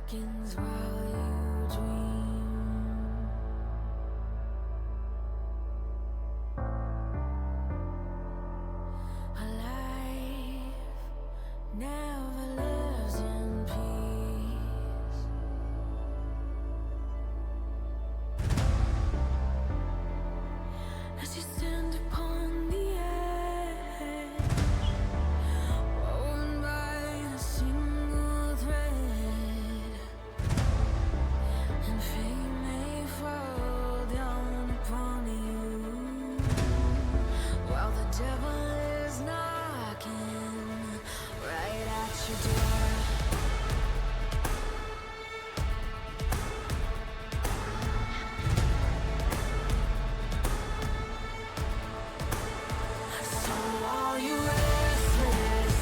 seconds while you dream. A life never lives in peace. As you stand upon the edge, woven by a single thread, and fate may fall down upon you, while the devil is knocking right at your door. So are you restless?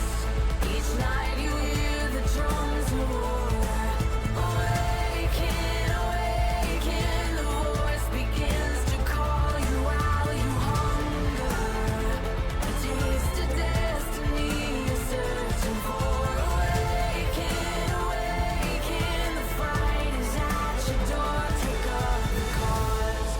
Each night you hear the drums roar. Awaken, awaken, the voice begins to call you while you hunger. A taste of destiny you're searching for. Awaken, awaken, the fight is at your door. Take up the cause.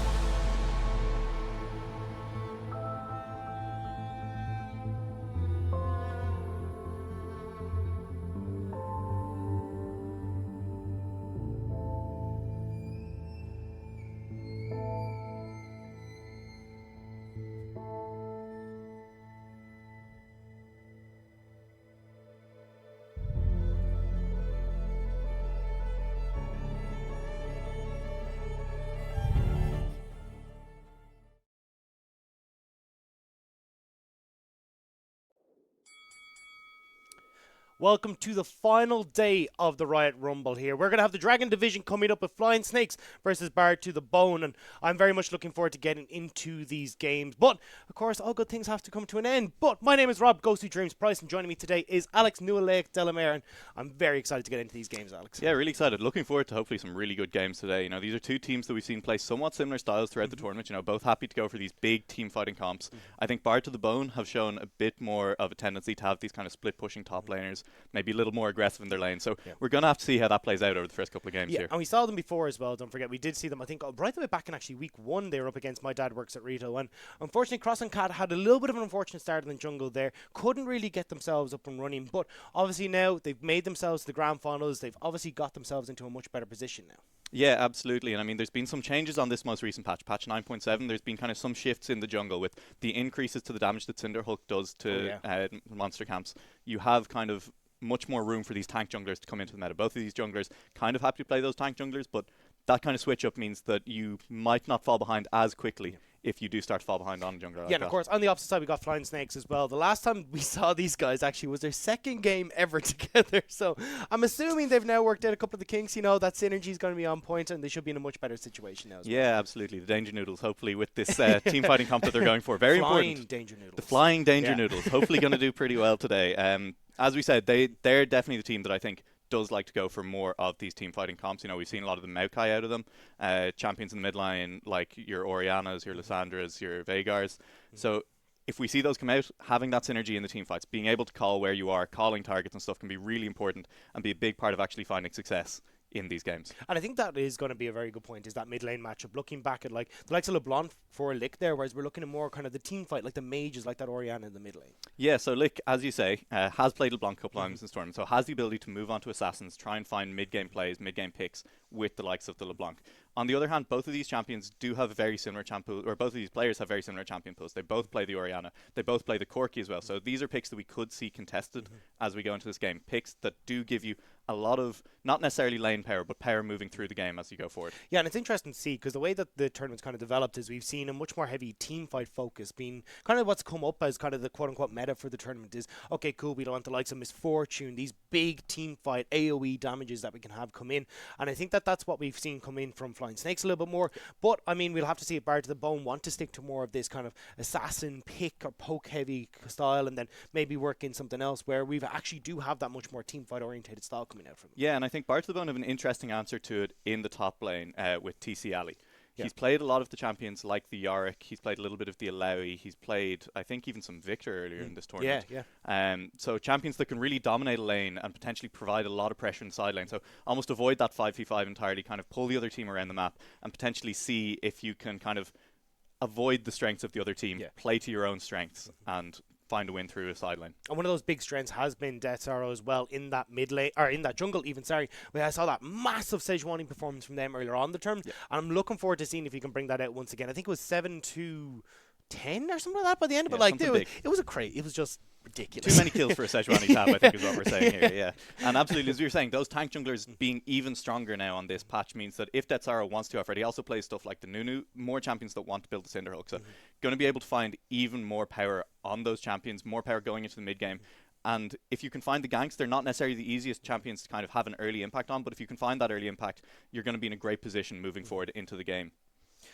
Welcome to the final day of the Riot Rumble here. We're going to have the Dragon Division coming up with Flying Snakes versus Bard to the Bone, and I'm very much looking forward to getting into these games. But, of course, all good things have to come to an end. But my name is Rob, Ghost Who Dreams Price, and joining me today is Alex Newellake Delamere, and I'm very excited to get into these games, Alex. Yeah, really excited. Looking forward to hopefully some really good games today. You know, these are two teams that we've seen play somewhat similar styles throughout the tournament. You know, both happy to go for these big team fighting comps. I think Bard to the Bone have shown a bit more of a tendency to have these kind of split pushing top laners, maybe a little more aggressive in their lane. So we're going to have to see how that plays out over the first couple of games here. And we saw them before as well, don't forget. We did see them, I think, right the way back in actually week 1, they were up against My Dad Works at Rito. And unfortunately, Cross and Cat had a little bit of an unfortunate start in the jungle there. Couldn't really get themselves up and running. But obviously now they've made themselves to the grand finals. They've obviously got themselves into a much better position now. Yeah, absolutely. And I mean, there's been some changes on this most recent patch, patch 9.7. There's been kind of some shifts in the jungle with the increases to the damage that Cinderhulk does to monster camps. You have kind of much more room for these tank junglers to come into the meta. Both of these junglers kind of happy to play those tank junglers, but that kind of switch up means that you might not fall behind as quickly if you do start to fall behind on a jungler. Yeah, and of course, on the opposite side, we got Flying Snakes as well. The last time we saw these guys actually was their second game ever together. So I'm assuming they've now worked out a couple of the kinks. You know, that synergy is going to be on point, and they should be in a much better situation now as well. Yeah, absolutely. The Danger Noodles, hopefully, with this team fighting comp that they're going for. Very Flying important. Danger Noodles. The Flying Danger Noodles. Hopefully going to do pretty well today. As we said, they're definitely the team that I think does like to go for more of these team fighting comps. You know, we've seen a lot of the Maokai out of them. Champions in the midline, like your Orianas, your Lissandras, your Vegars. So if we see those come out, having that synergy in the team fights, being able to call where you are, calling targets and stuff can be really important and be a big part of actually finding success in these games. And I think that is going to be a very good point, is that mid lane matchup. Looking back at like the likes of LeBlanc for Lick there, whereas we're looking at more kind of the team fight, like the mages, like that Oriana in the mid lane. Yeah, so Lick, as you say, has played LeBlanc a couple times in this tournament, so has the ability to move on to Assassins, try and find mid-game plays, mid-game picks with the likes of the LeBlanc. On the other hand, both of these champions do have very similar champion, or both of these players have very similar champion pools. They both play the Oriana. They both play the Corki as well. So these are picks that we could see contested as we go into this game. Picks that do give you a lot of, not necessarily lane power, but power moving through the game as you go forward. Yeah, and it's interesting to see, because the way that the tournament's kind of developed is we've seen a much more heavy team fight focus, being kind of what's come up as kind of the quote-unquote meta for the tournament is, okay, cool, we don't want the likes of Misfortune, these big team fight AoE damages that we can have come in. And I think that that's what we've seen come in from Flying Snakes a little bit more. But, I mean, we'll have to see if Bard to the Bone want to stick to more of this kind of assassin pick or poke heavy style, and then maybe work in something else where we actually do have that much more team fight orientated style coming out from them. Yeah, and I think Bard to the Bone have an interesting answer to it in the top lane with TC Ali. Yeah. He's played a lot of the champions like the Yorick. He's played a little bit of the Alawi. He's played, I think, even some Victor earlier in this tournament. Yeah. So champions that can really dominate a lane and potentially provide a lot of pressure in the side lane. So almost avoid that 5v5 entirely, kind of pull the other team around the map and potentially see if you can kind of avoid the strengths of the other team, play to your own strengths, and find a win through a side lane. And one of those big strengths has been Death Sorrow as well in that mid lane, or in that jungle even, where I saw that massive Sejuani performance from them earlier on in the term. And I'm looking forward to seeing if you can bring that out once again. I think it was 7-10 or something like that by the end, but like it was a crate. It was just ridiculous. Too many kills for a Sejuani tab, I think is what we're saying here. Yeah, and absolutely, as we were saying, those tank junglers being even stronger now on this patch means that if Death Sorrow wants to offer it, he also plays stuff like the Nunu, more champions that want to build the Cinderhulk. So going to be able to find even more power on those champions, more power going into the mid game. And if you can find the ganks, they're not necessarily the easiest champions to kind of have an early impact on, but if you can find that early impact, you're going to be in a great position moving forward into the game.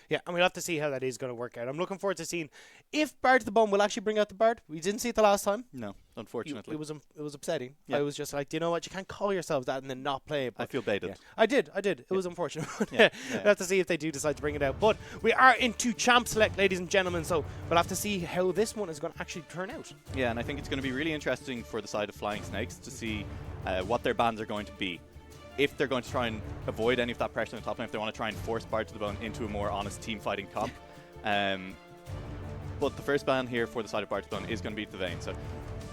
Yeah, and we'll have to see how that is going to work out. I'm looking forward to seeing if Bard to the Bone will actually bring out the Bard. We didn't see it the last time. No, unfortunately. It was upsetting. Yeah. I was just like, do you know what? You can't call yourselves that and then not play it. I feel baited. Yeah. I did. It was unfortunate. Yeah. We'll have to see if they do decide to bring it out. But we are into Champ Select, ladies and gentlemen, so we'll have to see how this one is going to actually turn out. Yeah, and I think it's going to be really interesting for the side of Flying Snakes to see what their bans are going to be. If they're going to try and avoid any of that pressure on the top lane, if they want to try and force Bard to the Bone into a more honest team fighting comp. But the first ban here for the side of Bard to the Bone is going to be the Vayne. So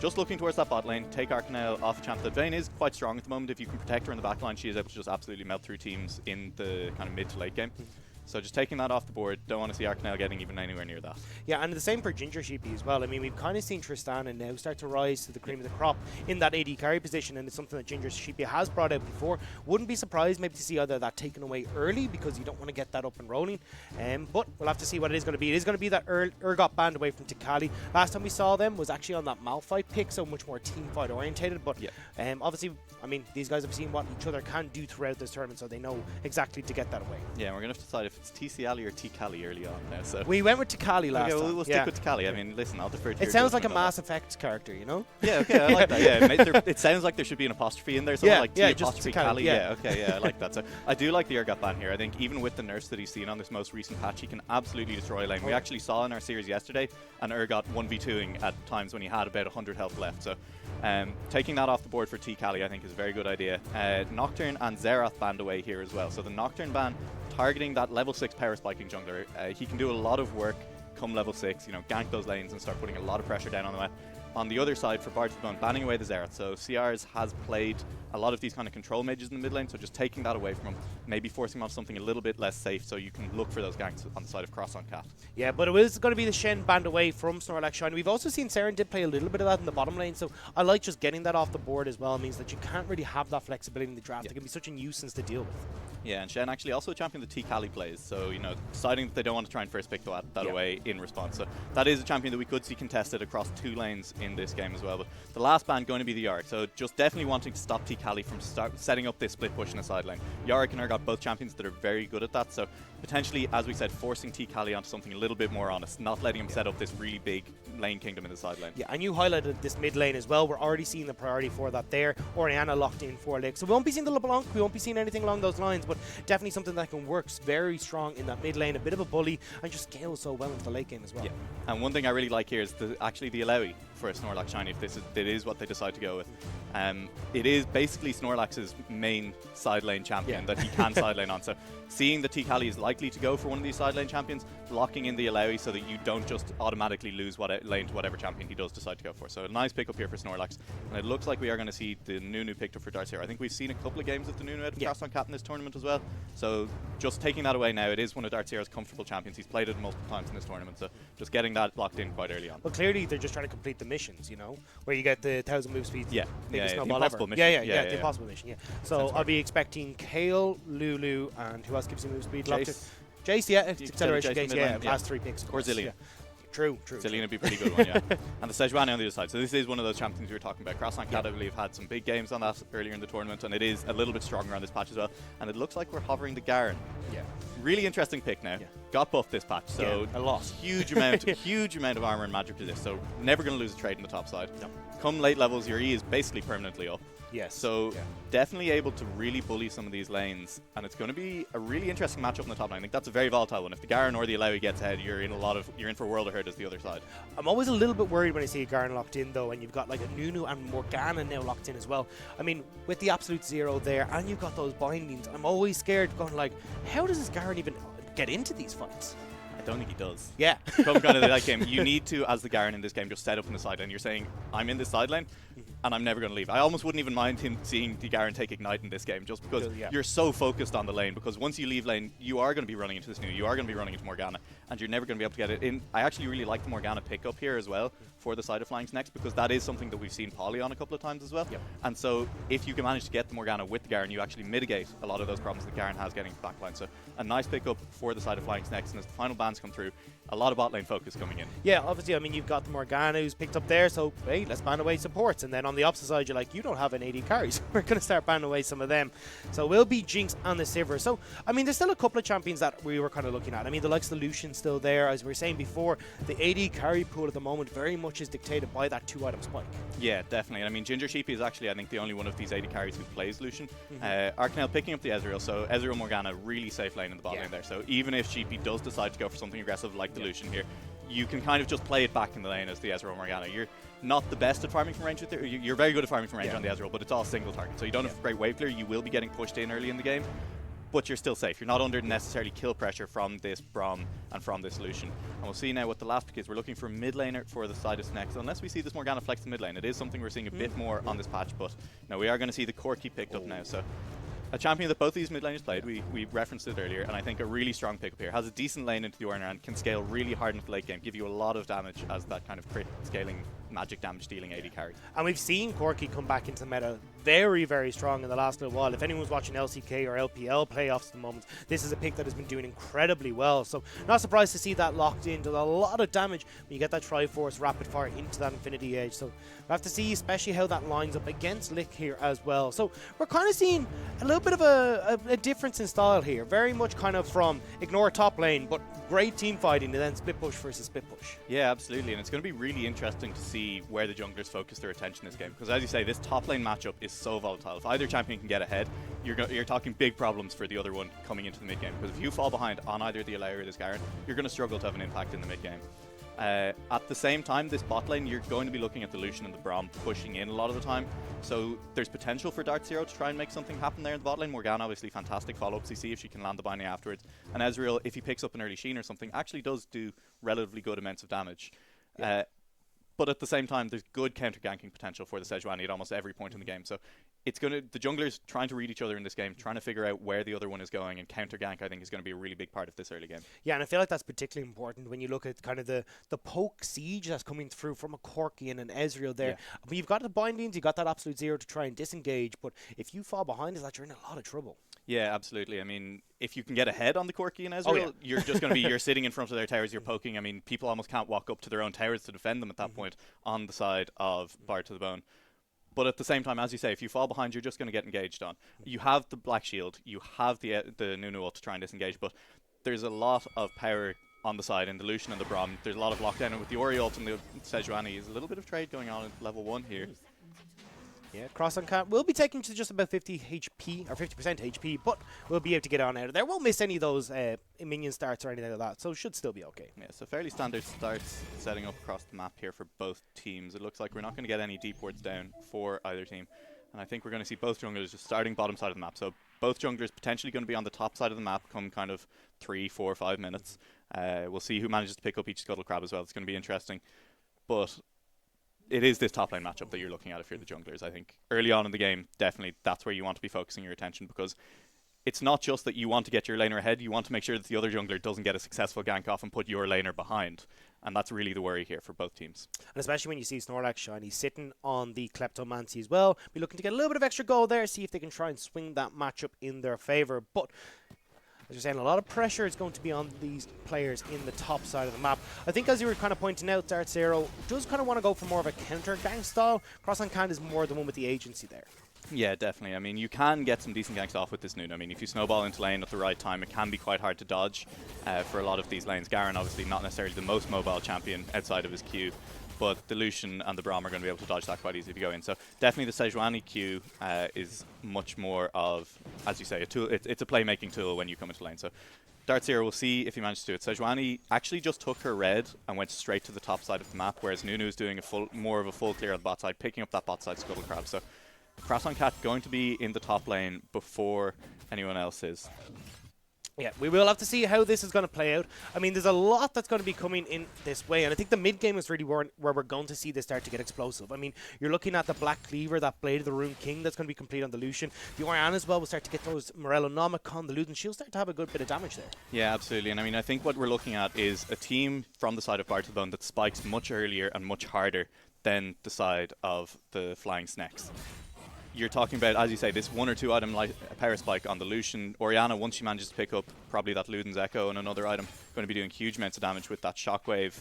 just looking towards that bot lane, take Arcanel off the champ. The Vayne is quite strong at the moment. If you can protect her in the back line, she is able to just absolutely melt through teams in the kind of mid to late game. So just taking that off the board, don't want to see Arcanel getting even anywhere near that. Yeah, and the same for Ginger Sheepy as well. I mean, we've kind of seen Tristana now start to rise to the cream of the crop in that AD carry position, and it's something that Ginger Sheepy has brought out before. Wouldn't be surprised maybe to see either that taken away early because you don't want to get that up and rolling. But we'll have to see what it is going to be. It is going to be that Urgot banned away from Tikali. Last time we saw them was actually on that Malphite pick, so much more team fight orientated. But obviously, I mean, these guys have seen what each other can do throughout this tournament, so they know exactly to get that away. Yeah, we're going to have to decide if it's TC Ali or T-Cali early on now. So we went with Tikali last time. We'll stick with Tikali. I mean, listen, I'll defer to it. Sounds like a Mass Effect character, you know? Yeah, okay, I like that. Yeah, it sounds like there should be an apostrophe in there. Something like T-apostrophe Cali. Yeah, okay, yeah, I like that. So I do like the Urgot ban here. I think even with the nerfs that he's seen on this most recent patch, he can absolutely destroy a lane. We actually saw in our series yesterday an Urgot 1v2ing at times when he had about 100 health left. So taking that off the board for T-Cali I think is a very good idea. Nocturne and Xerath banned away here as well. So the Nocturne ban targeting that level 6 power spiking jungler. He can do a lot of work come level 6, gank those lanes and start putting a lot of pressure down on the map. On the other side, for Bard to the Bone, banning away the Xerath. So CRs has played a lot of these kind of control mages in the mid lane, so just taking that away from him, maybe forcing him off something a little bit less safe so you can look for those ganks on the side of Cross on Cat. Yeah, but it was going to be the Shen banned away from Snorlax Shine. We've also seen Saren did play a little bit of that in the bottom lane, so I like just getting that off the board as well. It means that you can't really have that flexibility in the draft. It can be such a nuisance to deal with. Yeah, and Shen actually also a champion that T-Cali plays, so, deciding that they don't want to try and first pick that away in response. So that is a champion that we could see contested across 2 lanes in this game as well. But the last ban going to be the Yorick, so just definitely wanting to stop T-Cali from setting up this split push in the side lane. Yorick and Urgot both champions that are very good at that, so potentially, as we said, forcing T-Cali onto something a little bit more honest, not letting him set up this really big lane kingdom in the side lane. Yeah, and you highlighted this mid lane as well. We're already seeing the priority for that there. Orianna locked in for Lake. So we won't be seeing the LeBlanc, we won't be seeing anything along those lines, but definitely something that can work very strong in that mid lane, a bit of a bully, and just scales so well into the late game as well. Yeah, and one thing I really like here is actually the Alawi for a Snorlax Shiny, if it is what they decide to go with. It is basically Snorlax's main side lane champion that he can side lane on. So seeing that T-Cali is likely to go for one of these side lane champions, locking in the Alawi so that you don't just automatically lose lane to whatever champion he does decide to go for. So a nice pickup here for Snorlax. And it looks like we are going to see the Nunu picked up for Darkseer. I think we've seen a couple of games of the Nunu out of Cross on Cat in this tournament as well. So just taking that away now, it is one of Darkseer's comfortable champions. He's played it multiple times in this tournament, so just getting that locked in quite early on. Well, clearly they're just trying to complete the missions, where you get the 1,000 move speed. Yeah, the impossible mission. The impossible mission, So I'll be expecting Kale, Lulu, and who else gives you move speed? Jace, it's acceleration Jace, last 3 picks. Or Zillion. True. Zillion would be a pretty good one, And the Sejuani on the other side. So this is one of those champions we were talking about. Cross on Cat, I believe, had some big games on that earlier in the tournament, and it is a little bit stronger on this patch as well. And it looks like we're hovering the Garen. Yeah. really interesting pick now. Yeah. Got buffed this patch, so Yeah, a lot. huge amount of armor and magic to this. So never going to lose a trade in the top side. No. Come late levels, your E is basically permanently up. Yes. So yeah. definitely able to really bully some of these lanes, and it's going to be a really interesting matchup in the top lane. I think that's a very volatile one. If the Garen or the Illaoi gets ahead, you're in for a world of hurt as the other side. I'm always a little bit worried when I see a Garen locked in, though, and you've got like a Nunu and Morgana now locked in as well. I mean, with the absolute zero there, and you've got those bindings, I'm always scared going like, how does this Garen even get into these fights? I don't think he does. Yeah. Come kind of the late game, you need to, as the Garen in this game, just set up in the side lane. You're saying, I'm in this side lane, and I'm never going to leave. I almost wouldn't even mind him seeing the Garen take Ignite in this game, just because Yeah. you're so focused on the lane, because once you leave lane, you are going to be running into this new, you are going to be running into Morgana, and you're never going to be able to get it in. I actually really like the Morgana pickup here as well for the side of flanks next, because that is something that we've seen Poly on a couple of times as well. Yep. And so if you can manage to get the Morgana with the Garen, you actually mitigate a lot of those problems that Garen has getting backline. So a nice pickup for the side of flanks next, and as the final bans come through, a lot of bot lane focus coming in. Yeah, obviously, I mean, you've got the Morgana who's picked up there, so, hey, let's ban away supports. And then on the opposite side, you're like, you don't have an AD carry, so we're going to start banning away some of them. So it will be Jinx and the Sivir. So, I mean, there's still a couple of champions that we were kind of looking at. I mean, the likes of Lucian still there. As we were saying before, the AD carry pool at the moment very much is dictated by that 2-item spike. Yeah, definitely. I mean, Ginger Sheepy is actually, I think, the only one of these AD carries who plays Lucian. Arcanel picking up the Ezreal, so Ezreal Morgana, really safe lane in the bot lane there. So even if Sheepy does decide to go for something aggressive like the Lucian here, you can kind of just play it back in the lane as the Ezreal Morgana. You're not the best at farming from range with it. You're very good at farming from range on the Ezreal, but it's all single target. So you don't have great wave clear. You will be getting pushed in early in the game, but you're still safe. You're not under necessarily kill pressure from this Braum and from this Lucian. And we'll see now what the last pick is. We're looking for a mid laner for the side of Snex. Unless we see this Morgana flex the mid lane, it is something we're seeing a bit more on this patch, but no, we are going to see the Corki picked up now. So a champion that both these mid laners played, we referenced it earlier, and I think a really strong pickup here. Has a decent lane into the Ornn and can scale really hard into the late game, give you a lot of damage as that kind of crit scaling, magic damage dealing AD carry. And we've seen Corki come back into the meta very, very strong in the last little while. If anyone's watching LCK or LPL playoffs at the moment, this is a pick that has been doing incredibly well. So not surprised to see that locked in. Does a lot of damage when you get that Triforce rapid fire into that Infinity Edge. So we'll have to see especially how that lines up against Lick here as well. So we're kind of seeing a little bit of a difference in style here. Very much kind of from ignore top lane, but great team fighting, and then split push versus split push. Yeah, absolutely, and it's going to be really interesting to see where the junglers focus their attention this game, because as you say, this top lane matchup is so volatile. If either champion can get ahead, you're talking big problems for the other one coming into the mid game, because if you fall behind on either the Illaoi or this Garen, you're going to struggle to have an impact in the mid game. At the same time, this bot lane, you're going to be looking at the Lucian and the Braum pushing in a lot of the time, so there's potential for Dark Zero to try and make something happen there in the bot lane. Morgana, obviously fantastic follow-up CC if she can land the binding afterwards, and Ezreal, if he picks up an early Sheen or something, actually does do relatively good amounts of damage. But at the same time, there's good counter-ganking potential for the Sejuani at almost every point in the game. So it's going to, the junglers trying to read each other in this game, trying to figure out where the other one is going, and counter-gank, I think, is going to be a really big part of this early game. Yeah, and I feel like that's particularly important when you look at kind of the poke siege that's coming through from a Corki and an Ezreal there. I mean, you've got the bindings, you've got that absolute zero to try and disengage, but if you fall behind, is that you're in a lot of trouble. Yeah, absolutely. I mean, if you can get ahead on the Corki and Ezreal, you're just going to be, you're sitting in front of their towers, you're poking. I mean, people almost can't walk up to their own towers to defend them at that point on the side of Bard to the Bone. But at the same time, as you say, if you fall behind, you're just going to get engaged on. You have the Black Shield, you have the Nunu ult to try and disengage, but there's a lot of power on the side in the Lucian and the Braum. There's a lot of lockdown, and with the Ori ult and the Sejuani, there's a little bit of trade going on at level 1 here. Yeah, Cross on Cat will be taking to just about 50 HP, or 50% HP, but we'll be able to get on out of there. Won't miss any of those minion starts or anything like that, so should still be okay. Yeah, so fairly standard starts setting up across the map here for both teams. It looks like we're not going to get any deep wards down for either team, and I think we're going to see both junglers just starting bottom side of the map. So both junglers potentially going to be on the top side of the map come kind of 3, 4, 5 minutes. We'll see who manages to pick up each Scuttle Crab as well. It's going to be interesting, but it is this top lane matchup that you're looking at if you're the junglers. I think early on in the game, definitely that's where you want to be focusing your attention, because it's not just that you want to get your laner ahead, you want to make sure that the other jungler doesn't get a successful gank off and put your laner behind. And that's really the worry here for both teams. And especially when you see Snorlax shiny sitting on the Kleptomancy as well. Be looking to get a little bit of extra gold there, see if they can try and swing that matchup in their favour. But as you're saying, a lot of pressure is going to be on these players in the top side of the map. I think as you were kind of pointing out, Darth Zero does kind of want to go for more of a counter gang style. Cross on Can is more the one with the agency there. Yeah, definitely. I mean, you can get some decent ganks off with this Nunu. I mean, if you snowball into lane at the right time, it can be quite hard to dodge for a lot of these lanes. Garen, obviously, not necessarily the most mobile champion outside of his Q, but the Lucian and the Braum are going to be able to dodge that quite easily if you go in. So definitely the Sejuani Q is much more of, as you say, a tool. It's a playmaking tool when you come into lane. So Dartzero, we'll see if he manages to do it. Sejuani actually just took her red and went straight to the top side of the map, whereas Nunu is doing more of a full clear on the bot side, picking up that bot side scuttle crab. So Cross on Cat going to be in the top lane before anyone else is. Yeah, we will have to see how this is going to play out. I mean, there's a lot that's going to be coming in this way, and I think the mid game is really where we're going to see this start to get explosive. I mean, you're looking at the Black Cleaver, that Blade of the Rune King that's going to be complete on the Lucian. The Orianna as well will start to get those Morello Nomicon, the Luden. She'll start to have a good bit of damage there. Yeah, absolutely. And I mean, I think what we're looking at is a team from the side of Bartlebone that spikes much earlier and much harder than the side of the Flying Snakes. You're talking about, as you say, this 1 or 2 item power spike on the Lucian. Orianna, once she manages to pick up probably that Luden's Echo and another item, going to be doing huge amounts of damage with that Shockwave.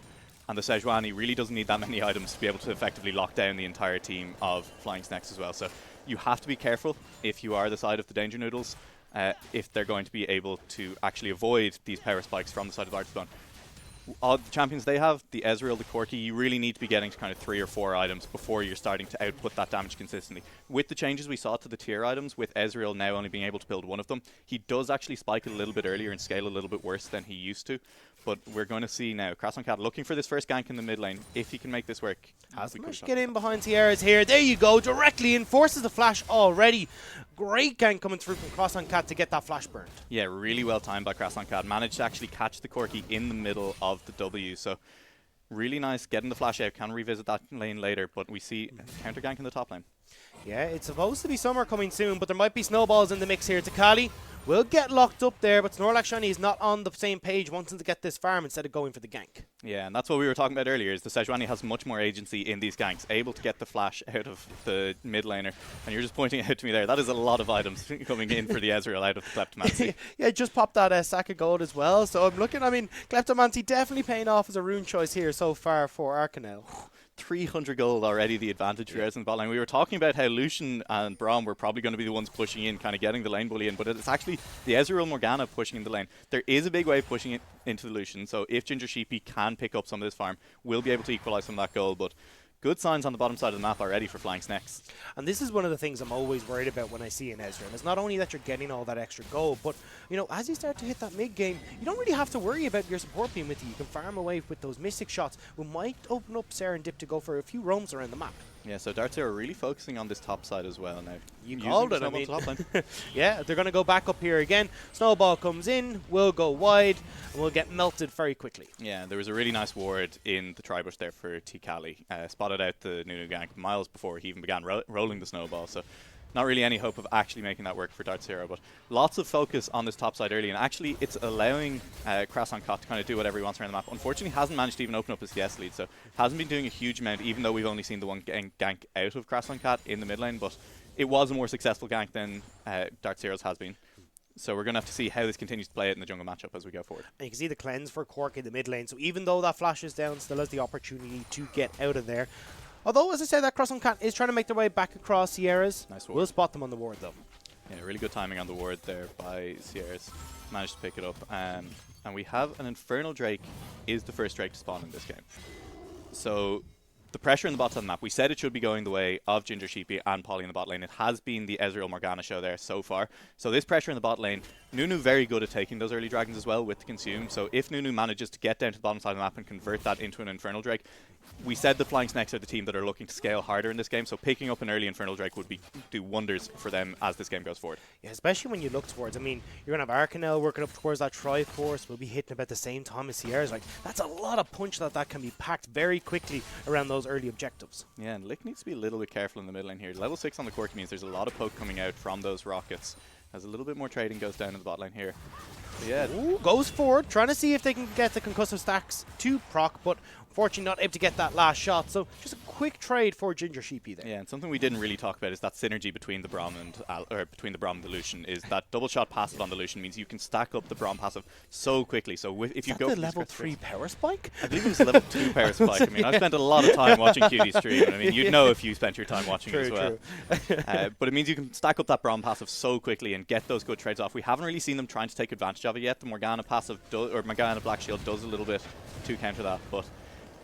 And the Sejuani really doesn't need that many items to be able to effectively lock down the entire team of Flying Snakes as well. So you have to be careful if you are the side of the Danger Noodles, if they're going to be able to actually avoid these power spikes from the side of Bartlebone. All the champions they have, the Ezreal, the Corki, you really need to be getting to kind of 3 or 4 items before you're starting to output that damage consistently. With the changes we saw to the tier items, with Ezreal now only being able to build one of them, he does actually spike a little bit earlier and scale a little bit worse than he used to. But we're going to see now Krasan Cat looking for this first gank in the mid lane. If he can make this work. Has managed to get in behind Sierra's here. There you go, directly in, forces the flash already. Great gank coming through from Krasan Cat to get that flash burned. Yeah, really well timed by Krasan Cat. Managed to actually catch the Corki in the middle of the W. So really nice getting the flash out. Can revisit that lane later, but we see counter gank in the top lane. Yeah, it's supposed to be summer coming soon, but there might be snowballs in the mix here. Takali will get locked up there, but Snorlax Shiny is not on the same page, wanting to get this farm instead of going for the gank. Yeah, and that's what we were talking about earlier, is the Sejuani has much more agency in these ganks, able to get the flash out of the mid laner. And you're just pointing out to me there, that is a lot of items coming in for the Ezreal out of the Kleptomancy. Yeah, just popped that sack of gold as well. So I'm looking, I mean, Kleptomancy definitely paying off as a rune choice here so far for Arcanel. 300 gold already, the advantage for us in the bot lane. We were talking about how Lucian and Braum were probably going to be the ones pushing in, kind of getting the lane bully in, but it's actually the Ezreal Morgana pushing in the lane. There is a big wave pushing it into the Lucian, so if Ginger Sheepy can pick up some of this farm, we'll be able to equalize some of that gold, but good signs on the bottom side of the map already for Flying Snakes. And this is one of the things I'm always worried about when I see an Ezreal. It's not only that you're getting all that extra gold, but, you know, as you start to hit that mid-game, you don't really have to worry about your support being with you. You can farm away with those Mystic shots, who might open up Serendip to go for a few roams around the map. Yeah, so Darts are really focusing on this top side as well now. You called it, I Snowball mean. to top lane. Yeah, they're going to go back up here again. Snowball comes in, will go wide, and will get melted very quickly. Yeah, there was a really nice ward in the Tribush there for Tikali. Spotted out the Nunu gank miles before he even began rolling the snowball, so not really any hope of actually making that work for Dartzero, but lots of focus on this top side early, and actually it's allowing Krasan Cat to kind of do whatever he wants around the map. Unfortunately, hasn't managed to even open up his CS lead, so hasn't been doing a huge amount, even though we've only seen the one gank out of Krasan Cat in the mid lane, but it was a more successful gank than Dartzero's has been. So we're going to have to see how this continues to play out in the jungle matchup as we go forward. And you can see the cleanse for Cork in the mid lane, so even though that flash is down, still has the opportunity to get out of there. Although, as I said, that Cross on Cat is trying to make their way back across Sierras. Nice ward. We'll spot them on the ward, though. Yeah, really good timing on the ward there by Sierras. Managed to pick it up. And we have an Infernal Drake is the first Drake to spawn in this game. So the pressure in the bot side of the map, we said it should be going the way of Ginger Sheepy and Polly in the bot lane. It has been the Ezreal Morgana show there so far. So this pressure in the bot lane, Nunu very good at taking those early dragons as well with the consume. So if Nunu manages to get down to the bottom side of the map and convert that into an Infernal Drake, we said the Flying Snakes are the team that are looking to scale harder in this game, so picking up an early Infernal Drake would do wonders for them as this game goes forward. Yeah, especially when you look towards, I mean, you're going to have Arcanel working up towards that Triforce, will be hitting about the same time as Sierra's. Like, that's a lot of punch that can be packed very quickly around those early objectives. Yeah, and Lick needs to be a little bit careful in the mid lane here. Level 6 on the Corki means there's a lot of poke coming out from those rockets, as a little bit more trading goes down in the bot lane here. But yeah. Ooh, goes forward, trying to see if they can get the concussive stacks to proc, but Fortunately, not able to get that last shot. So just a quick trade for Ginger Sheepy there. Yeah, and something we didn't really talk about is that synergy between the Braum and between the Braum and the Lucian. Is that double shot passive on the Lucian means you can stack up the Braum passive so quickly. So if you go the for level 3 power spike? I believe it was level 2 power spike. I mean, I've spent a lot of time watching QD stream. And I mean, you'd know if you spent your time watching it as well. But it means you can stack up that Braum passive so quickly and get those good trades off. We haven't really seen them trying to take advantage of it yet. The Morgana passive or Morgana Black Shield does a little bit to counter that, but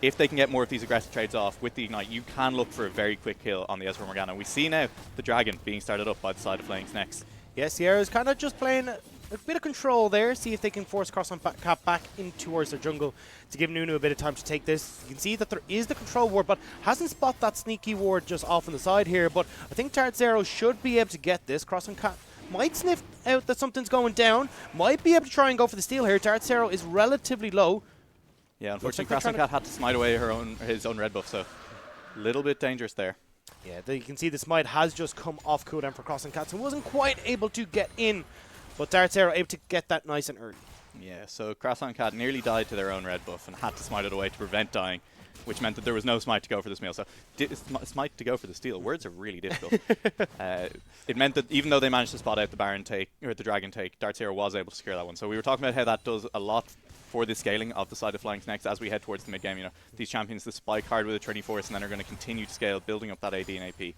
if they can get more of these aggressive trades off with the Ignite, you can look for a very quick kill on the Ezreal Morgana. We see now the Dragon being started up by the side of Flames next. Yes, Sierra's kind of just playing a bit of control there. See if they can force Cross on Cap back in towards their jungle to give Nunu a bit of time to take this. You can see that there is the control ward, but hasn't spotted that sneaky ward just off on the side here. But I think Tart Zero should be able to get this. Cross on Cap might sniff out that something's going down. Might be able to try and go for the steal here. Tart Zero is relatively low. Yeah, unfortunately, Krasenkat had to smite away his own red buff, so a little bit dangerous there. Yeah, you can see the smite has just come off cooldown for Krasenkat, and wasn't quite able to get in, but Dart Zero able to get that nice and early. Yeah, so Krasenkat nearly died to their own red buff and had to smite it away to prevent dying, which meant that there was no smite to go for this meal. So smite to go for the steal. Words are really difficult. It meant that even though they managed to spot out the Baron take or the Dragon take, Dart Zero was able to secure that one. So we were talking about how that does a lot for the scaling of the side of Flying Snakes as we head towards the mid game. You know, these champions, the spike hard with a Trinity Force, and then are going to continue to scale, building up that AD and AP.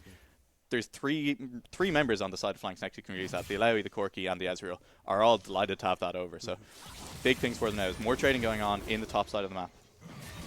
There's three members on the side of Flying Snakes who can use that. The Alawi, the Corki, and the Ezreal are all delighted to have that over. So big things for them now is more trading going on in the top side of the map.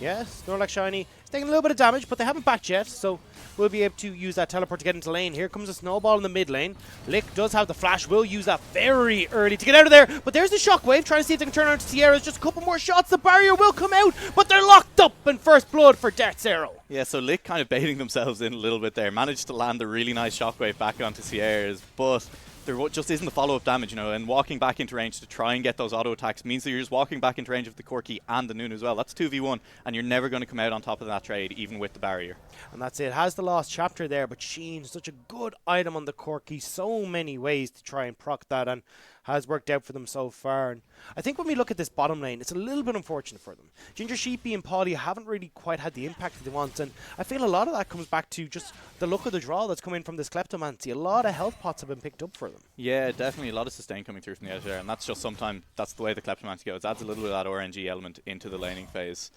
Yes, Snorlax Shiny is taking a little bit of damage, but they haven't backed yet, so we'll be able to use that teleport to get into lane. Here comes a snowball in the mid lane. Lick does have the flash, will use that very early to get out of there, but there's the shockwave, trying to see if they can turn around to Sierra's. Just a couple more shots, the barrier will come out, but they're locked up in first blood for Dart Zero. Yeah, so Lick kind of baiting themselves in a little bit there. Managed to land a really nice shockwave back onto Sierra's, but there just isn't the follow-up damage, you know, and walking back into range to try and get those auto attacks means that you're just walking back into range of the Corki and the Nunu as well. That's 2v1, and you're never going to come out on top of that trade, even with the barrier. And that's it. Has the lost chapter there, but Sheen, such a good item on the Corki. So many ways to try and proc that, and has worked out for them so far. And I think when we look at this bottom lane, it's a little bit unfortunate for them. Ginger Sheepy and Polly haven't really quite had the impact that they want, and I feel a lot of that comes back to just the look of the draw that's coming from this Kleptomancy. A lot of health pots have been picked up for them. Yeah, definitely a lot of sustain coming through from the edge there, and that's just sometimes that's the way the Kleptomancy goes. It adds a little bit of that RNG element into the laning phase.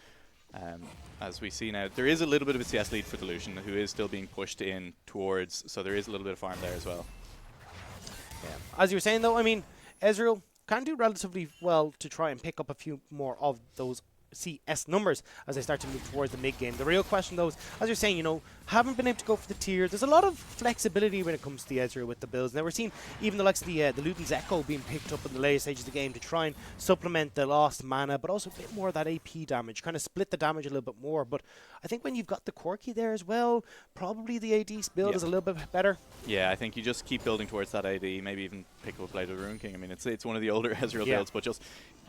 As we see now, there is a little bit of a CS lead for the Lucian, who is still being pushed in towards, so there is a little bit of farm there as well. Yeah. As you were saying though, I mean, Ezreal can do relatively well to try and pick up a few more of those CS numbers as they start to move towards the mid game. The real question though is, as you're saying, you know, haven't been able to go for the tier. There's a lot of flexibility when it comes to the Ezreal with the builds. Now we're seeing even the likes of the Luton's Echo being picked up in the later stages of the game to try and supplement the lost mana, but also a bit more of that AP damage, kind of split the damage a little bit more. But I think when you've got the Corki there as well, probably the AD build is a little bit better. Yeah, I think you just keep building towards that AD, maybe even pick up a Blade of the Rune King. I mean, it's one of the older Ezreal builds, but just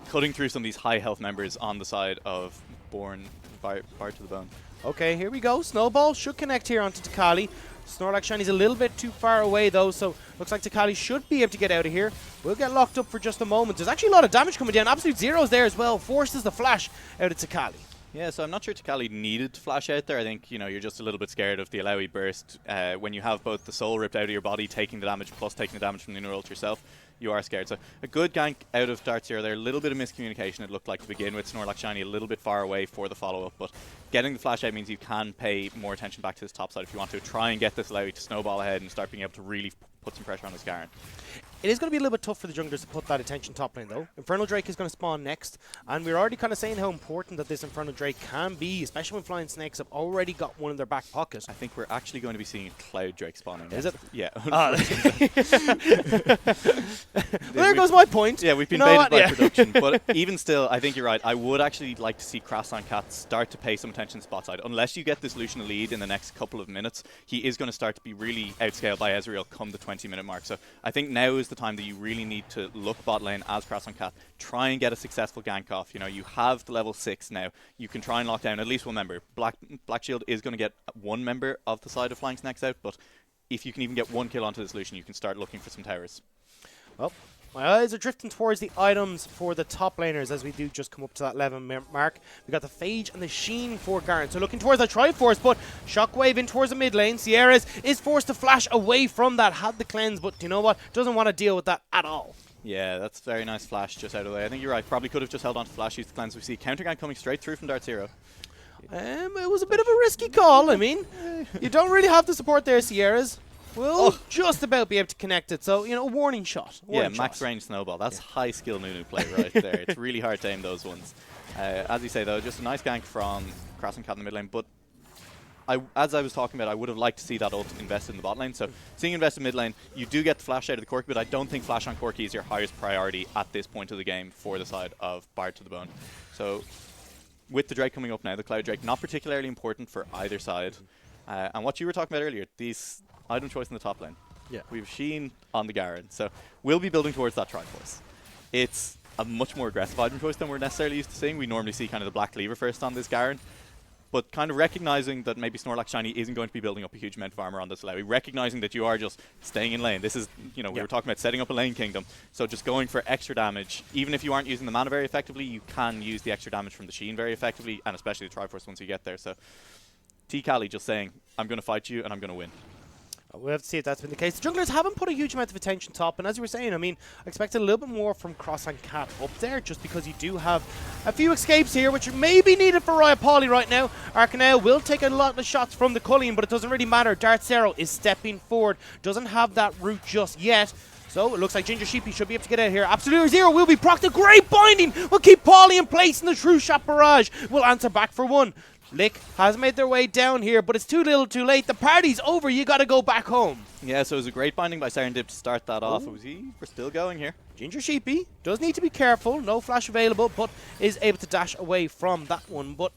cutting through some of these high health members on the side of Born Fire to the Bone. Okay, here we go. Snowball should connect here onto Takali. Snorlax Shiny's a little bit too far away though, so looks like Takali should be able to get out of here. We'll get locked up for just a moment. There's actually a lot of damage coming down. Absolute Zero's there as well. Forces the flash out of Takali. Yeah, so I'm not sure Takali needed to flash out there. I think, you know, you're just a little bit scared of the Alawi burst. When you have both the soul ripped out of your body, taking the damage, plus taking the damage from the Lunar ult yourself, you are scared. So a good gank out of Dart Zero there. A little bit of miscommunication, it looked like, to begin with. Snorlax Shiny a little bit far away for the follow-up, but getting the flash out means you can pay more attention back to this top side if you want to try and get this Alawi to snowball ahead and start being able to really put some pressure on his Garen. It is going to be a little bit tough for the junglers to put that attention top lane though. Infernal Drake is going to spawn next, and we're already kind of saying how important that this Infernal Drake can be, especially when Flying Snakes have already got one in their back pocket. I think we're actually going to be seeing Cloud Drake spawning. Is it? Yeah. Well, there goes my point. Yeah, we've been baited by production, but even still, I think you're right. I would actually like to see Krasankat start to pay some attention spot side. Unless you get this Lucian lead in the next couple of minutes, he is going to start to be really outscaled by Ezreal come the 20-minute mark. So I think now is the time that you really need to look bot lane as Krasankat. Try and get a successful gank off. You know, you have the level 6 now. You can try and lock down at least one member. Black Shield is going to get one member of the side of Flying Snakes out, but if you can even get one kill onto this Lucian, you can start looking for some towers. Well, My eyes are drifting towards the items for the top laners as we do just come up to that 11 mark. We got the Phage and the Sheen for Garen. So looking towards that Triforce, but Shockwave in towards the mid lane. Sierras is forced to flash away from that. Had the cleanse, but you know what? Doesn't want to deal with that at all. Yeah, that's a very nice flash just out of the way. I think you're right. Probably could have just held on to flash, used the cleanse. We see counter gank coming straight through from Dart Zero. It was a bit of a risky call. I mean, you don't really have the support there, Sierras. Will just about be able to connect it. So, you know, a warning shot. Max range snowball. That's high skill Nunu play right there. It's really hard to aim those ones. As you say, though, just a nice gank from Cross and Cat in the mid lane. But as I was talking about, I would have liked to see that ult invested in the bot lane. So seeing invested in mid lane, you do get the flash out of the Corki, but I don't think flash on Corki is your highest priority at this point of the game for the side of Bard to the Bone. So with the Drake coming up now, the Cloud Drake, not particularly important for either side. And what you were talking about earlier, these item choice in the top lane. Yeah. We have Sheen on the Garen, so we'll be building towards that Triforce. It's a much more aggressive item choice than we're necessarily used to seeing. We normally see kind of the Black Cleaver first on this Garen, but kind of recognizing that maybe Snorlax Shiny isn't going to be building up a huge amount of armor on this Lewy, recognizing that you are just staying in lane. This is, you know, we were talking about setting up a lane kingdom, so just going for extra damage. Even if you aren't using the mana very effectively, you can use the extra damage from the Sheen very effectively, and especially the Triforce once you get there. So T-Cali just saying, I'm going to fight you and I'm going to win. We'll have to see if that's been the case. The junglers haven't put a huge amount of attention top, and as you were saying, I mean, I expected a little bit more from Cross and Cat up there, just because you do have a few escapes here, which may be needed for Riot Poly right now. Arcanale will take a lot of shots from the Cullion, but it doesn't really matter. Dart Zero is stepping forward, doesn't have that route just yet. So it looks like Ginger Sheepy should be able to get out here. Absolute Zero will be procced. A great binding will keep Poly in place, and the True Shot Barrage will answer back for one. Lick has made their way down here, but it's too little too late. The party's over. You got to go back home. Yeah, so it was a great binding by Serendip to start that off. We're still going here. Ginger Sheepy does need to be careful. No flash available, but is able to dash away from that one. But,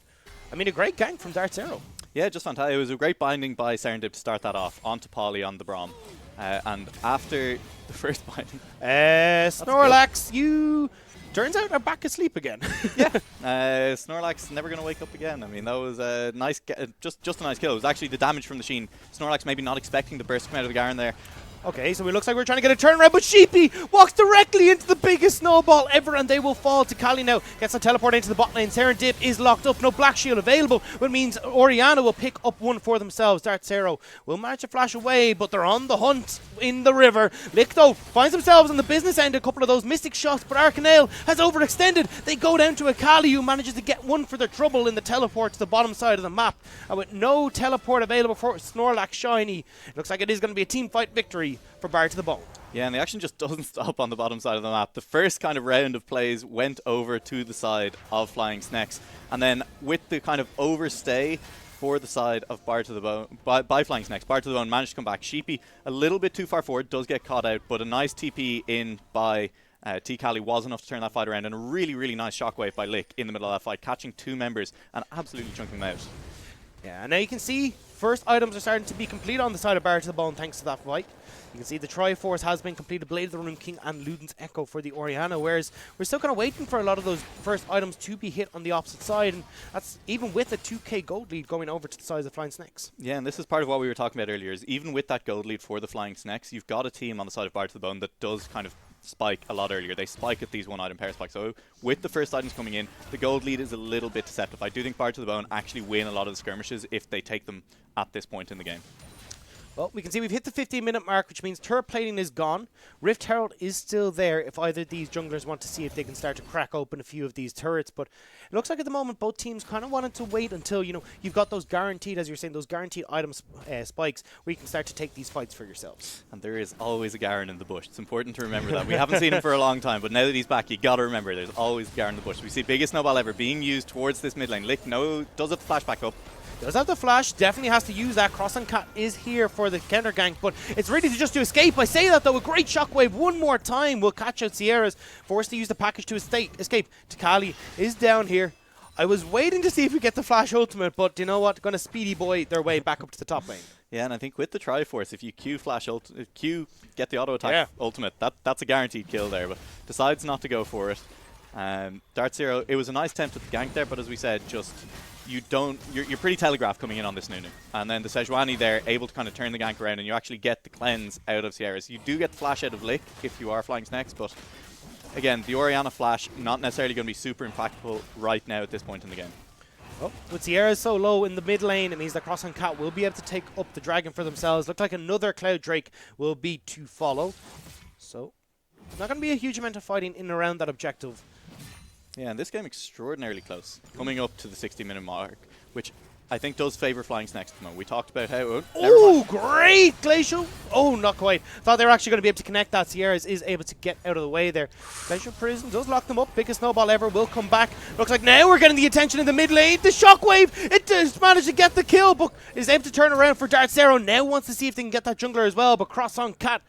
I mean, a great gank from Dart Zero. Yeah, just fantastic. It was a great binding by Serendip to start that off onto Poly on the Braum. And after the first binding... Snorlax, you... Turns out are back asleep again. Yeah, Snorlax never going to wake up again. I mean, that was a nice, just a nice kill. It was actually the damage from the Sheen. Snorlax maybe not expecting the burst to come out of the Garen there. Okay, so it looks like we're trying to get a turnaround, but Sheepy walks directly into the biggest snowball ever, and they will fall to Kali now. Gets a teleport into the bot lane. Serendip is locked up. No Black Shield available, which means Orianna will pick up one for themselves. Dart Zero will manage to flash away, but they're on the hunt in the river. Lick, though, finds themselves on the business end. A couple of those mystic shots, but Arcanale has overextended. They go down to Akali, who manages to get one for their trouble in the teleport to the bottom side of the map. And with no teleport available for Snorlax Shiny, it looks like it is going to be a team fight victory for Bard to the Bone. Yeah, and the action just doesn't stop on the bottom side of the map. The first kind of round of plays went over to the side of Flying Snakes, and then with the kind of overstay for the side of Bard to the Bone by Flying Snakes, Bard to the Bone managed to come back. Sheepy a little bit too far forward, does get caught out, but a nice TP in by T-Cali was enough to turn that fight around, and a really, really nice shockwave by Lick in the middle of that fight, catching two members and absolutely chunking them out. Yeah, and now you can see first items are starting to be complete on the side of Bard to the Bone thanks to that fight. You can see the Triforce has been completed, Blade of the Rune King and Luden's Echo for the Orianna, whereas we're still kind of waiting for a lot of those first items to be hit on the opposite side, and that's even with a 2k gold lead going over to the side of the Flying Snakes. Yeah, and this is part of what we were talking about earlier, is even with that gold lead for the Flying Snakes, you've got a team on the side of Bard to the Bone that does kind of spike a lot earlier. They spike at these one-item pair spikes. So with the first items coming in, the gold lead is a little bit deceptive. I do think Bard to the Bone actually win a lot of the skirmishes if they take them at this point in the game. Well, we can see we've hit the 15-minute mark, which means turret plating is gone. Rift Herald is still there if either of these junglers want to see if they can start to crack open a few of these turrets. But it looks like at the moment both teams kind of wanted to wait until, you know, you've got those guaranteed, as you're saying, those guaranteed item spikes where you can start to take these fights for yourselves. And there is always a Garen in the bush. It's important to remember that. We haven't seen him for a long time, but now that he's back, you got to remember there's always a Garen in the bush. We see biggest snowball ever being used towards this mid lane. Lick does have to flash back up. Does have the flash, definitely has to use that. Cross and Cat is here for the counter gank, but it's ready to just to escape. I say that though, a great shockwave one more time will catch out Sierras, forced to use the package to escape. Takali is down here. I was waiting to see if we get the flash ultimate, but you know what? Going to speedy boy their way back up to the top lane. Yeah, and I think with the Triforce, if you Q get the auto attack ultimate, that's a guaranteed kill there, but decides not to go for it. Dart Zero, it was a nice attempt at the gank there, but as we said, just you're pretty telegraphed coming in on this Nunu. And then the Sejuani there, able to kind of turn the gank around, and you actually get the cleanse out of Sierras. You do get the flash out of Lick if you are flying snakes, but again, the Orianna flash, not necessarily going to be super impactful right now at this point in the game. Oh, with Sierra so low in the mid lane, it means that Cross and Cat will be able to take up the dragon for themselves. Looks like another Cloud Drake will be to follow. So, not going to be a huge amount of fighting in and around that objective. Yeah, and this game extraordinarily close, coming up to the 60-minute mark, which I think does favour flying snakes at the moment. We talked about how... Oh, great! Glacial! Oh, not quite. Thought they were actually going to be able to connect that. Sierras is able to get out of the way there. Glacial Prison does lock them up. Biggest snowball ever will come back. Looks like now we're getting the attention in the mid lane. The Shockwave! It does manage to get the kill, but is able to turn around for Dartzero. Now wants to see if they can get that jungler as well, but Cross on Cat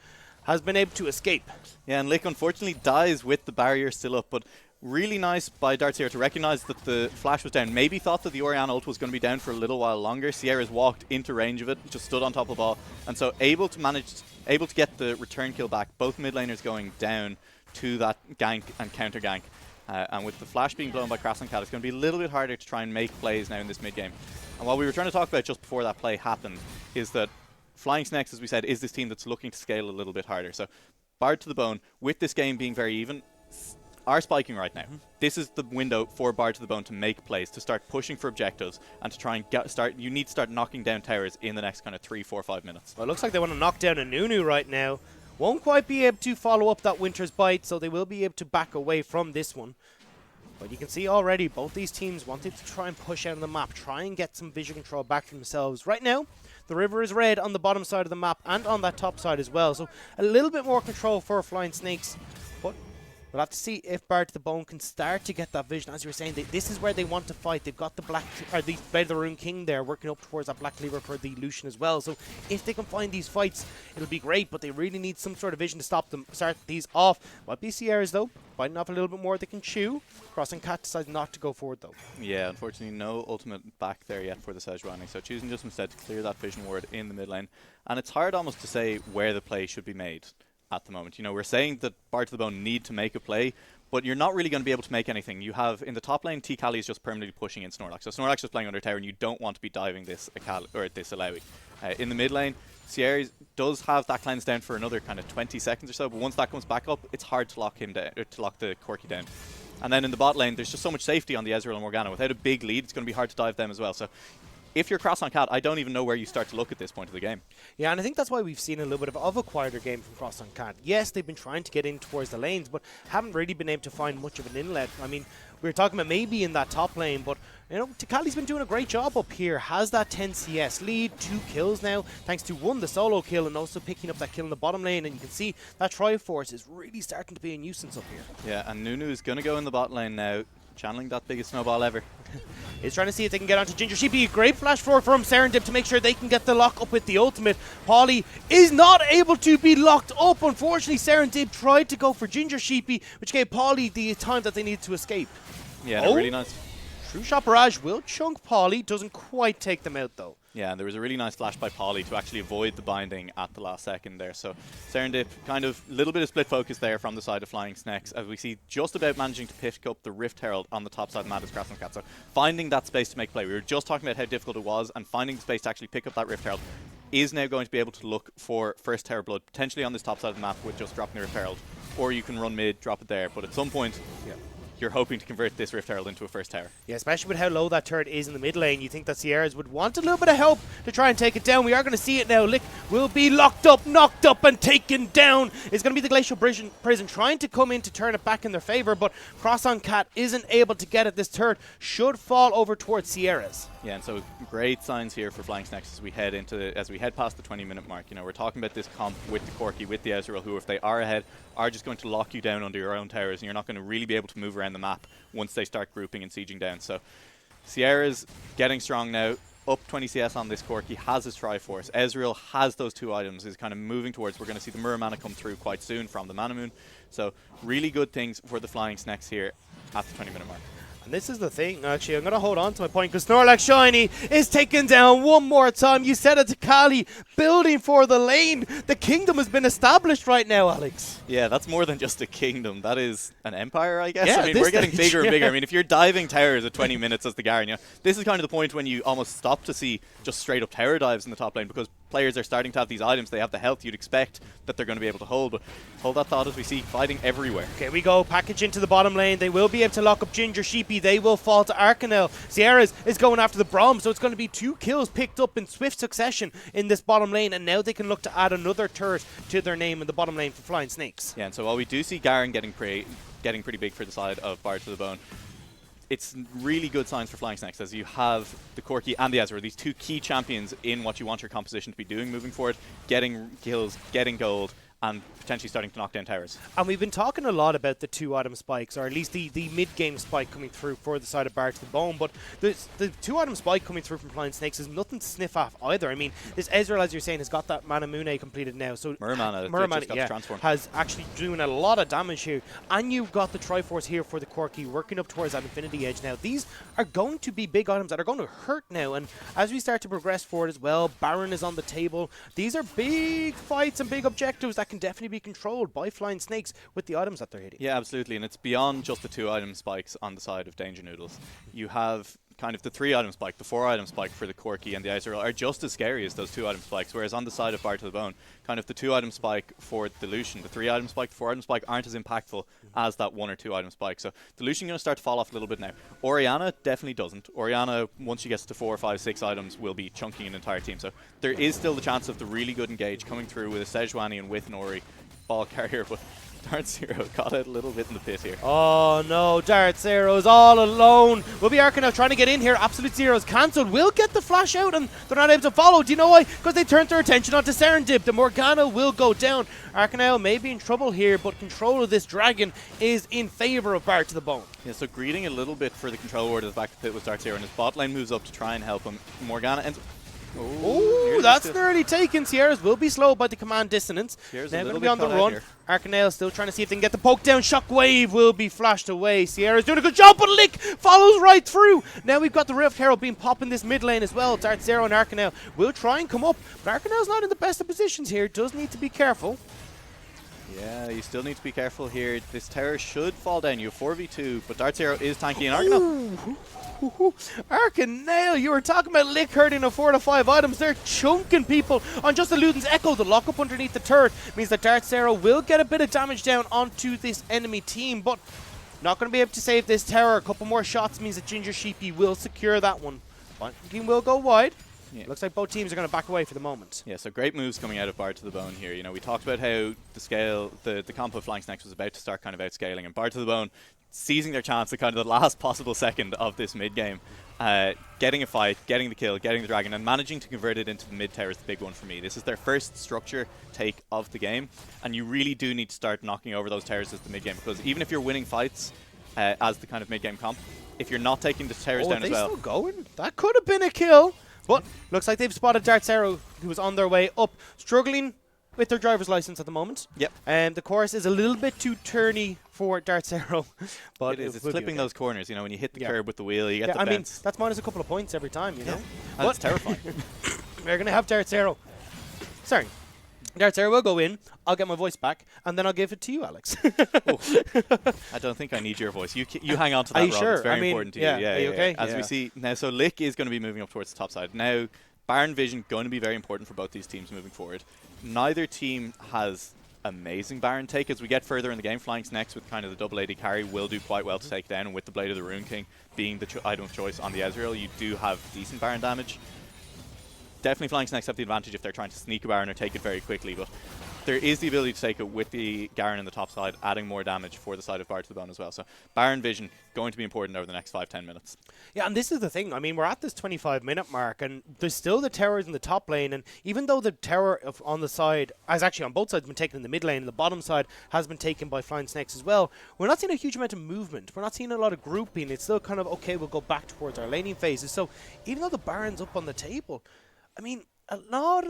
has been able to escape. Yeah, and Lick unfortunately dies with the barrier still up, but really nice by Dartzero to recognize that the flash was down. Maybe thought that the Orianna ult was going to be down for a little while longer. Sierra's walked into range of it, just stood on top of the ball, and so able to get the return kill back. Both mid laners going down to that gank and counter gank. And with the flash being blown by Krasenkat, it's going to be a little bit harder to try and make plays now in this mid game. And what we were trying to talk about just before that play happened is that Flying Snakes, as we said, is this team that's looking to scale a little bit harder. So Bard to the bone, with this game being very even, are spiking right now. This is the window for Bard to the bone to make plays, to start pushing for objectives, and to try and you need to start knocking down towers in the next kind of 3, 4, 5 minutes. Well, it looks like they want to knock down a Nunu right now. Won't quite be able to follow up that Winter's Bite, so they will be able to back away from this one. But you can see already both these teams wanted to try and push out on the map, try and get some vision control back for themselves. Right now, the river is red on the bottom side of the map and on that top side as well, so a little bit more control for Flying Snakes. But we'll have to see if Bard to the Bone can start to get that vision. As you were saying, this is where they want to fight. They've got the the Rune King there working up towards that Black Cleaver for the Lucian as well. So if they can find these fights, it'll be great, but they really need some sort of vision to stop them, start these off. Might be Sierras though, biting off a little bit more they can chew. Crossing Cat decides not to go forward though. Yeah, unfortunately no ultimate back there yet for the Sejuani, so choosing just instead to clear that vision ward in the mid lane. And it's hard almost to say where the play should be made at the moment. You know, we're saying that Bard to the Bone need to make a play, but you're not really going to be able to make anything. You have, in the top lane, T-Kali is just permanently pushing in Snorlax. So Snorlax is playing under tower, and you don't want to be diving this this Alawi. In the mid lane, Sierra does have that cleanse down for another kind of 20 seconds or so, but once that comes back up, it's hard to lock him down, to lock the Corki down. And then in the bot lane, there's just so much safety on the Ezreal and Morgana. Without a big lead, it's going to be hard to dive them as well. So if you're Cross on Cat, I don't even know where you start to look at this point of the game. Yeah, and I think that's why we've seen a little bit of a quieter game from Cross on Cat. Yes, they've been trying to get in towards the lanes, but haven't really been able to find much of an inlet. I mean, we were talking about maybe in that top lane, but you know, Tikali's been doing a great job up here. Has that 10 CS lead, 2 kills now, thanks to one, the solo kill, and also picking up that kill in the bottom lane. And you can see that Triforce is really starting to be a nuisance up here. Yeah, and Nunu is going to go in the bot lane now, channeling that biggest snowball ever. He's trying to see if they can get onto Ginger Sheepy. A great flash forward from Serendip to make sure they can get the lock up with the ultimate. Paulie is not able to be locked up. Unfortunately, Serendip tried to go for Ginger Sheepy, which gave Paulie the time that they needed to escape. Yeah, really nice. True Shot Barrage will chunk Paulie. Doesn't quite take them out though. Yeah, and there was a really nice flash by Paulie to actually avoid the binding at the last second there. So Serendip, kind of a little bit of split focus there from the side of Flying Snakes, as we see just about managing to pick up the Rift Herald on the top side of Madness Crassing Cat. So finding that space to make play. We were just talking about how difficult it was, and finding the space to actually pick up that Rift Herald is now going to be able to look for first Tower Blood, potentially on this top side of the map with just dropping the Rift Herald. Or you can run mid, drop it there, but at some point, you're hoping to convert this Rift Herald into a first tower. Yeah, especially with how low that turret is in the mid lane. You think that Sierras would want a little bit of help to try and take it down. We are going to see it now. Lick will be locked up, knocked up, and taken down. It's going to be the Glacial Prison trying to come in to turn it back in their favor, but Cross on Cat isn't able to get it. This turret should fall over towards Sierras. Yeah, and so great signs here for Flying Snakes as we head past the 20-minute mark. You know, we're talking about this comp with the Corki, with the Ezreal, who, if they are ahead, are just going to lock you down under your own towers, and you're not going to really be able to move around the map once they start grouping and sieging down. So Sierra's getting strong now, up 20 CS on this Corki, has his Triforce. Ezreal has those 2 items, is kind of moving towards. We're going to see the Muramana come through quite soon from the Mana Moon. So really good things for the Flying Snakes here at the 20-minute mark. And this is the thing, actually, I'm going to hold on to my point because Snorlax Shiny is taken down one more time. You said it to Kali, building for the lane. The kingdom has been established right now, Alex. Yeah, that's more than just a kingdom. That is an empire, I guess. Yeah, I mean, this we're getting stage, bigger and yeah. bigger. I mean, if you're diving towers at 20 minutes as the Garen, you know, this is kind of the point when you almost stop to see just straight up tower dives in the top lane because players are starting to have these items. They have the health you'd expect that they're going to be able to hold. But hold that thought as we see fighting everywhere. Okay, we go. Package into the bottom lane. They will be able to lock up Ginger Sheepy. They will fall to Arcanel. Sierra's is going after the Braum, so it's going to be 2 kills picked up in swift succession in this bottom lane, and now they can look to add another turret to their name in the bottom lane for Flying Snakes. Yeah, and so while we do see Garen getting pretty big for the side of Bar to the Bone, it's really good signs for Flying Snakes as you have the Corki and the Ezreal, these 2 key champions in what you want your composition to be doing moving forward, getting kills, getting gold, and potentially starting to knock down towers. And we've been talking a lot about the 2-item spikes, or at least the mid-game spike coming through for the side of Bar to the Bone, but the 2-item spike coming through from Flying Snakes is nothing to sniff at either. I mean, this Ezreal, as you're saying, has got that Mana Mune completed now, so Mermana just got yeah, transformed. has actually doing a lot of damage here, and you've got the Triforce here for the Corki working up towards that Infinity Edge now. These are going to be big items that are going to hurt now, and as we start to progress forward as well, Baron is on the table. These are big fights and big objectives that can definitely be controlled by Flying Snakes with the items that they're hitting. Yeah, absolutely, and it's beyond just the 2-item spikes on the side of Danger Noodles. You have kind of the 3-item spike, the 4-item spike for the Corki and the Ezreal are just as scary as those 2-item spikes, whereas on the side of Bar to the Bone, kind of the 2-item spike for the Lucian, the 3-item spike, the 4-item spike aren't as impactful as that 1 or 2-item spike. So the Lucian going to start to fall off a little bit now. Orianna definitely doesn't. Orianna, once she gets to 4, 5, 6 items, will be chunking an entire team. So there is still the chance of the really good engage coming through with a Sejuani and with an Ori ball carrier, but Dart Zero got out a little bit in the pit here. Oh no, Dart Zero's all alone. Will be Arcanel trying to get in here. Absolute Zero's cancelled. Will get the flash out and they're not able to follow. Do you know why? Because they turned their attention onto Serendip. The Morgana will go down. Arcanel may be in trouble here, but control of this dragon is in favour of Bar to the Bone. Yeah, so greeting a little bit for the control ward at the back of the pit was Dart Zero, and his bot lane moves up to try and help him. Morgana ends. Oh, that's nearly taken. Sierra's will be slowed by the command dissonance. Sierra's Now a going to little be bit on the caught out run. here. Arcanel still trying to see if they can get the poke down. Shockwave will be flashed away. Sierra's doing a good job, but Lick follows right through. Now we've got the Rift Herald being popped in this mid lane as well. Dart Zero and Arcanel will try and come up, but Arcanel's not in the best of positions here. Does need to be careful. Yeah, you still need to be careful here. This tower should fall down. You have 4v2, but Dart Zero is tanky and Arcanel. Arcanel, you were talking about Lick hurting of 4 to 5 items. They're chunking people on just a Luden's Echo. The lockup underneath the turret means that Dart Zero will get a bit of damage down onto this enemy team, but not going to be able to save this tower. A couple more shots means that Ginger Sheepy will secure that one. One team will go wide. Yeah. Looks like both teams are going to back away for the moment. Yeah, so great moves coming out of Bar to the Bone here. You know, we talked about how the comp of Flying Snakes was about to start kind of outscaling, and Bar to the Bone seizing their chance at kind of the last possible second of this mid game, getting a fight, getting the kill, getting the dragon, and managing to convert it into the mid tower is the big one for me. This is their first structure take of the game, and you really do need to start knocking over those towers as the mid game, because even if you're winning fights as the kind of mid game comp, if you're not taking the towers down as well. Still going? That could have been a kill, but looks like they've spotted Dart Zero, who was on their way up, struggling with their driver's license at the moment. Yep. And the course is a little bit too turny for Dart Zero, but It is. It's will be clipping okay. those corners. You know, when you hit the Yeah. curb with the wheel, you get Yeah, the I mean, bends. that's minus a couple of points every time, you know? And it's terrifying. We're going to have Dart Zero. Sorry. Dart Zero will go in. I'll get my voice back, and then I'll give it to you, Alex. Oh, I don't think I need your voice. You hang on to that, Are you Rob. sure? It's very I mean, important to yeah, you. are you okay? As Yeah. we see now, so Lick is going to be moving up towards the top side. Now, Baron Vision going to be very important for both these teams moving forward. Neither team has amazing Baron take. As we get further in the game, Flying Snakes with kind of the double AD carry will do quite well to take down, and with the Blade of the Rune King being the item of choice on the Ezreal, you do have decent Baron damage. Definitely Flying Snakes have the advantage if they're trying to sneak a Baron or take it very quickly, but there is the ability to take it with the Garen in the top side, adding more damage for the side of Bar to the Bone as well. So Baron Vision going to be important over the next 5-10 minutes. Yeah, and this is the thing. I mean, we're at this 25-minute mark, and there's still the towers in the top lane. And even though the tower on the side, as actually on both sides, been taken in the mid lane, and the bottom side has been taken by Flying Snakes as well, we're not seeing a huge amount of movement. We're not seeing a lot of grouping. It's still kind of, okay, we'll go back towards our laning phases. So even though the Baron's up on the table, I mean, not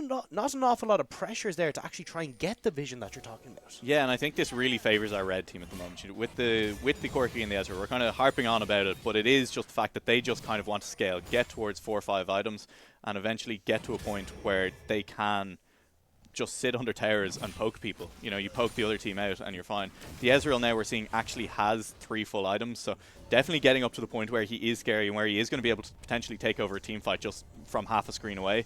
an awful lot of pressures there to actually try and get the vision that you're talking about. Yeah, and I think this really favours our red team at the moment. With the Corki and the Ezra, we're kind of harping on about it, but it is just the fact that they just kind of want to scale, get towards 4 or 5 items, and eventually get to a point where they can just sit under towers and poke people. You know, you poke the other team out and you're fine. The Ezreal now we're seeing actually has 3 full items, so definitely getting up to the point where he is scary and where he is going to be able to potentially take over a team fight just from half a screen away.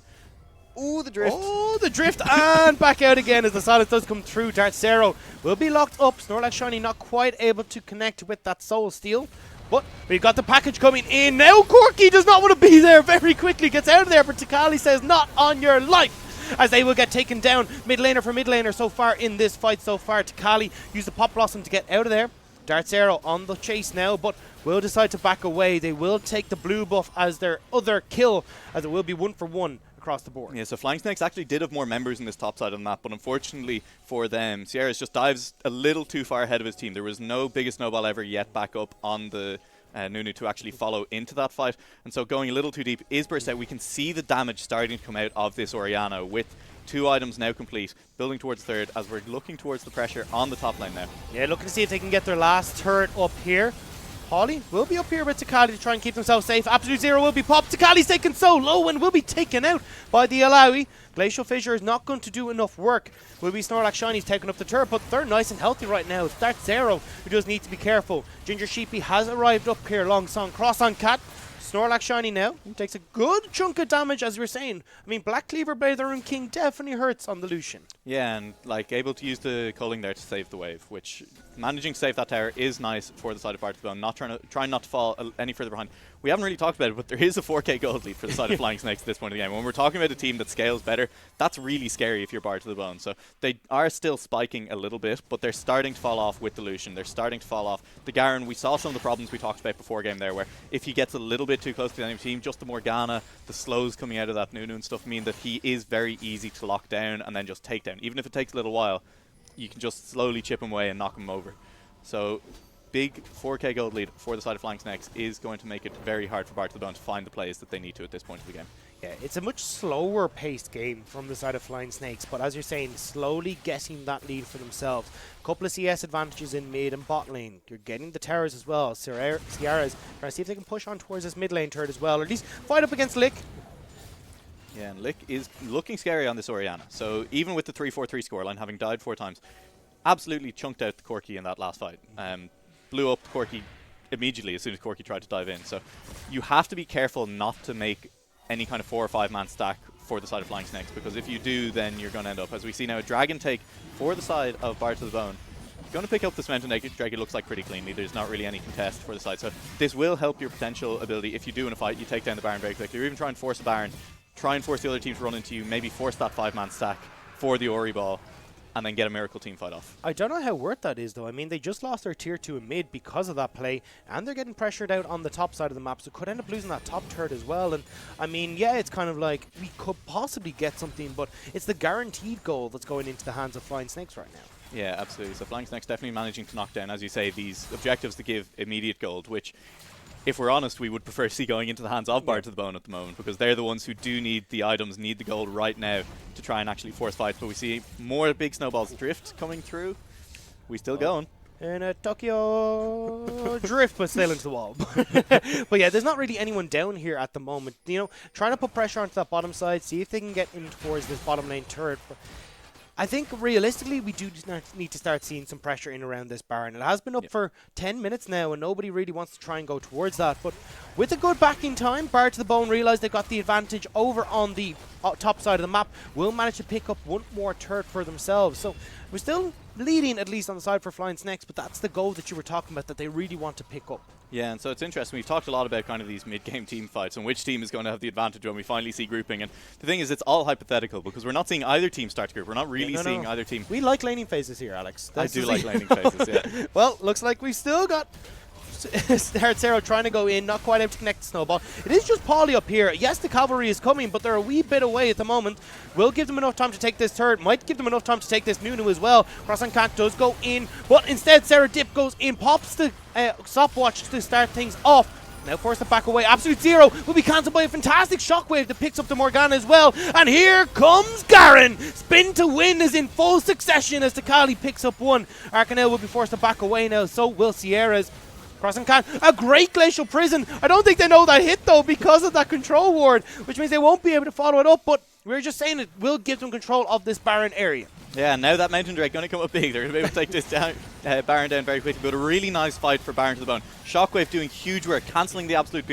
Ooh, the drift. Oh, the drift, and back out again as the silence does come through. Dartzero will be locked up. Snorlax Shiny not quite able to connect with that Soul Steal. But we've got the package coming in. Now Corki does not want to be there very quickly. Gets out of there, but Tikali says, not on your life. As they will get taken down. Mid laner for mid laner so far in this fight so far. Tikali used the Pop Blossom to get out of there. Dartzero on the chase now, but will decide to back away. They will take the blue buff as their other kill, as it will be 1 for 1 across the board. Yeah, so Flying Snakes actually did have more members in this top side of the map, but unfortunately for them, Sierras just dives a little too far ahead of his team. There was no biggest snowball ever yet back up on the Nunu to actually follow into that fight, and so going a little too deep is burst out. We can see the damage starting to come out of this Orianna with 2 items now complete, building towards third as we're looking towards the pressure on the top lane now. Yeah, looking to see if they can get their last turret up here. Holly will be up here with Tikali to try and keep themselves safe. Absolute Zero will be popped. Tikali's taken so low and will be taken out by the Alawi. Glacial Fissure is not going to do enough work. Will be Snorlax Shiny's taking up the turret, but they're nice and healthy right now. It's Dartzero who does need to be careful. Ginger Sheepy has arrived up here alongside Cross on Cat. Snorlax Shiny now, who takes a good chunk of damage, as you were saying. I mean, Black Cleaver Blade the Rune King definitely hurts on the Lucian. Yeah, and like able to use the culling there to save the wave, which managing to save that tower is nice for the side of Bartolome, not trying not to fall any further behind. We haven't really talked about it, but there is a 4k gold lead for the side of Flying Snakes at this point of the game. When we're talking about a team that scales better, that's really scary if you're Bar to the Bone. So they are still spiking a little bit, but they're starting to fall off with the Lucian. They're starting to fall off. The Garen, we saw some of the problems we talked about before game there, where if he gets a little bit too close to the enemy team, just the Morgana, the slows coming out of that Nunu and stuff mean that he is very easy to lock down and then just take down. Even if it takes a little while, you can just slowly chip him away and knock him over. So big 4k gold lead for the side of Flying Snakes is going to make it very hard for Bar to the Bone to find the plays that they need to at this point of the game. Yeah, it's a much slower paced game from the side of Flying Snakes, but as you're saying, slowly getting that lead for themselves. A couple of CS advantages in mid and bot lane. You're getting the towers as well. Sierra's trying to see if they can push on towards this mid lane turret as well, or at least fight up against Lick. Yeah, and Lick is looking scary on this Orianna. So even with the 3-4-3 scoreline, having died 4 times, absolutely chunked out the Corki in that last fight. Blew up Corki immediately as soon as Corki tried to dive in. So you have to be careful not to make any kind of 4 or 5 man stack for the side of Flying Snakes, because if you do, then you're going to end up, as we see now, a Dragon take for the side of Bar to the Bone. Going to pick up this Mountain Dragon, looks like pretty cleanly. There's not really any contest for the side. So this will help your potential ability. If you do in a fight, you take down the Baron very quickly, or even try and force a Baron. Try and force the other team to run into you, maybe force that 5-man stack for the Ori ball, and then get a miracle team fight off. I don't know how worth that is, though. I mean, they just lost their tier 2 in mid because of that play, and they're getting pressured out on the top side of the map, so could end up losing that top turret as well. And I mean, yeah, it's kind of like we could possibly get something, but it's the guaranteed goal that's going into the hands of Flying Snakes right now. Yeah, absolutely. So Flying Snakes definitely managing to knock down, as you say, these objectives that give immediate gold, which, if we're honest, we would prefer to see going into the hands of Bar to the Bone at the moment, because they're the ones who do need the items, need the gold right now to try and actually force fights. But we see more big snowballs drift coming through. We still going. In a Tokyo drift, but still into the wall. But yeah, there's not really anyone down here at the moment. You know, trying to put pressure onto that bottom side, see if they can get in towards this bottom lane turret. But I think realistically, we do need to start seeing some pressure in around this Baron. It has been up for 10 minutes now, and nobody really wants to try and go towards that. But with a good backing time, Bar to the Bone realised they got the advantage over on the top side of the map. Will manage to pick up one more turret for themselves. So we're still leading, at least on the side for Flying Snakes, but that's the goal that you were talking about that they really want to pick up. Yeah, and so it's interesting. We've talked a lot about kind of these mid-game team fights and which team is going to have the advantage when we finally see grouping. And the thing is, it's all hypothetical because we're not seeing either team start to group. We're not really seeing either team. We like laning phases here, Alex. I do like laning phases, yeah. Well, looks like we've still got Dartzero trying to go in, not quite able to connect the snowball. It is just Polly up here. Yes, the cavalry is coming, but they're a wee bit away at the moment. Will give them enough time to take this turret. Might give them enough time to take this Nunu as well. Cross and Cat does go in, but instead Sarah Dip goes in, pops the stopwatch to start things off. now forced it back away. Absolute Zero will be cancelled by a fantastic shockwave that picks up the Morgana as well. And here comes Garen. Spin to win is in full succession as Takali picks up one. Arcanel will be forced to back away now, so will Sierra's. Crossing can. A great Glacial Prison. I don't think they know that hit though because of that control ward, which means they won't be able to follow it up, but we're just saying it will give them control of this Baron area. Yeah, now that Mountain Drake going to come up big. They're going to be able to take this down, Baron down very quickly, but a really nice fight for Baron to the bone. Shockwave doing huge work, cancelling the Absolute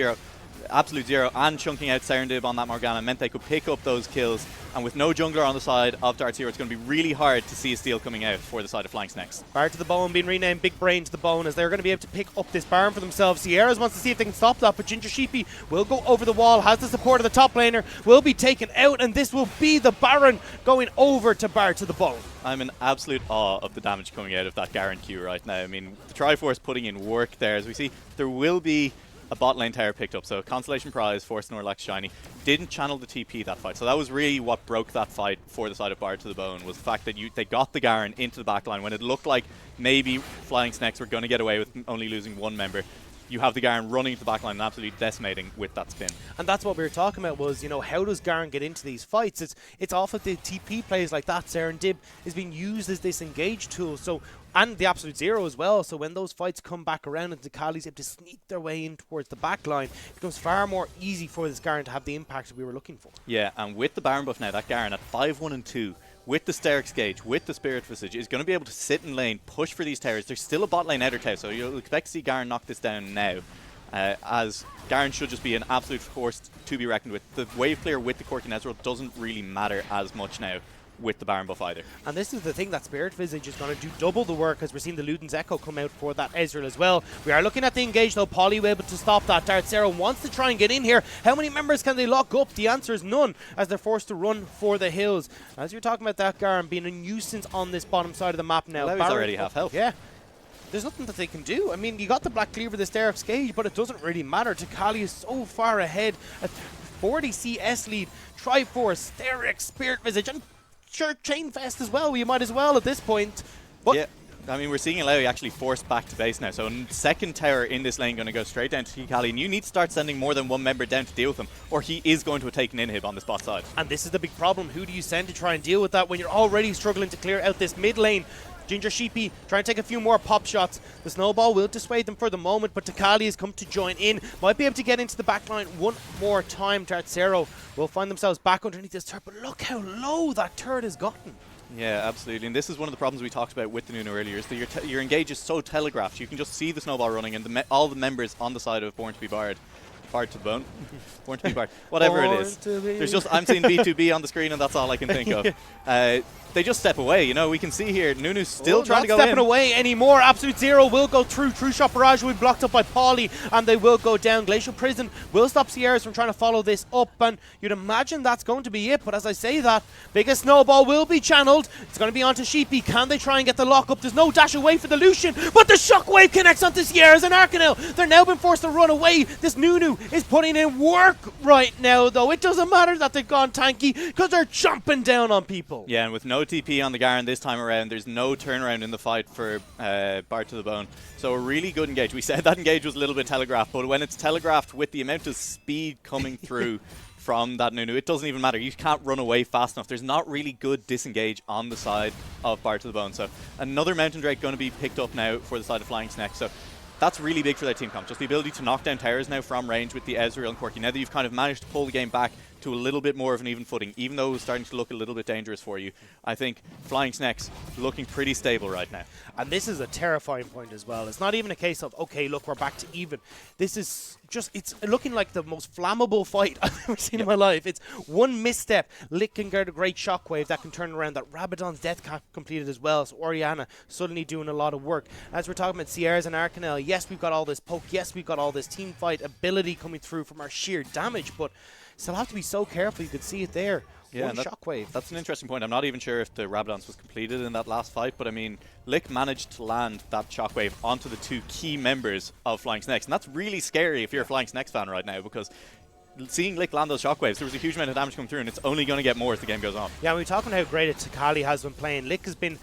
Zero and chunking out Serendib on that Morgana meant they could pick up those kills. And with no jungler on the side of Dark Zero, it's going to be really hard to see a steal coming out for the side of Flying Snakes. Baron to the Bone being renamed Big Brain to the Bone as they're going to be able to pick up this Baron for themselves. Sierras wants to see if they can stop that, but Ginger Sheepy will go over the wall, has the support of the top laner, will be taken out, and this will be the Baron going over to Baron to the Bone. I'm in absolute awe of the damage coming out of that Garen Q right now. I mean, the Triforce putting in work there. As we see, there will be a bot lane tower picked up. So Constellation Prize, Force Snorlax Shiny, didn't channel the TP that fight. So that was really what broke that fight for the side of Bard to the Bone, was the fact that they got the Garen into the backline when it looked like maybe Flying Snakes were going to get away with only losing one member. You have the Garen running to the backline and absolutely decimating with that spin. And that's what we were talking about was, you know, how does Garen get into these fights? It's off of the TP plays like that. Serendib is being used as this engage tool. So, and the Absolute Zero as well. So when those fights come back around and Takali's able to sneak their way in towards the back line, it becomes far more easy for this Garen to have the impact that we were looking for. Yeah, and with the Baron buff now, that Garen at 5-1-2, with the Sterix Gauge, with the Spirit Visage, is going to be able to sit in lane, push for these towers. There's still a bot lane outer tower, so you'll expect to see Garen knock this down now. As Garen should just be an absolute force to be reckoned with. The wave clear with the Corki Nezreal doesn't really matter as much now with the Baron buff either. And this is the thing, that Spirit Visage is going to do double the work as we're seeing the Luden's Echo come out for that Ezreal as well. We are looking at the engage though. Polly will able to stop that. Darth Zero wants to try and get in here. How many members can they lock up? The answer is none as they're forced to run for the hills. As you're talking about that Garen being a nuisance on this bottom side of the map now. Well, he's already half health. Yeah. There's nothing that they can do. I mean, you got the Black Cleaver, the Sterix Gauge, but it doesn't really matter. Takali is so far ahead. A 40 CS lead. Triforce, Sterix, Spirit Visage, and sure, Chain Fest as well. You might as well at this point. But yeah, I mean, we're seeing Illaoi actually forced back to base now. So second tower in this lane going to go straight down to Takali, and you need to start sending more than one member down to deal with him, or he is going to take an inhib on the spot side. And this is the big problem. Who do you send to try and deal with that when you're already struggling to clear out this mid lane? Ginger Sheepy trying to take a few more pop shots. The snowball will dissuade them for the moment, but Takali has come to join in. Might be able to get into the backline one more time. Darth Zero will find themselves back underneath this turret, but look how low that turret has gotten. Yeah, absolutely. And this is one of the problems we talked about with the Nunu earlier, is that your engage is so telegraphed. You can just see the snowball running, and all the members on the side of Born to be Bard. Bard to the Bone. Born to be Bard. Whatever it is. There's just, I'm seeing B2B on the screen, and that's all I can think of. They just step away, you know. We can see here Nunu's still trying to go in. Not stepping away anymore. Absolute Zero will go through. True Shot Barrage will be blocked up by Paulie, and they will go down. Glacial Prison will stop Sierras from trying to follow this up, and you'd imagine that's going to be it. But as I say that, biggest snowball will be channeled. It's going to be onto Sheepy. Can they try and get the lock up? There's no dash away for the Lucian, but the shockwave connects onto Sierras and Arcanel. They're now been forced to run away. This Nunu is putting in work right now, though. It doesn't matter that they've gone tanky because they're chomping down on people. Yeah, and with no TP on the Garen this time around, there's no turnaround in the fight for Bard to the Bone. So a really good engage. We said that engage was a little bit telegraphed, but when it's telegraphed with the amount of speed coming through from that Nunu, it doesn't even matter. You can't run away fast enough. There's not really good disengage on the side of Bard to the Bone. So another Mountain Drake going to be picked up now for the side of Flying Snake. So that's really big for their team comp. Just the ability to knock down towers now from range with the Ezreal and Corki. Now that you've kind of managed to pull the game back to a little bit more of an even footing, even though it was starting to look a little bit dangerous for you, I think Flying Snakes looking pretty stable right now. And this is a terrifying point as well. It's not even a case of, okay, look, we're back to even. This is just, it's looking like the most flammable fight I've ever seen in my life. It's one misstep. Lick can get a great shockwave that can turn around. That Rabadon's death cap completed as well. So Orianna suddenly doing a lot of work. As we're talking about Sierras and Arcanel, yes, we've got all this poke. Yes, we've got all this team fight ability coming through from our sheer damage, but still have to be so careful. You could see it there. Yeah, one shockwave. That's an interesting point. I'm not even sure if the Rabadons was completed in that last fight, but I mean, Lick managed to land that shockwave onto the two key members of Flying Snakes, and that's really scary if you're a Flying Snakes fan right now, because seeing Lick land those shockwaves, there was a huge amount of damage coming through, and it's only going to get more as the game goes on. Yeah, we're talking how great Takali has been playing. Lick has been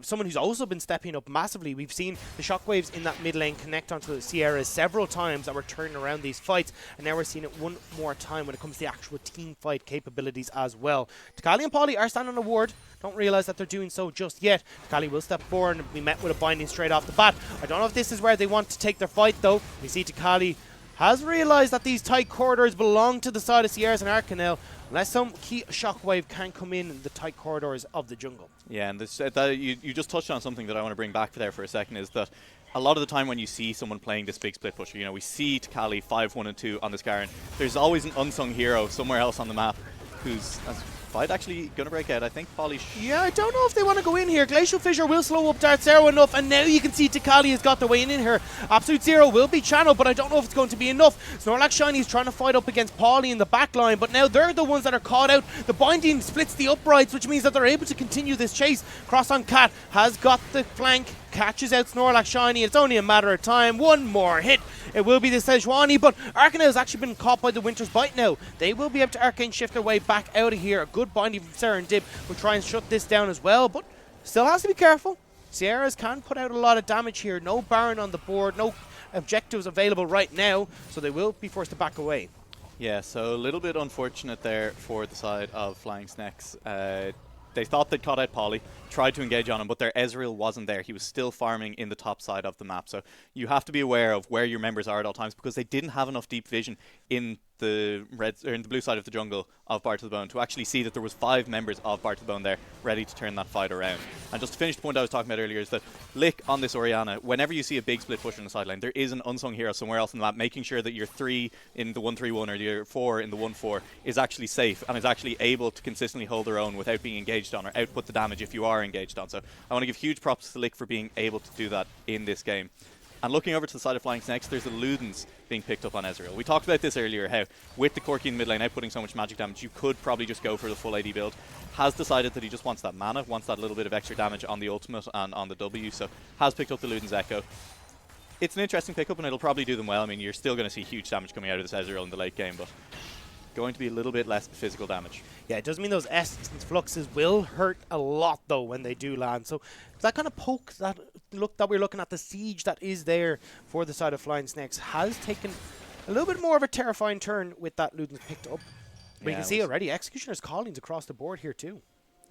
someone who's also been stepping up massively. We've seen the shockwaves in that mid lane connect onto the Sierras several times that were turning around these fights, and now we're seeing it one more time when it comes to the actual team fight capabilities as well. Takali and Polly are standing on a ward. Don't realize that they're doing so just yet. Takali will step forward and be met with a binding straight off the bat. I don't know if this is where they want to take their fight though. We see Takali has realized that these tight corridors belong to the side of Sierras and Arcanel, unless some key shockwave can come in the tight corridors of the jungle. Yeah, and you just touched on something that I want to bring back there for a second, is that a lot of the time when you see someone playing this big split pusher, we see Takali 5, 1, and 2 on the Scarron. There's always an unsung hero somewhere else on the map who's fight actually going to break out. I think Polly... Yeah, I don't know if they want to go in here. Glacial Fissure will slow up Darth Zero enough, and now you can see Takali has got the way in here. Absolute Zero will be channeled, but I don't know if it's going to be enough. Snorlax Shiny is trying to fight up against Polly in the back line, but now they're the ones that are caught out. The binding splits the uprights, which means that they're able to continue this chase. Cross on Cat has got the flank, catches out Snorlax Shiny. It's only a matter of time. One more hit. It will be the Sejuani, but Arcanel has actually been caught by the Winter's Bite now. They will be able to Arcane Shift their way back out of here. A good binding from Serendib will try and shut this down as well, but still has to be careful. Sierras can put out a lot of damage here. No Baron on the board, no objectives available right now, so they will be forced to back away. Yeah, so a little bit unfortunate there for the side of Flying Snakes. They thought they'd caught out Polly, tried to engage on him, but their Ezreal wasn't there. He was still farming in the top side of the map. So you have to be aware of where your members are at all times, because they didn't have enough deep vision in the blue side of the jungle of Bar to the Bone to actually see that there was 5 members of Bar to the Bone there ready to turn that fight around. And just to finish the point I was talking about earlier, is that Lick on this Orianna, whenever you see a big split push on the sideline, there is an unsung hero somewhere else in the map making sure that your 3 in the 1-3-1 or your 4 in the 1-4 is actually safe and is actually able to consistently hold their own without being engaged on or output the damage if you are engaged on. So I want to give huge props to Lick for being able to do that in this game. And looking over to the side of Flying Snakes, there's the Ludens being picked up on Ezreal. We talked about this earlier, how with the Corki in the mid lane outputting so much magic damage, you could probably just go for the full AD build. Has decided that he just wants that mana, wants that little bit of extra damage on the ultimate and on the W, so has picked up the Ludens Echo. It's an interesting pickup and it'll probably do them well. I mean, you're still going to see huge damage coming out of this Ezreal in the late game, but going to be a little bit less physical damage. Yeah, it does mean those Essence Fluxes will hurt a lot, though, when they do land. So that kind of poke, that look that we're looking at, the siege that is there for the side of Flying Snakes, has taken a little bit more of a terrifying turn with that Ludens picked up. But you can see already, Executioner's Callings across the board here, too.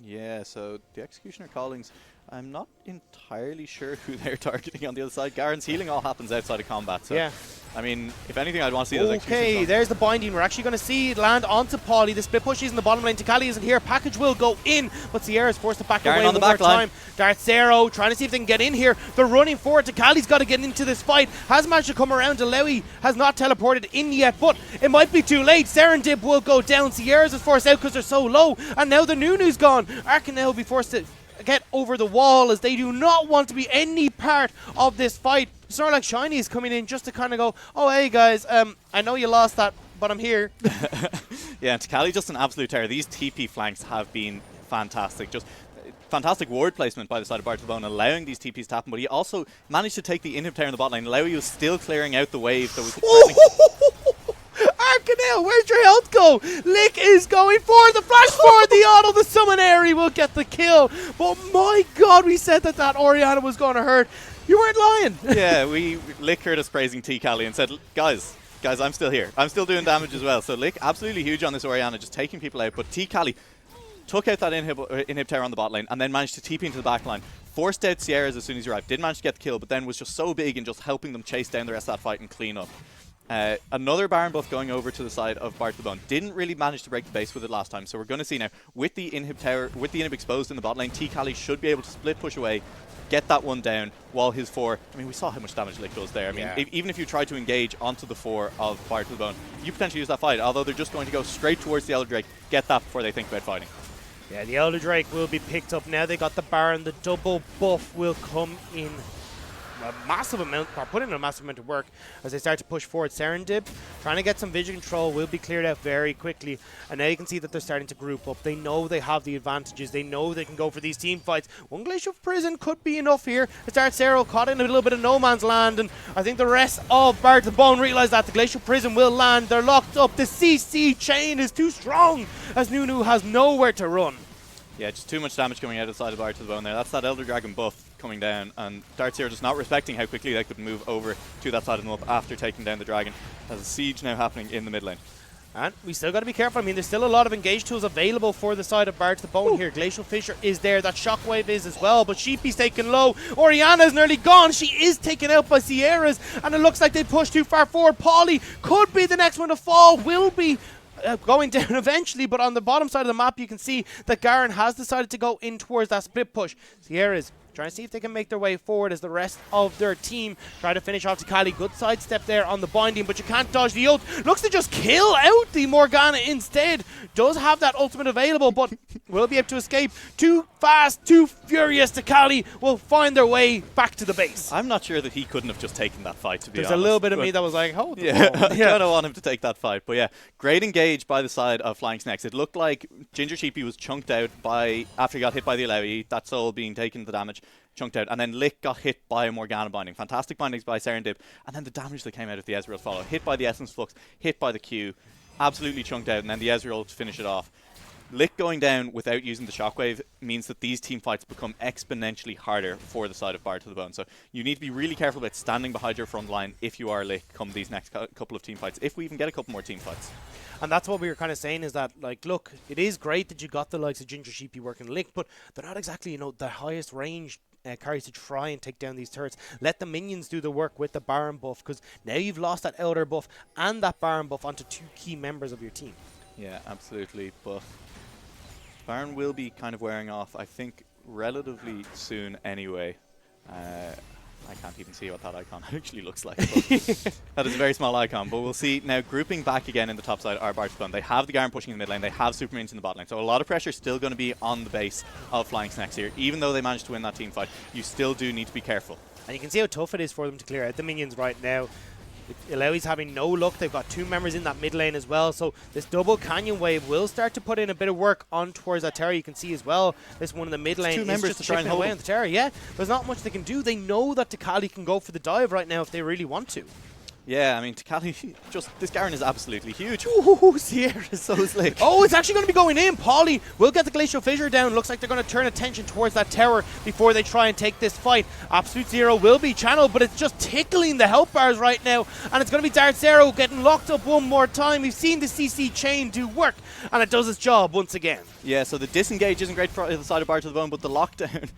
Yeah, so the Executioner Callings, I'm not entirely sure who they're targeting on the other side. Garen's healing all happens outside of combat, so yeah. I mean, if anything, I'd want to see those Executioners. Okay, there's the binding. We're actually going to see it land onto Polly. The split push is in the bottom lane. Takali isn't here. Package will go in, but Sierra's forced to back away on the one more back line. time. Darth Zero trying to see if they can get in here. They're running forward. Takali's got to get into this fight. Has managed to come around. Lewy has not teleported in yet, but it might be too late. Serendib will go down. Sierra's is forced out because they're so low, and now the Nunu's gone. Arcanel will be forced to get over the wall as they do not want to be any part of this fight. Snorlax Shiny is coming in just to kind of go, oh, hey guys, I know you lost that, but I'm here. Yeah, and Takali just an absolute terror. These TP flanks have been fantastic. Just fantastic ward placement by the side of Bar to the Bone, allowing these TPs to happen, but he also managed to take the inhib tower in the bot lane. Lewy was still clearing out the wave that was Arcanel, where'd your health go? Lick is going for the flash forward, the auto, the summonary will get the kill. But my god, we said that that Orianna was going to hurt. You weren't lying. Yeah, Lick heard us praising T-Cali and said, guys, I'm still here. I'm still doing damage as well. So Lick, absolutely huge on this Orianna, just taking people out. But T-Cali took out that inhib tower on the bot lane and then managed to TP into the back line. Forced out Sierras as soon as he arrived. Did manage to get the kill, but then was just so big in just helping them chase down the rest of that fight and clean up. Another Baron buff going over to the side of Bar to the Bone. Didn't really manage to break the base with it last time, so we're going to see now, with the inhib tower, with the inhib exposed in the bot lane, T-Cali should be able to split push away, get that one down, while his 4, I mean, we saw how much damage Lick does there. I mean, even if you try to engage onto the 4 of Bar to the Bone, you potentially use that fight, although they're just going to go straight towards the Elder Drake, get that before they think about fighting. Yeah, the Elder Drake will be picked up now. They got the Baron, the double buff will come in. A massive amount, or put in a massive amount of work as they start to push forward. Serendib trying to get some vision control will be cleared out very quickly, and now you can see that they're starting to group up. They know they have the advantages, they know they can go for these team fights. One Glacial Prison could be enough here. It starts Zero caught in a little bit of no man's land, and I think the rest of Bar to the Bone realize that the Glacial Prison will land. They're locked up. The CC chain is too strong as Nunu has nowhere to run. Yeah, just too much damage coming out of the side of Bar to the Bone there. That's that Elder Dragon buff coming down, and Darts here just not respecting how quickly they could move over to that side of them up after taking down the Dragon. There's a siege now happening in the mid lane. And we still got to be careful. I mean, there's still a lot of engage tools available for the side of Bar to the Bone here. Glacial Fissure is there. That Shockwave is as well. But Sheepy's taken low. Oriana's nearly gone. She is taken out by Sierra's. And it looks like they pushed too far forward. Paulie could be the next one to fall. Will be going down eventually. But on the bottom side of the map, you can see that Garen has decided to go in towards that split push. Sierra's trying to see if they can make their way forward as the rest of their team try to finish off Tikali. Good sidestep there on the binding, but you can't dodge the ult. Looks to just kill out the Morgana instead. Does have that ultimate available, but will be able to escape. Too fast, too furious. Tikali will find their way back to the base. I'm not sure that he couldn't have just taken that fight, to be honest. There's a little bit of me that was like, hold yeah, the I kind of want him to take that fight. But yeah, great engage by the side of Flying Snakes. It looked like Ginger Sheepy was chunked out by after he got hit by the Alawi, that soul being taken the damage. Chunked out, and then Lick got hit by a Morgana binding. Fantastic bindings by Serendib, and then the damage that came out of the Ezreal follow. Hit by the Essence Flux, hit by the Q, absolutely chunked out, and then the Ezreal to finish it off. Lick going down without using the Shockwave means that these team fights become exponentially harder for the side of Bar to the Bone. So you need to be really careful about standing behind your front line if you are Lick come these next couple of team fights, if we even get a couple more team fights. And that's what we were kind of saying is that, like, look, it is great that you got the likes of Ginger Sheepy working Lick, but they're not exactly, you know, the highest range carries to try and take down these turrets. Let the minions do the work with the Baron buff, because now you've lost that Elder buff and that Baron buff onto two key members of your team. Yeah, absolutely. But Baron will be kind of wearing off, I think, relatively soon anyway. I can't even see what that icon actually looks like. That is a very small icon, but we'll see. Now, grouping back again in the top side are Bar to the Bone. They have the Garen pushing in the mid lane. They have Super Minions in the bot lane. So a lot of pressure is still going to be on the base of Flying Snakes here. Even though they managed to win that team fight, you still do need to be careful. And you can see how tough it is for them to clear out the minions right now. Ilawi's having no luck. They've got two members in that mid lane as well. So this double canyon wave will start to put in a bit of work on towards that Terra. You can see as well, this one in the mid lane two members is just to try and hold away on the Terra. Yeah, there's not much they can do. They know that Tikali can go for the dive right now if they really want to. Yeah, I mean, Tikali, this Garen is absolutely huge. Ooh, Sierra is so slick. Oh, it's actually going to be going in. Paulie will get the Glacial Fissure down. Looks like they're going to turn attention towards that tower before they try and take this fight. Absolute Zero will be channeled, but it's just tickling the health bars right now. And it's going to be Dart Zero getting locked up one more time. We've seen the CC chain do work, and it does its job once again. Yeah, so the disengage isn't great for the side of Bar to the Bone, but the lockdown...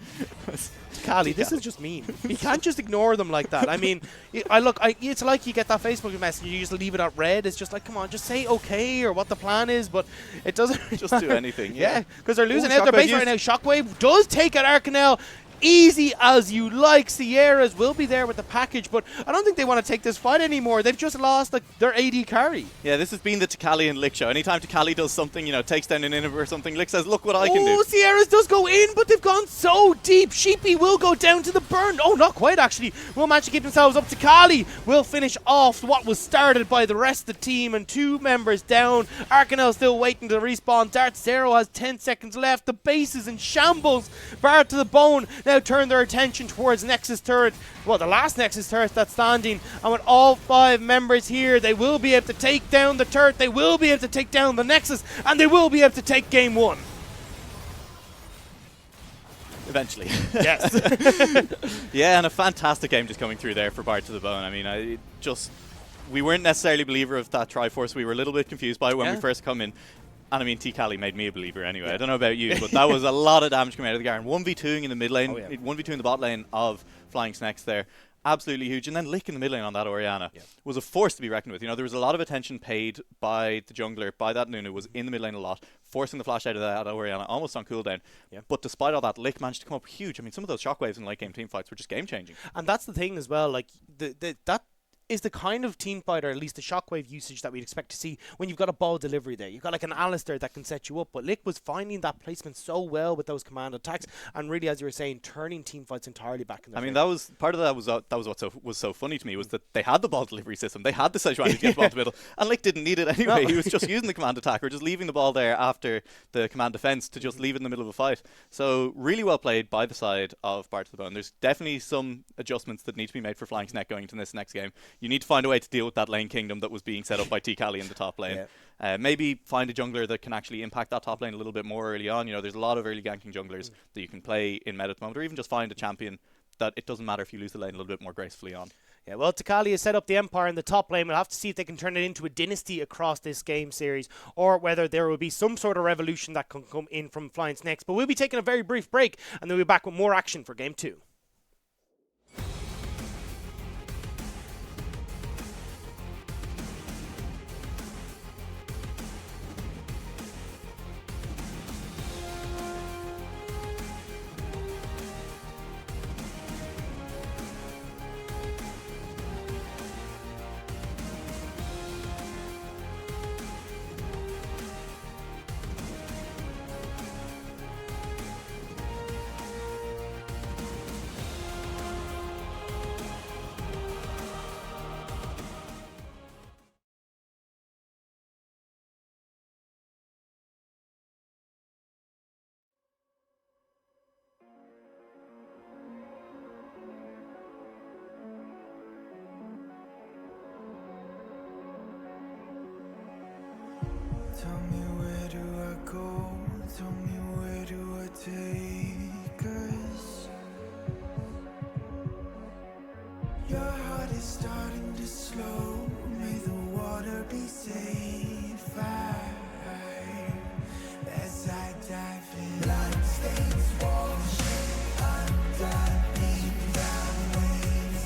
Kali, this is just mean. You can't just ignore them like that. I mean, it's like you get that Facebook message, you just leave it out red. It's just like, come on, just say okay or what the plan is, but it doesn't just do anything. Yeah, because they're losing out their base right now. Shockwave does take out Arcanel. Easy as you like. Sierras will be there with the package, but I don't think they want to take this fight anymore. They've just lost their AD carry. Yeah, this has been the Tikali and Lick show. Anytime Tikali does something, you know, takes down an inhibitor or something, Lick says, look what I can do. Oh, Sierras does go in, but they've gone so deep. Sheepy will go down to the burn. Oh, not quite, actually. Will manage to keep themselves up. Tikali will finish off what was started by the rest of the team, and two members down. Arcanel still waiting to respawn. Dart Zero has 10 seconds left. The base is in shambles. Bar to the Bone now turn their attention towards Nexus turret. Well, the last Nexus turret that's standing, and with all 5 members here, they will be able to take down the turret, they will be able to take down the Nexus, and they will be able to take game 1. Eventually. Yes. Yeah, and a fantastic game just coming through there for Bar to the Bone. I mean, we weren't necessarily a believer of that Triforce. We were a little bit confused by it when we first come in. And I mean, Tikali made me a believer anyway. I don't know about you, but that was a lot of damage coming out of the Garen. 1v2ing in the mid lane, 1v2 in the bot lane of Flying Snakes there. Absolutely huge. And then Lick in the mid lane on that Orianna was a force to be reckoned with. You know, there was a lot of attention paid by the jungler, by that Nunu, was in the mid lane a lot, forcing the flash out of that Orianna, almost on cooldown. But despite all that, Lick managed to come up huge. I mean, some of those shockwaves in late game team fights were just game changing. And that's the thing as well, like, that is the kind of team fight, or at least the shockwave usage that we'd expect to see when you've got a ball delivery there. You've got like an Alistair that can set you up, but Lick was finding that placement so well with those command attacks, and really, as you were saying, turning team fights entirely back in their favor. That was part of that was what was so funny to me, was that they had the ball delivery system, they had the Sejuani to get the ball to the middle, and Lick didn't need it anyway. No. He was just using the command attack, or just leaving the ball there after the command defense to just leave it in the middle of a fight. So really well played by the side of Bar to the Bone. There's definitely some adjustments that need to be made for Flying Snake going into this next game. you need to find a way to deal with that lane kingdom that was being set up by T-Cali in the top lane. Maybe find a jungler that can actually impact that top lane a little bit more early on. There's a lot of early ganking junglers that you can play in meta at the moment, or even just find a champion that it doesn't matter if you lose the lane a little bit more gracefully on. Yeah, well, T-Cali has set up the Empire in the top lane. We'll have to see if they can turn it into a dynasty across this game series, or whether there will be some sort of revolution that can come in from Flyence next. But we'll be taking a very brief break, and then we'll be back with more action for Game 2. Tell me, where do I go? Tell me, where do I take us? Your heart is starting to slow. May the water be safe. As I dive in, blood stains washing underneath the waves.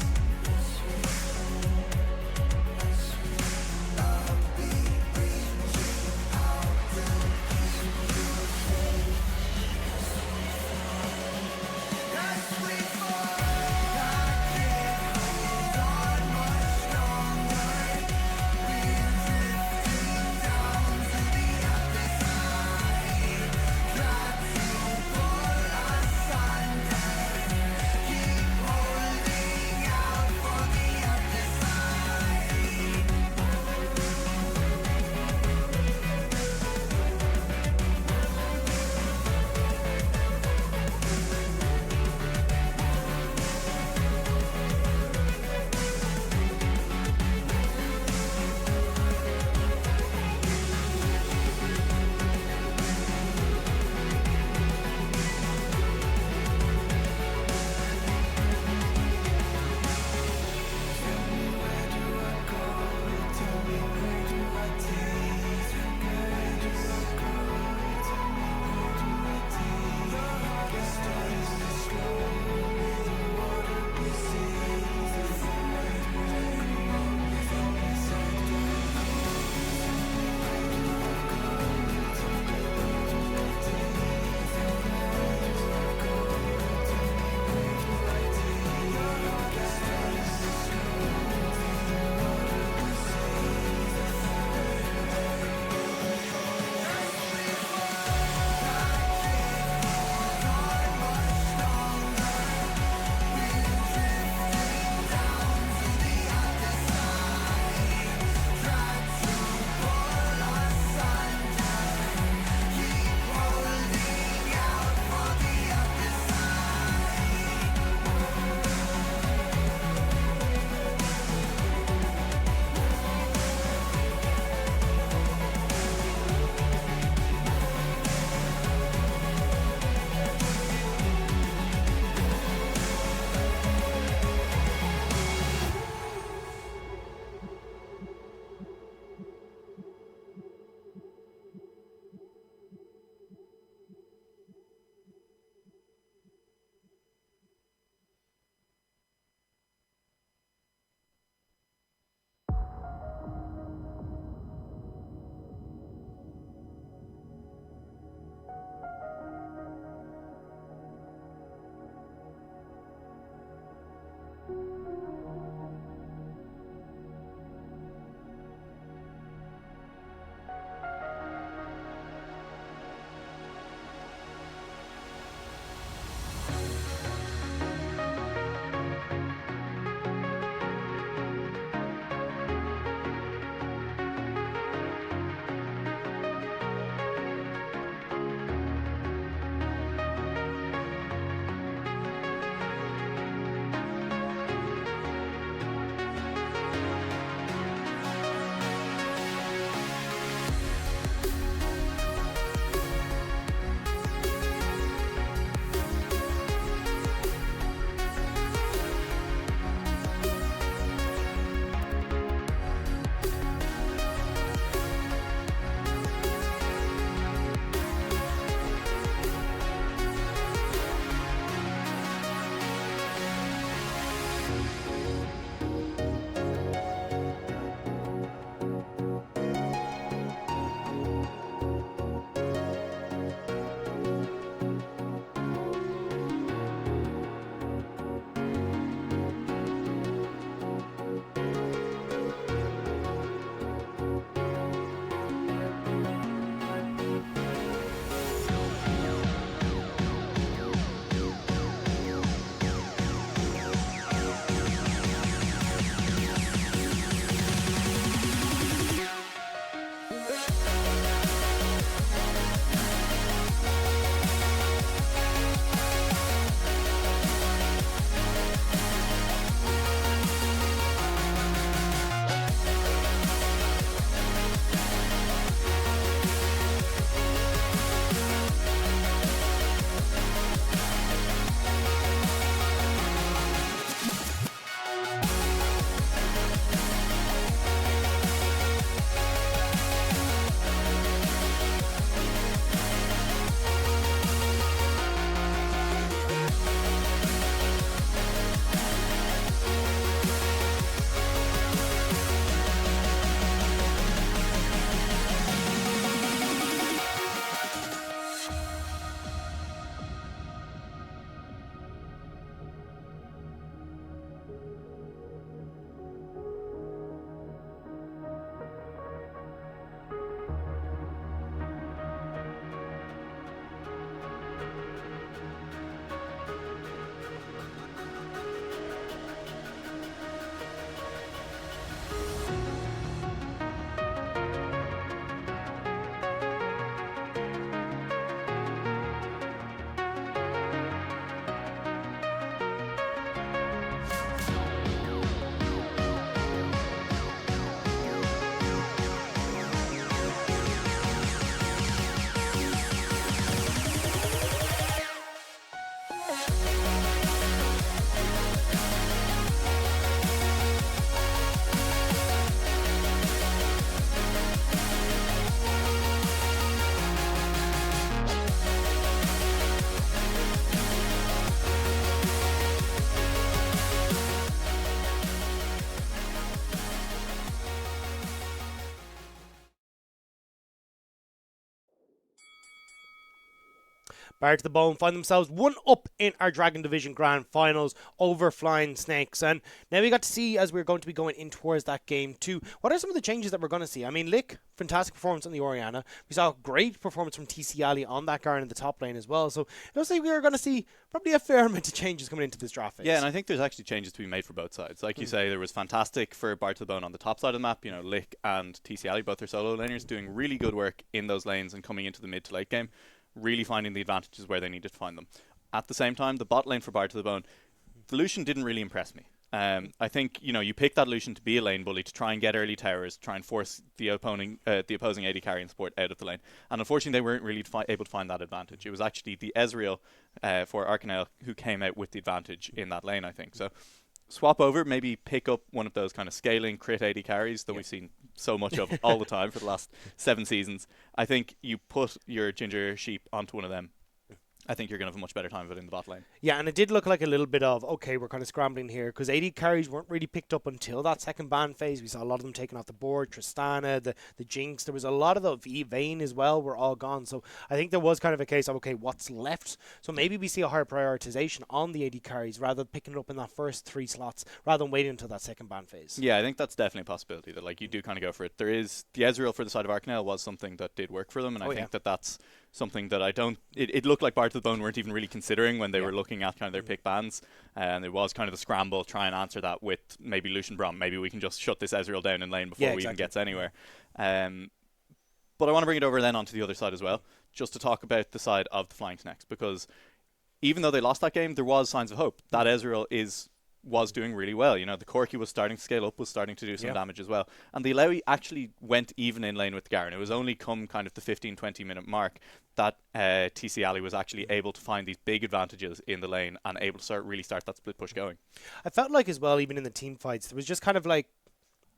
Bar to the Bone find themselves 1-up in our Dragon Division Grand Finals over Flying Snakes. And now we got to see, as we're going to be going in towards that game too, what are some of the changes that we're going to see? I mean, Lick, fantastic performance on the Orianna. We saw a great performance from TC Ali on that Garen in the top lane as well. So it looks like we are going to see probably a fair amount of changes coming into this draft phase. Yeah, and I think there's actually changes to be made for both sides. Like you say, there was fantastic for Bar to the Bone on the top side of the map. You know, Lick and TC Ali, both their solo laners, doing really good work in those lanes and coming into the mid to late game, really finding the advantages where they needed to find them. At the same time, the bot lane for Bar to the Bone, the Lucian didn't really impress me. I think, you know, you pick that Lucian to be a lane bully, to try and get early towers, try and force the opposing AD carry and support out of the lane. And unfortunately, they weren't really able to find that advantage. It was actually the Ezreal for Arcanel who came out with the advantage in that lane, I think. So swap over, maybe pick up one of those kind of scaling crit AD carries that we've seen so much of all the time for the last 7 seasons. I think you put your Ginger Sheep onto one of them. I think you're going to have a much better time of it in the bot lane. Yeah, and it did look like a little bit of, okay, we're kind of scrambling here, because AD carries weren't really picked up until that second ban phase. We saw a lot of them taken off the board. Tristana, the Jinx, there was a lot of the Vayne as well were all gone. So I think there was kind of a case of, okay, what's left? So maybe we see a higher prioritization on the AD carries rather than picking it up in that first 3 slots rather than waiting until that second ban phase. Yeah, I think that's definitely a possibility that like you do kind of go for it. There is the Ezreal for the side of Arcanel was something that did work for them, and I think that's something that I don't. It looked like Bar to the Bone weren't even really considering when they were looking at kind of their pick bans, and it was kind of the scramble, try and answer that with maybe Lucian Braum. Maybe we can just shut this Ezreal down in lane before we even gets anywhere. But I want to bring it over then onto the other side as well, just to talk about the side of the Flying Snakes, because even though they lost that game, there was signs of hope. That Ezreal was doing really well. You know, the Corki was starting to scale up, was starting to do some damage as well. And the Illaoi actually went even in lane with Garen. It was only come kind of the 15-20 minute mark that TC Ali was actually able to find these big advantages in the lane and able to really start that split push going. I felt like as well, even in the team fights, there was just kind of like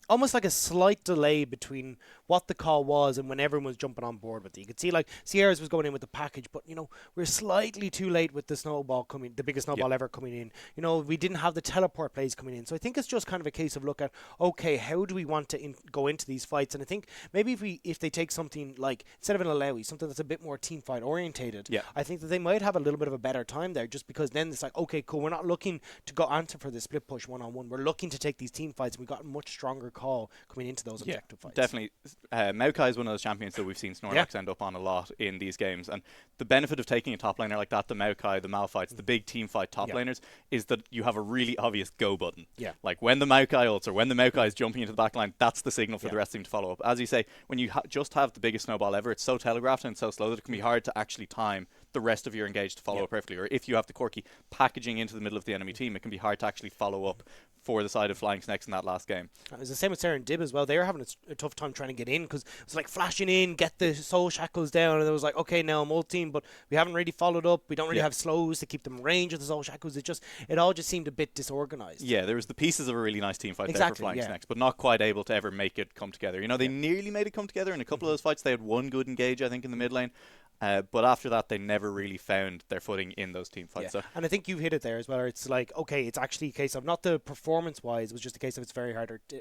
almost like a slight delay between what the call was and when everyone was jumping on board with it. You could see like Sierra's was going in with the package, but you know, we're slightly too late with the snowball coming, the biggest snowball ever coming in. You know, we didn't have the teleport plays coming in. So I think it's just kind of a case of look at, okay, how do we want to go into these fights? And I think maybe if they take something like, instead of an Illaoi, something that's a bit more team fight orientated, I think that they might have a little bit of a better time there, just because then it's like, okay, cool, we're not looking to go answer for the split push one-on-one. We're looking to take these team fights, and we've got a much stronger call coming into those objective fights. Definitely. Maokai is one of those champions that we've seen Snorlax end up on a lot in these games, and the benefit of taking a top laner like that, the Maokai, the Malphites, the big team fight top laners, is that you have a really obvious go button. Like when the Maokai ults or when the Maokai is jumping into the back line, that's the signal for the rest of the team to follow up. As you say, when you just have the biggest snowball ever, it's so telegraphed and so slow that it can be hard to actually time the rest of your engage to follow up perfectly. Or if you have the Corki packaging into the middle of the enemy team, it can be hard to actually follow up for the side of Flying Snakes in that last game. It was the same with Sarah and Dib as well. They were having a tough time trying to get in, because it was like flashing in, get the soul shackles down, and it was like, okay, now I'm ulting, but we haven't really followed up. We don't really have slows to keep them in range of the soul shackles. It all just seemed a bit disorganized. Yeah, there was the pieces of a really nice team fight there for Flying Snakes, but not quite able to ever make it come together. You know, they nearly made it come together in a couple of those fights. They had one good engage, I think, in the mid lane. But after that, they never really found their footing in those team fights. So. And I think you've hit it there as well. It's like, okay, it's actually a case of not the performance-wise, it was just a case of it's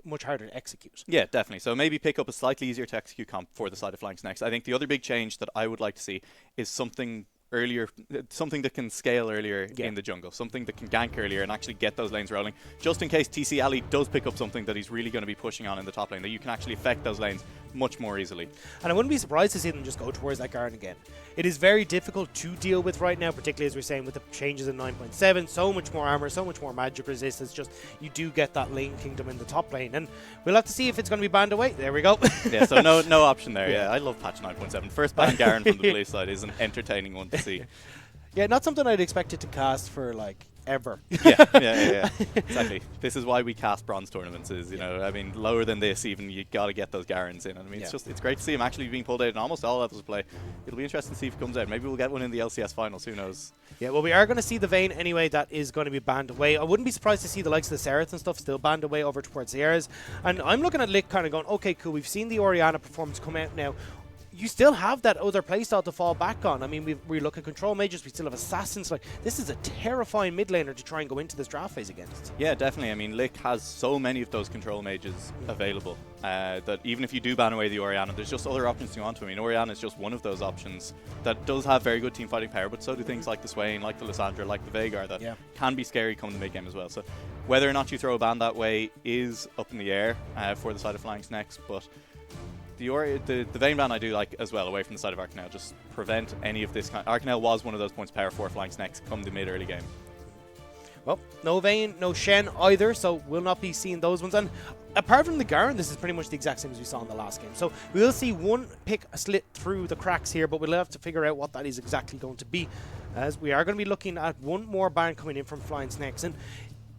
much harder to execute. Yeah, definitely. So maybe pick up a slightly easier to execute comp for the side of Flying Snakes. I think the other big change that I would like to see is something that can scale earlier in the jungle, something that can gank earlier and actually get those lanes rolling, just in case TC Ali does pick up something that he's really going to be pushing on in the top lane, that you can actually affect those lanes much more easily. And I wouldn't be surprised to see them just go towards that Garen again. It is very difficult to deal with right now, particularly as we're saying with the changes in 9.7, so much more armor, so much more magic resistance. Just you do get that lane kingdom in the top lane, and we'll have to see if it's going to be banned away. There we go. Yeah, so no option there. Yeah, I love patch 9.7. First ban Garen from the blue side is an entertaining one to see. Yeah, not something I'd expect it to cast for like ever. Yeah. Exactly. This is why we cast bronze tournaments. Is I mean, lower than this, even you got to get those Garens in. I mean, it's great to see him actually being pulled out in almost all levels of play. It'll be interesting to see if he comes out. Maybe we'll get one in the LCS finals. Who knows? Yeah, well, we are going to see the Vayne anyway. That is going to be banned away. I wouldn't be surprised to see the likes of the Seraph and stuff still banned away over towards Sierras. And I'm looking at Lick kind of going, okay, cool. We've seen the Orianna performance come out now. you still have that other playstyle to fall back on. I mean, we look at control mages, we still have assassins. Like, this is a terrifying mid laner to try and go into this draft phase against. Yeah, definitely. I mean, Lick has so many of those control mages available that even if you do ban away the Orianna, there's just other options you want to. I mean, Orianna is just one of those options that does have very good team fighting power, but so do things like the Swain, like the Lysandra, like the Veigar that can be scary come the mid game as well. So whether or not you throw a ban that way is up in the air for the side of Flying Snakes, but the Vayne ban I do like as well, away from the side of Arcanel, just prevent any of this kind. Arcanel was one of those points power for Flying Snakes come the mid early game. Well, no Vayne, no Shen either, so we'll not be seeing those ones. And apart from the Garen, this is pretty much the exact same as we saw in the last game. So we'll see one pick slit through the cracks here, but we'll have to figure out what that is exactly going to be, as we are going to be looking at one more ban coming in from Flying Snakes. And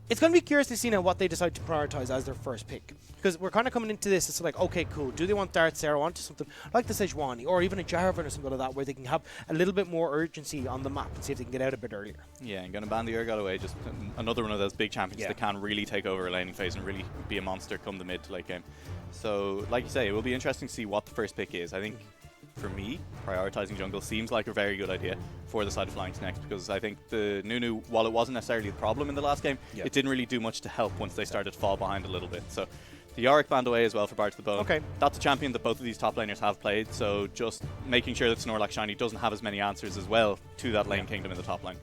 it's going to be curious to see now what they decide to prioritize as their first pick. Because we're kind of coming into this, it's like, okay, cool. Do they want Darth Sarah onto something like the Sejuani or even a Jarvan or something like that, where they can have a little bit more urgency on the map and see if they can get out a bit earlier? Yeah, and going to ban the Urgot away, just another one of those big champions that can really take over a laning phase and really be a monster come the mid to late game. So, like you say, it will be interesting to see what the first pick is. I think, for me, prioritizing jungle seems like a very good idea for the side of Flying Snakes, because I think the Nunu, while it wasn't necessarily the problem in the last game, it didn't really do much to help once they started to fall behind a little bit. So the Yorick banned away as well for Bard to the Bone. Okay. That's a champion that both of these top laners have played, so just making sure that Snorlax Shiny doesn't have as many answers as well to that lane kingdom in the top lane.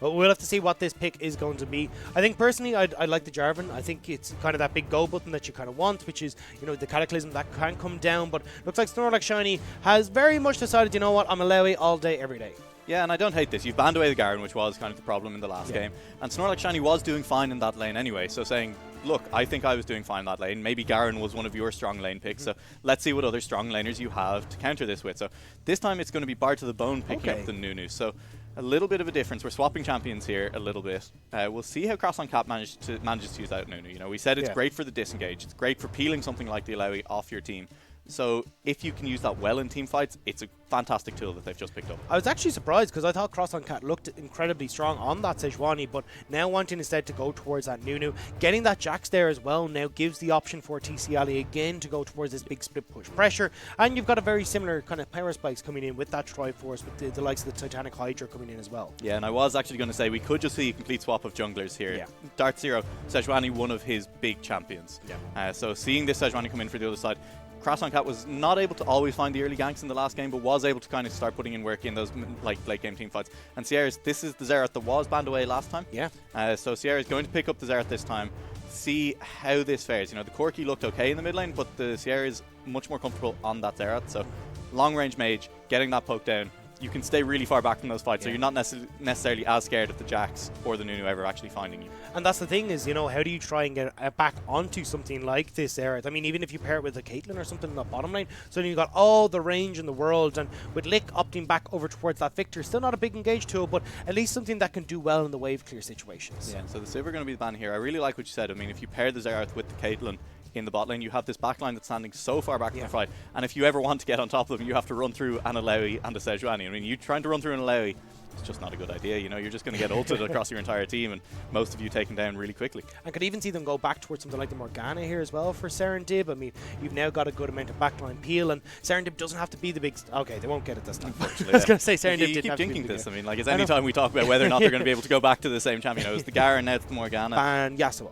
But we'll have to see what this pick is going to be. I think personally, I like the Jarvan. I think it's kind of that big go button that you kind of want, which is, you know, the Cataclysm that can come down. But looks like Snorlax Shiny has very much decided, you know what, I'm a Lewy all day, every day. Yeah, and I don't hate this. You've banned away the Garen, which was kind of the problem in the last game. And Snorlax Shiny was doing fine in that lane anyway. So saying, look, I think I was doing fine in that lane. Maybe Garen was one of your strong lane picks. So let's see what other strong laners you have to counter this with. So this time it's going to be Bard to the Bone picking up the Nunu. So a little bit of a difference. We're swapping champions here a little bit. We'll see how Cross on Cap manages to use that Nunu. You know, we said it's great for the disengage. It's great for peeling something like the Illaoi off your team. So if you can use that well in team fights, it's a fantastic tool that they've just picked up. I was actually surprised because I thought Cross on Cat looked incredibly strong on that Sejuani, but now wanting instead to go towards that Nunu, getting that Jax there as well now gives the option for TC Ali again to go towards this big split push pressure, and you've got a very similar kind of power spikes coming in with that Triforce, with the likes of the Titanic Hydra coming in as well. Yeah, and I was actually going to say we could just see a complete swap of junglers here. Yeah. Darth Zero, Sejuani, one of his big champions. Yeah. So seeing this Sejuani come in for the other side, Cross on Cat was not able to always find the early ganks in the last game, but was able to kind of start putting in work in those like late game team fights. And Sierra's, this is the Xerath that was banned away last time. Yeah. So Sierra's going to pick up the Xerath this time, see how this fares. You know, the Corki looked okay in the mid lane, but the Sierra is much more comfortable on that Xerath. So long range mage, getting that poke down, you can stay really far back from those fights, so you're not necessarily as scared of the Jax or the Nunu ever actually finding you. And that's the thing is, you know, how do you try and get back onto something like this Xerath? I mean, even if you pair it with a Caitlyn or something in the bottom lane, so then you've got all the range in the world, and with Lick opting back over towards that Victor, still not a big engage tool, but at least something that can do well in the wave clear situations. Yeah, so the Sivir going to be the ban here. I really like what you said. I mean, if you pair the Xerath with the Caitlyn in the bot lane, you have this back line that's standing so far back from the fight, and if you ever want to get on top of them, you have to run through an Illaoi and a Sejuani. I mean, you trying to run through an Illaoi, it's just not a good idea. You know, you're just going to get ulted across your entire team, and most of you taken down really quickly. I could even see them go back towards something like the Morgana here as well for Serendib. I mean, you've now got a good amount of backline peel, and Serendib doesn't have to be the big... Okay, they won't get it this time. I was going to say Serendib didn't have to be jinxing this. I mean, like, it's any time we talk about whether or not they're going to be able to go back to the same champion. You know, it's the Garen, now it's the Morgana. And Yasuo.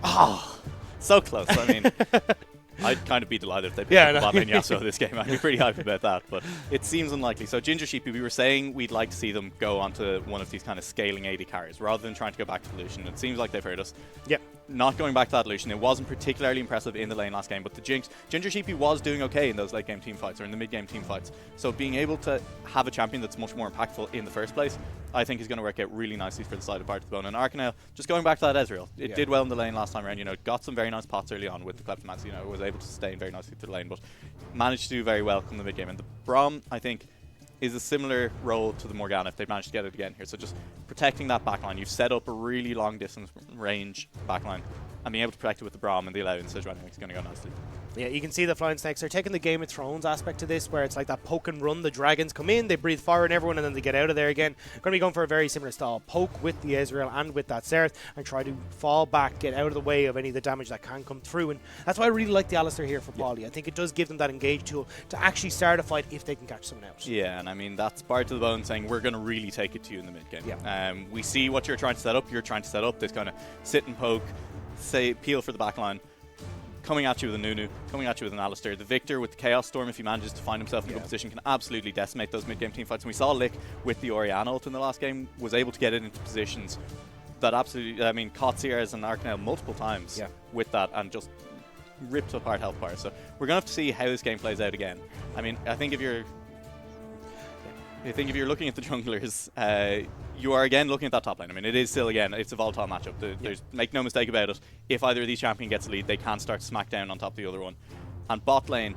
Oh, so close. I mean... I'd kind of be delighted if they picked up the bot lane Yasuo this game. I'd be pretty hyped about that, but it seems unlikely. So Ginger Sheepy, we were saying we'd like to see them go onto one of these kind of scaling AD carries rather than trying to go back to Lucian. It seems like they've heard us. Yep. Not going back to that Lucian. It wasn't particularly impressive in the lane last game, but the Ginger Sheepy was doing okay in those late game team fights or in the mid game team fights. So being able to have a champion that's much more impactful in the first place, I think is going to work out really nicely for the side of Bard to the Bone. And Arcanel, just going back to that Ezreal, it did well in the lane last time around, you know, got some very nice pots early on with the Kleptomancy, you know, was able to sustain very nicely through the lane, but managed to do very well come the mid game. And the Braum, I think, is a similar role to the Morgana if they manage to get it again here. So just protecting that backline. You've set up a really long distance range backline, and being able to protect it with the Braum and the Illaoi and Sejuani is going to go nicely. Yeah, you can see the Flying Snakes are taking the Game of Thrones aspect to this, where it's like that poke and run. The dragons come in, they breathe fire on everyone, and then they get out of there again. Going to be going for a very similar style. Poke with the Ezreal and with that Seraph, and try to fall back, get out of the way of any of the damage that can come through. And that's why I really like the Alistar here for Paulie. I think it does give them that engage tool to actually start a fight if they can catch someone out. Yeah, and I mean, that's Bard to the Bone saying, we're going to really take it to you in the mid game. Yeah. We see what you're trying to set up. You're trying to set up this kind of sit and poke, say, peel for the back line. Coming at you with a Nunu, coming at you with an Alistar. The Victor with the Chaos Storm, if he manages to find himself in a good position, can absolutely decimate those mid-game team fights. And we saw Lick with the Orianna ult in the last game, was able to get it into positions that absolutely, I mean, caught Sierras and Arcanel multiple times with that and just ripped apart health bars. So we're going to have to see how this game plays out again. I mean, I think if you're looking at the junglers, you are again looking at that top lane. I mean, it is still, again, it's a volatile matchup. There's make no mistake about it. If either of these champion gets a lead, they can start to smack down on top of the other one. And bot lane,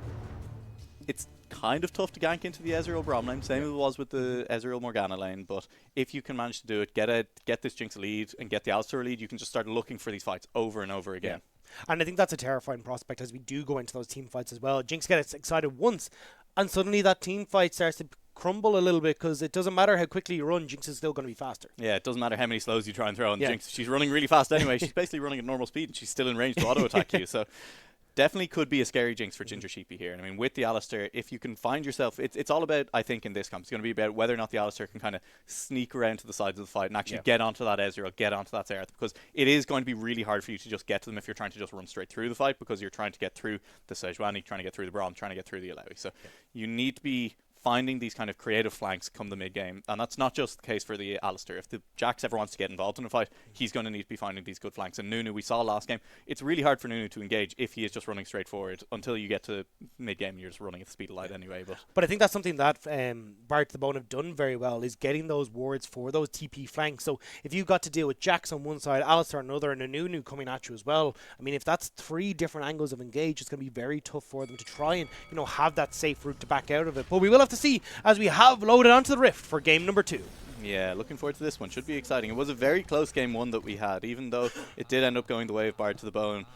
it's kind of tough to gank into the Ezreal Braum lane, same as it was with the Ezreal Morgana lane. But if you can manage to do it, get this Jinx a lead and get the Alistar a lead, you can just start looking for these fights over and over again. Yeah. And I think that's a terrifying prospect as we do go into those team fights as well. Jinx gets excited once, and suddenly that team fight starts to crumble a little bit, because it doesn't matter how quickly you run, Jinx is still going to be faster. Yeah, it doesn't matter how many slows you try and throw on Jinx. She's running really fast anyway. She's basically running at normal speed, and she's still in range to auto attack you. So definitely could be a scary Jinx for Ginger Sheepy here. And I mean, with the Alistar, if you can find yourself, it's all about, I think, in this comp, it's going to be about whether or not the Alistar can kind of sneak around to the sides of the fight and actually get onto that Ezreal, get onto that Seraph, because it is going to be really hard for you to just get to them if you're trying to just run straight through the fight, because you're trying to get through the Sejuani, trying to get through the Braum, trying to get through the Illaoi. So you need to be finding these kind of creative flanks come the mid-game, and that's not just the case for the Alistar. If the Jax ever wants to get involved in a fight, he's going to need to be finding these good flanks. And Nunu, we saw last game, it's really hard for Nunu to engage if he is just running straight forward. Until you get to mid-game, you're just running at the speed of light anyway. But I think that's something that Bard to the Bone have done very well, is getting those wards for those TP flanks. So if you've got to deal with Jax on one side, Alistar on another, and a Nunu coming at you as well, I mean, if that's 3 different angles of engage, it's going to be very tough for them to try and, you know, have that safe route to back out of it. But we will have to see as we have loaded onto the Rift for game number 2. Yeah, looking forward to this one. Should be exciting. It was a very close game 1 that we had, even though it did end up going the way of Bard to the Bone.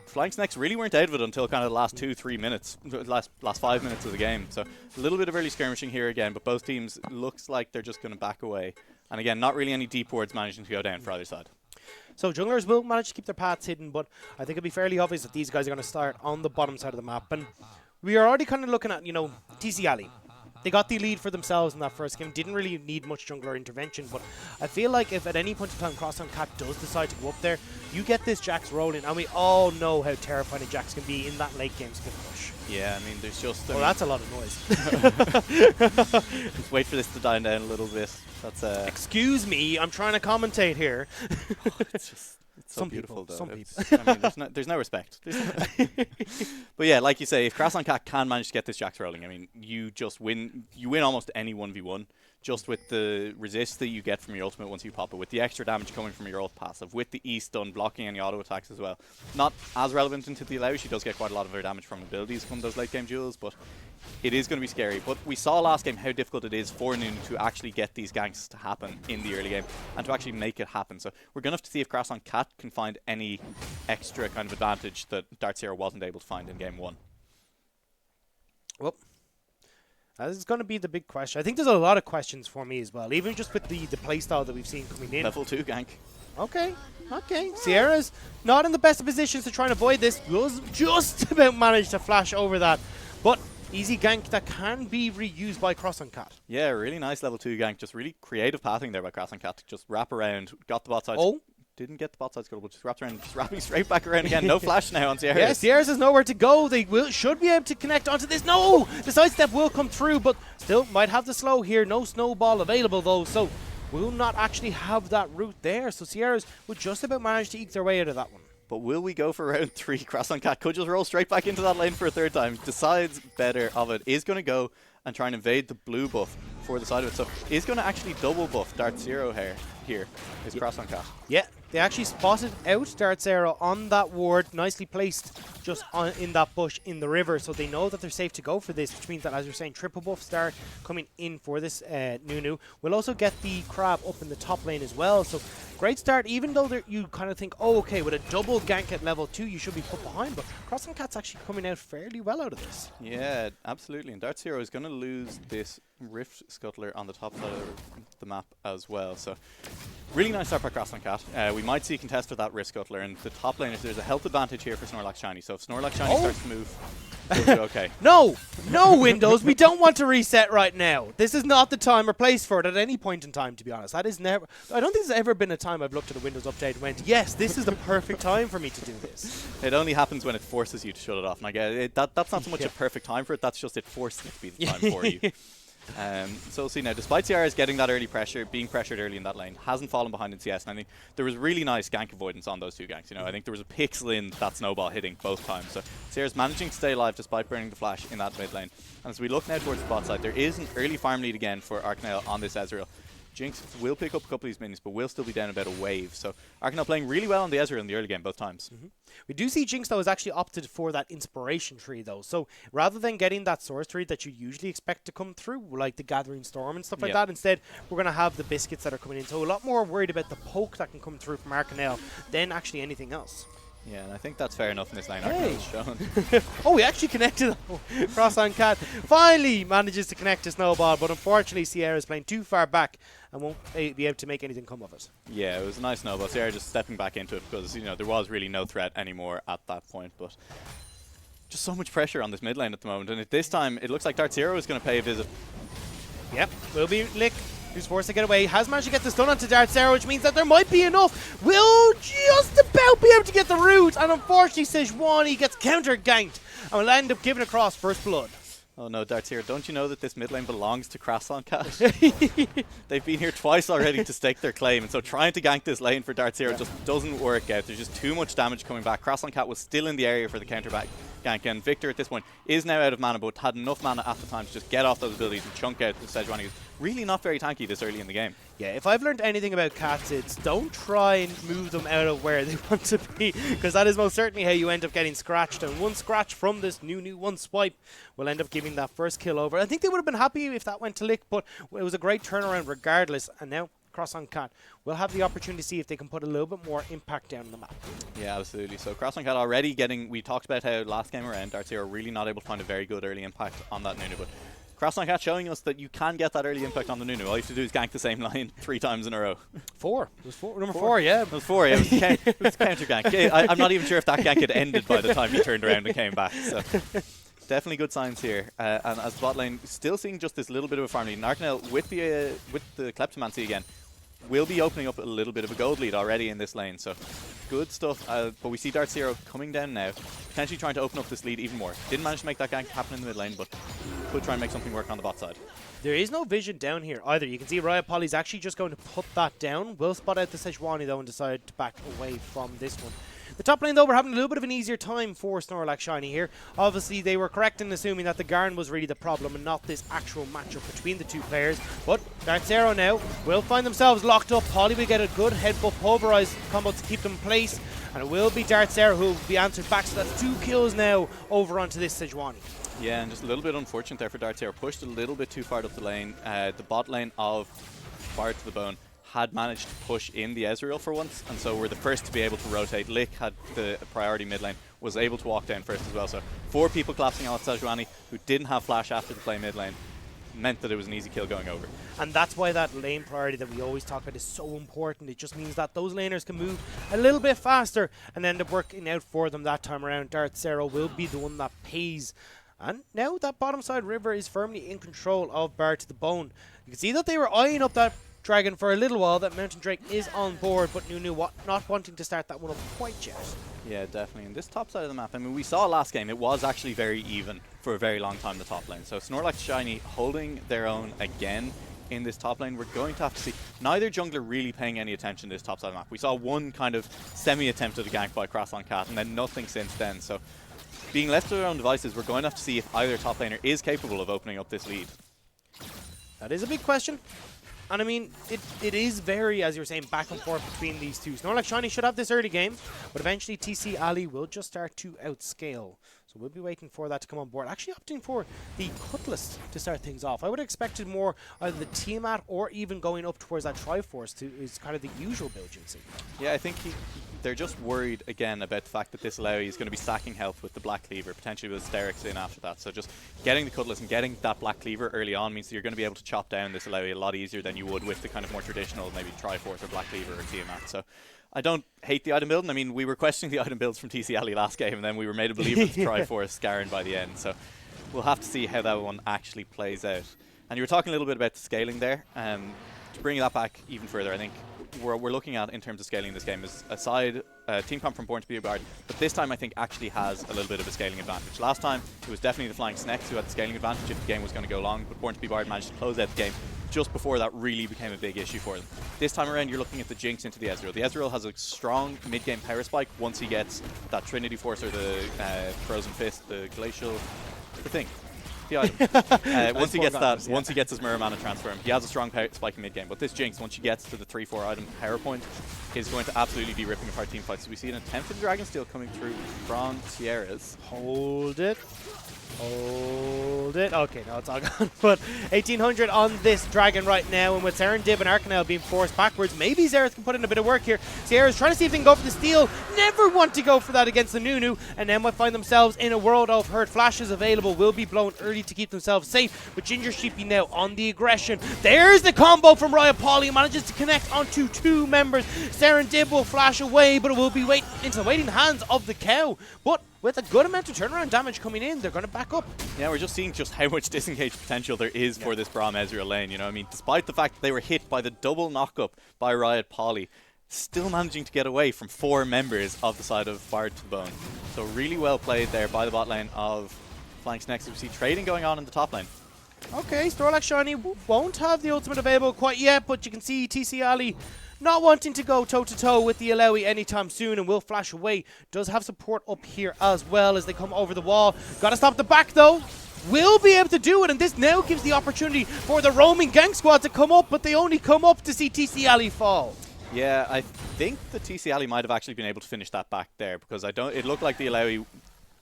Flying Snakes really weren't out of it until kind of the last 2-3 minutes, last 5 minutes of the game. So a little bit of early skirmishing here again, but both teams looks like they're just going to back away. And again, not really any deep wards managing to go down for either side. So junglers will manage to keep their paths hidden, but I think it'll be fairly obvious that these guys are going to start on the bottom side of the map. And we are already kind of looking at, you know, TC Ali. They got the lead for themselves in that first game. Didn't really need much jungler intervention, but I feel like if at any point in time Crosstown Cat does decide to go up there, you get this Jax rolling, and we all know how terrifying a Jax can be in that late game skill push. Yeah, I mean, there's just... that's a lot of noise. Just wait for this to die down a little bit. That's Excuse me, I'm trying to commentate here. It's just... It's so some beautiful, people, though. some people. I mean, there's no respect. But yeah, like you say, if Crosstown Cat can manage to get this Jax rolling, I mean, you just win. You win almost any 1v1 just with the resist that you get from your ultimate once you pop it, with the extra damage coming from your ult passive, with the E stun blocking any auto attacks as well. Not as relevant into the Illaoi. She does get quite a lot of her damage from abilities from those late game duels, but it is going to be scary. But we saw last game how difficult it is for Nunu to actually get these ganks to happen in the early game and to actually make it happen. So we're going to have to see if Crosstown Cat can find any extra kind of advantage that Darkseer wasn't able to find in game 1. Well, this is going to be the big question. I think there's a lot of questions for me as well, even just with the playstyle that we've seen coming in. Level 2 gank. Okay. Sierra's not in the best of positions to try and avoid this. Was just about managed to flash over that. But easy gank that can be reused by Crosstown Cat. Yeah, really nice level 2 gank. Just really creative pathing there by Crosstown Cat. Just wrap around, got the bot side. Oh. Didn't get the bot side scuttle, but just wrapped around, just wrapping straight back around again. No flash now on Sierra. Yeah, Sierra's has nowhere to go. They should be able to connect onto this. No! The sidestep will come through, but still might have the slow here. No snowball available though, so will not actually have that route there. So Sierra's would just about manage to eke their way out of that one. But will we go for round 3? Crosstown Cat could just roll straight back into that lane for a third time. Decides better of it. Is going to go and try and invade the blue buff for the side of it. So is going to actually double buff Dart Zero here is Cross on Cat. Yeah, they actually spotted out Dart Zero on that ward, nicely placed just in that bush in the river, so they know that they're safe to go for this, which means that, as you're saying, triple buff start coming in for this Nunu. We'll also get the Crab up in the top lane as well, so great start, even though you kind of think, oh, okay, with a double gank at level 2, you should be put behind, but Cross and Cat's actually coming out fairly well out of this. Yeah, absolutely, and Dart Zero is going to lose this Rift Scuttler on the top side of the map as well, so really nice start by Cross on Cat. We might see a contest for that Rift Scuttler, and the top lane, there's a health advantage here for Snorlax Shiny, so if Snorlax Shiny starts to move, it'll be okay. No, Windows, we don't want to reset right now. This is not the time or place for it at any point in time, to be honest. That is never, I don't think there's ever been a time I've looked at a Windows update and went, yes, this is the perfect time for me to do this. It only happens when it forces you to shut it off, and I get it, that's not so much a perfect time for it, that's just it forcing it to be the time for you. So we'll see now. Despite CRs getting that early pressure, being pressured early in that lane, hasn't fallen behind in CS. And I think there was really nice gank avoidance on those two ganks. You know, I think there was a pixel in that snowball hitting both times. So CRs managing to stay alive despite burning the flash in that mid lane. And as we look now towards the bot side, there is an early farm lead again for Arcanel on this Ezreal. Jinx will pick up a couple of these minions, but will still be down about a wave. So Arcanel playing really well on the Ezreal in the early game both times. We do see Jinx, though, has actually opted for that inspiration tree, though. So rather than getting that source tree that you usually expect to come through, like the Gathering Storm and stuff like that, instead we're going to have the biscuits that are coming in. So a lot more worried about the poke that can come through from Arcanel than actually anything else. Yeah, and I think that's fair enough in this lane. Hey. Arcanel's shown. Oh, we actually connected. Cross on Cat finally manages to connect to Snowball, but unfortunately Sierra is playing too far back and won't be able to make anything come of it. Yeah, it was a nice snowball. Sierra just stepping back into it because, you know, there was really no threat anymore at that point, but just so much pressure on this mid lane at the moment, and at this time it looks like Dart Zero is going to pay a visit. Yep, will be Lick, who's forced to get away, has managed to get the stun onto Dart Zero, which means that there might be enough. Will just about be able to get the root, and unfortunately Sejuani gets counter-ganked and will end up giving across first blood. Oh no, Dart Zero, don't you know that this mid lane belongs to Croissant Cat? They've been here twice already to stake their claim, and so trying to gank this lane for Dart Zero just doesn't work out. There's just too much damage coming back. Croissant Cat was still in the area for the counter back gank, and Victor at this point is now out of mana, but had enough mana at the time to just get off those abilities and chunk out the Sejuani, who's really not very tanky this early in the game. Yeah, if I've learned anything about cats, it's don't try and move them out of where they want to be, because that is most certainly how you end up getting scratched. And one scratch from this new one swipe will end up giving that first kill over. I think they would have been happy if that went to Lick, but it was a great turnaround regardless. And now Cross on Cat will have the opportunity to see if they can put a little bit more impact down the map. Yeah, absolutely. So Cross on Cat already getting, we talked about how last game around, Dart Zero really not able to find a very good early impact on that Nunu, but Cross on Cat showing us that you can get that early impact on the Nunu. All you have to do is gank the same line 3 times in a row. Four. It was four. Number four, yeah. It was 4, yeah. It was counter gank. I'm not even sure if that gank had ended by the time he turned around and came back. So definitely good signs here. And as bot lane, still seeing just this little bit of a farm lead. And Arcanel with the Kleptomancy again will be opening up a little bit of a gold lead already in this lane. So good stuff. But we see Dart Zero coming down now, potentially trying to open up this lead even more. Didn't manage to make that gank happen in the mid lane, but could try and make something work on the bot side. There is no vision down here either. You can see Riot Poly's actually just going to put that down. Will spot out the Sejuani though and decide to back away from this one. The top lane though, we're having a little bit of an easier time for Snorlax Shiny here. Obviously they were correct in assuming that the Garn was really the problem and not this actual matchup between the two players. But Dart Zero now will find themselves locked up. Poly will get a good head buff pulverize combo to keep them in place. And it will be Dart Zero who will be answered back. So that's 2 kills now over onto this Sejuani. Yeah, and just a little bit unfortunate there for Dart Zero. Pushed a little bit too far up the lane. The bot lane of Fire to the Bone had managed to push in the Ezreal for once, and so we're the first to be able to rotate. Lick had the priority mid lane, was able to walk down first as well. So 4 people collapsing on Sejuani who didn't have flash after the play mid lane meant that it was an easy kill going over. And that's why that lane priority that we always talk about is so important. It just means that those laners can move a little bit faster and end up working out for them that time around. Dart Zero will be the one that pays. And now that bottom side river is firmly in control of Bar to the Bone. You can see that they were eyeing up that dragon for a little while. That Mountain Drake is on board, but Nunu not wanting to start that one up quite yet. Yeah, definitely. And this top side of the map, I mean, we saw last game, it was actually very even for a very long time in the top lane. So Snorlax Shiny holding their own again in this top lane. We're going to have to see neither jungler really paying any attention to this top side of the map. We saw one kind of semi-attempt at a gank by Croissant Cat, and then nothing since then. So being left to their own devices, we're going to have to see if either top laner is capable of opening up this lead. That is a big question. And I mean, it is very, as you were saying, back and forth between these two. Snorlax Shiny should have this early game, but eventually TC Ali will just start to outscale. So we'll be waiting for that to come on board. Actually opting for the Cutlass to start things off. I would have expected more either the Tiamat or even going up towards that Triforce is kind of the usual build you'd see. Yeah, I think they're just worried again about the fact that this Illaoi is going to be stacking health with the Black Cleaver, potentially with Asterix in after that. So just getting the Cutlass and getting that Black Cleaver early on means that you're going to be able to chop down this Illaoi a lot easier than you would with the kind of more traditional maybe Triforce or Black Cleaver or Tiamat. So I don't hate the item building. I mean, we were questioning the item builds from TC Ali last game, and then we were made to believe it's Triforce Scarron by the end. So we'll have to see how that one actually plays out. And you were talking a little bit about the scaling there. To bring that back even further, I think we're looking at in terms of scaling this game is aside Team Comp from Born to Be a Bard, but this time I think actually has a little bit of a scaling advantage. Last time it was definitely the Flying Snakes who had the scaling advantage if the game was going to go long, but Born to Be Bard managed to close out the game just before that really became a big issue for them. This time around you're looking at the Jinx into the Ezreal. The Ezreal has a strong mid-game power spike once he gets that Trinity Force or the Frozen Fist, the Glacial, the thing. The item. Once he gets that, once he gets his Mirror Mana Transform, he has a strong power spike in mid-game. But this Jinx, once she gets to the 3-4 item power point, is going to absolutely be ripping apart team fights. So we see an attempted Dragonsteel coming through from Sierras. Hold it. Hold it. Okay, no, it's all gone. But 1800 on this Dragon right now, and with Serendib and Arcanel being forced backwards, maybe Xerath can put in a bit of work here. Sierra's trying to see if they can go for the steal. Never want to go for that against the Nunu, and then might find themselves in a world of hurt. Flashes available will be blown early to keep themselves safe, but Ginger Sheepy now on the aggression. There's the combo from Riot. Polly manages to connect onto two members. Serendib will flash away, but it will be into the waiting hands of the cow. But with a good amount of turnaround damage coming in, they're going to back up. Yeah, we're just seeing just how much disengaged potential there is for this Braum Ezreal lane. You know, I mean, despite the fact that they were hit by the double knockup by Riot Poly, still managing to get away from 4 members of the side of Bard to the Bone. So really well played there by the bot lane of Flying Snakes. We see trading going on in the top lane. Okay, Snorlax Shiny won't have the ultimate available quite yet, but you can see TC Ali not wanting to go toe-to-toe with the Illaoi anytime soon, and will flash away. Does have support up here as well as they come over the wall. Got to stop the back, though. Will be able to do it, and this now gives the opportunity for the roaming gang squad to come up, but they only come up to see TC Ali fall. Yeah, I think the TC Ali might have actually been able to finish that back there, because it looked like the Illaoi,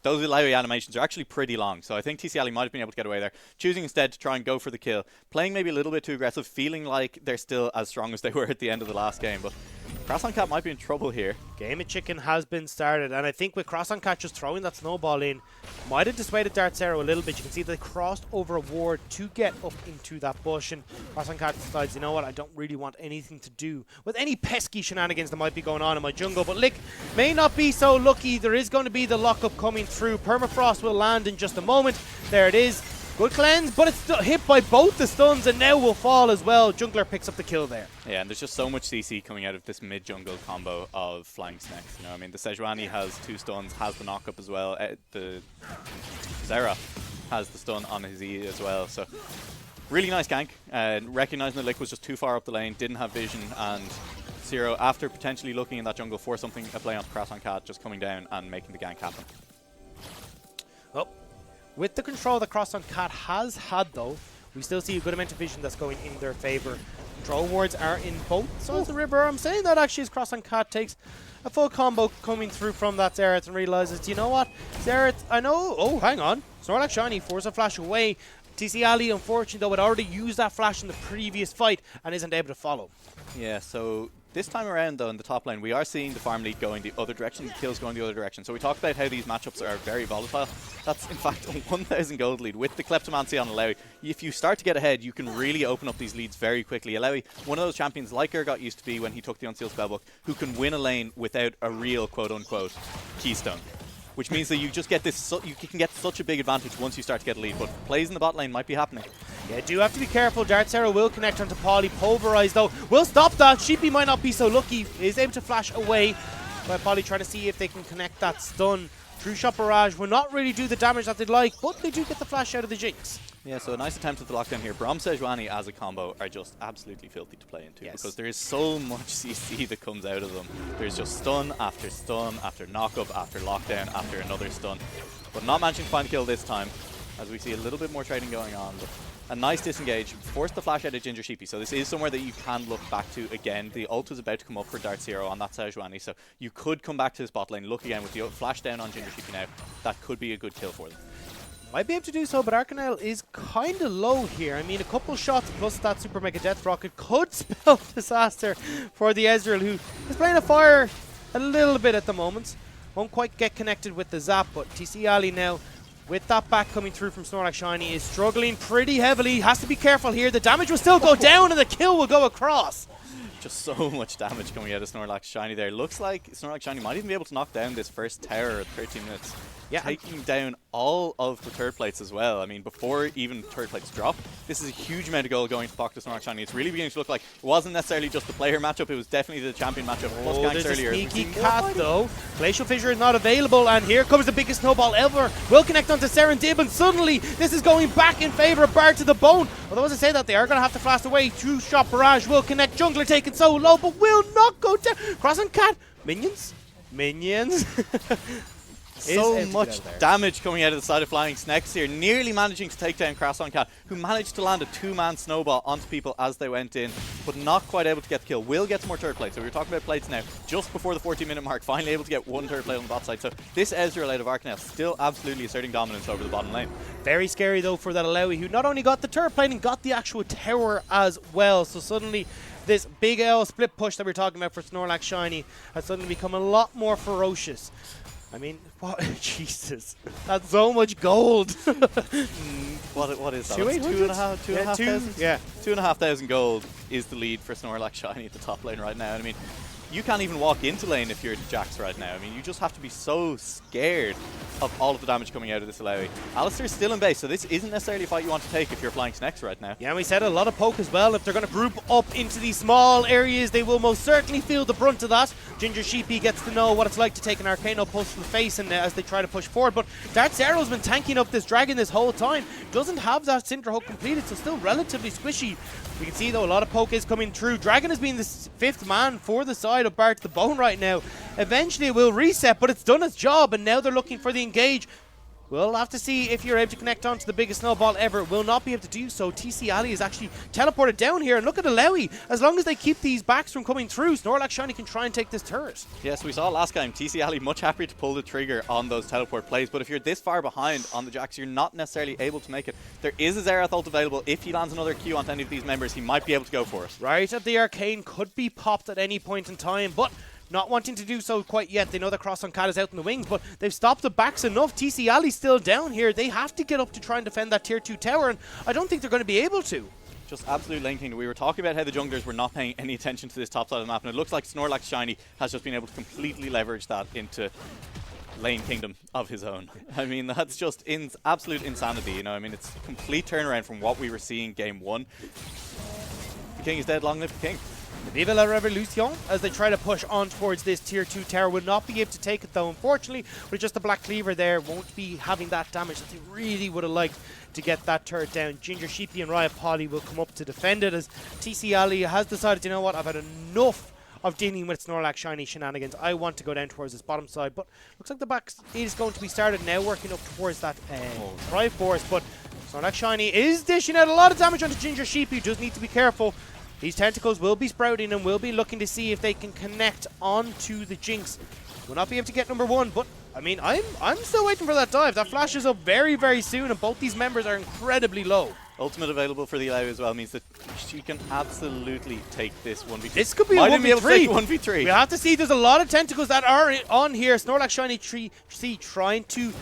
those Illaoi animations are actually pretty long, so I think TC Ali might have been able to get away there, choosing instead to try and go for the kill, playing maybe a little bit too aggressive, feeling like they're still as strong as they were at the end of the last game, but Cross on Cat might be in trouble here. Game of Chicken has been started, and I think with Cross on Cat just throwing that snowball in, might have dissuaded Dartzero a little bit. You can see they crossed over a ward to get up into that bush, and Cross on Cat decides, you know what, I don't really want anything to do with any pesky shenanigans that might be going on in my jungle. But Lick may not be so lucky. There is going to be the lockup coming through. Permafrost will land in just a moment. There it is. Good cleanse, but it's hit by both the stuns and now will fall as well. Jungler picks up the kill there. Yeah, and there's just so much CC coming out of this mid-jungle combo of Flying Snakes. You know, I mean, the Sejuani has 2 stuns, has the knockup as well. The Zera has the stun on his E as well. So really nice gank. Recognizing that Lick was just too far up the lane, didn't have vision, and Zero, after potentially looking in that jungle for something, a play on Cross on Cat, just coming down and making the gank happen. Oh. With the control that Cross on Cat has had, though, we still see a good amount of vision that's going in their favor. Control wards are in both sides of the river. I'm saying that actually as Cross on Cat takes a full combo coming through from that Xerath and realizes, do you know what? Xerath, I know. Oh, hang on. Snorlax Shiny force a flash away. TC Ali, unfortunately, though, had already used that flash in the previous fight and isn't able to follow. Yeah, so this time around, though, in the top lane, we are seeing the farm lead going the other direction, the kills going the other direction. So we talked about how these matchups are very volatile. That's, in fact, a 1,000 gold lead with the Kleptomancy on Illaoi. If you start to get ahead, you can really open up these leads very quickly. Illaoi, one of those champions like Urgot used to be when he took the Unsealed Spellbook, who can win a lane without a real, quote-unquote, keystone. Which means that you just get this, you can get such a big advantage once you start to get a lead. But plays in the bot lane might be happening. Yeah, do have to be careful. Dartzero will connect onto Polly. Pulverize, though, will stop that. Sheepy might not be so lucky. Is able to flash away. But Polly trying to see if they can connect that stun. True Shot Barrage will not really do the damage that they'd like, but they do get the flash out of the Jinx. Yeah, so a nice attempt at the lockdown here. Braum Sejuani as a combo are just absolutely filthy to play into, because there is so much CC that comes out of them. There's just stun after knockup, after lockdown, after another stun. But not managing to find a kill this time. as we see a little bit more trading going on. But a nice disengage, forced the flash out of Ginger Sheepy, so this is somewhere that you can look back to again. The ult is about to come up for Dart Zero on that Sejuani, so you could come back to this bot lane, look again with the flash down on Ginger Sheepy now. That could be a good kill for them. Might be able to do so, but Arcanel is kind of low here. I mean, a couple shots plus that Super Mega Death Rocket could spell disaster for the Ezreal, who is playing a fire a little bit at the moment. Won't quite get connected with the zap, but TC Ali now, with that back coming through from Snorlax Shiny, is struggling pretty heavily. Has to be careful here. The damage will still go down and the kill will go across. Just so much damage coming out of Snorlax Shiny there. Looks like Snorlax Shiny might even be able to knock down this first tower at 13 minutes. Yeah, taking down all of the turret plates as well. I mean, before even turret plates drop, this is a huge amount of gold going to the pocket of Snorlax Shiny. It's really beginning to look like it wasn't necessarily just the player matchup, it was definitely the champion matchup. Plus ganks there's earlier. a sneaky cat though. Glacial Fissure is not available, and here comes the biggest snowball ever. Will connect onto Serendib, and suddenly this is going back in favor of Bard to the Bone. Although as I say that, they are going to have to flash away. True Shot Barrage will connect. Jungler taken so low, but will not go down. Cross on cat. Minions. So much damage coming out of the side of Flying Snacks here, nearly managing to take down Crasson Cat, who managed to land a 2-man snowball onto people as they went in, but not quite able to get the kill. Will get some more turret plates, so we were talking about plates now, just before the 14-minute mark, finally able to get one turret plate on the bot side. So this Ezreal out of Arcanel still absolutely asserting dominance over the bottom lane. Very scary though for that Alawi, who not only got the turret plate and got the actual tower as well. So suddenly this big L split push that we're talking about for Snorlax Shiny has suddenly become a lot more ferocious. I mean, what? Jesus, that's so much gold. What is that? 2,800? Yeah. 2,500 gold is the lead for Snorlax Shiny at the top lane right now. And I mean, you can't even walk into lane if you're Jax right now. I mean, you just have to be so scared of all of the damage coming out of this Alawi. Alistair's still in base, so this isn't necessarily a fight you want to take if you're flying Snacks right now. Yeah, we said a lot of poke as well. If they're going to group up into these small areas, they will most certainly feel the brunt of that. Ginger Sheepy gets to know what it's like to take an Arcano Pulse to the face and as they try to push forward. But Dart Zero's been tanking up this dragon this whole time. Doesn't have that Cinder Hook completed, so still relatively squishy. We can see though a lot of poke is coming through. Dragon has been the 5th man for the side of Bart the Bone right now. Eventually it will reset, but it's done its job, and now they're looking for the engage. We'll have to see if you're able to connect onto the biggest snowball ever. Will not be able to do so. TC Ali is actually teleported down here, and look at Alawi. As long as they keep these backs from coming through, Snorlax Shiny can try and take this turret. Yes, we saw last time TC Ali much happier to pull the trigger on those teleport plays, but if you're this far behind on the Jax, you're not necessarily able to make it. There is a Xerath ult available. If he lands another Q onto any of these members, he might be able to go for it. Right at the Arcane could be popped at any point in time, but not wanting to do so quite yet. They know the Cross on Cat is out in the wings, but they've stopped the backs enough. TC Ali's still down here. They have to get up to try and defend that tier 2 tower, and I don't think they're going to be able to. Just absolute lane kingdom. We were talking about how the junglers were not paying any attention to this top side of the map, and it looks like Snorlax Shiny has just been able to completely leverage that into lane kingdom of his own. I mean, that's just absolute insanity, you know. I mean, it's a complete turnaround from what we were seeing game 1. The king is dead, long live the king. Viva la Revolution as they try to push on towards this tier 2 tower. Will not be able to take it though, unfortunately. With just the Black Cleaver there, won't be having that damage that they really would have liked to get that turret down. Ginger Sheepy and Riot Polly will come up to defend it as TC Ali has decided, you know what, I've had enough of dealing with Snorlax Shiny shenanigans. I want to go down towards this bottom side, but looks like the back is going to be started now, working up towards that Triforce, but Snorlax Shiny is dishing out a lot of damage onto Ginger Sheepy. Does need to be careful. These tentacles will be sprouting and will be looking to see if they can connect onto the Jinx. Will not be able to get number 1, but I mean, I'm still waiting for that dive. That flashes up very, very soon, and both these members are incredibly low. Ultimate available for the Alawi as well means that she can absolutely take this 1v3. This could be a 1v3. Might be able to take 1v3. We have to see. There's a lot of tentacles that are on here. Snorlax Shiny trying to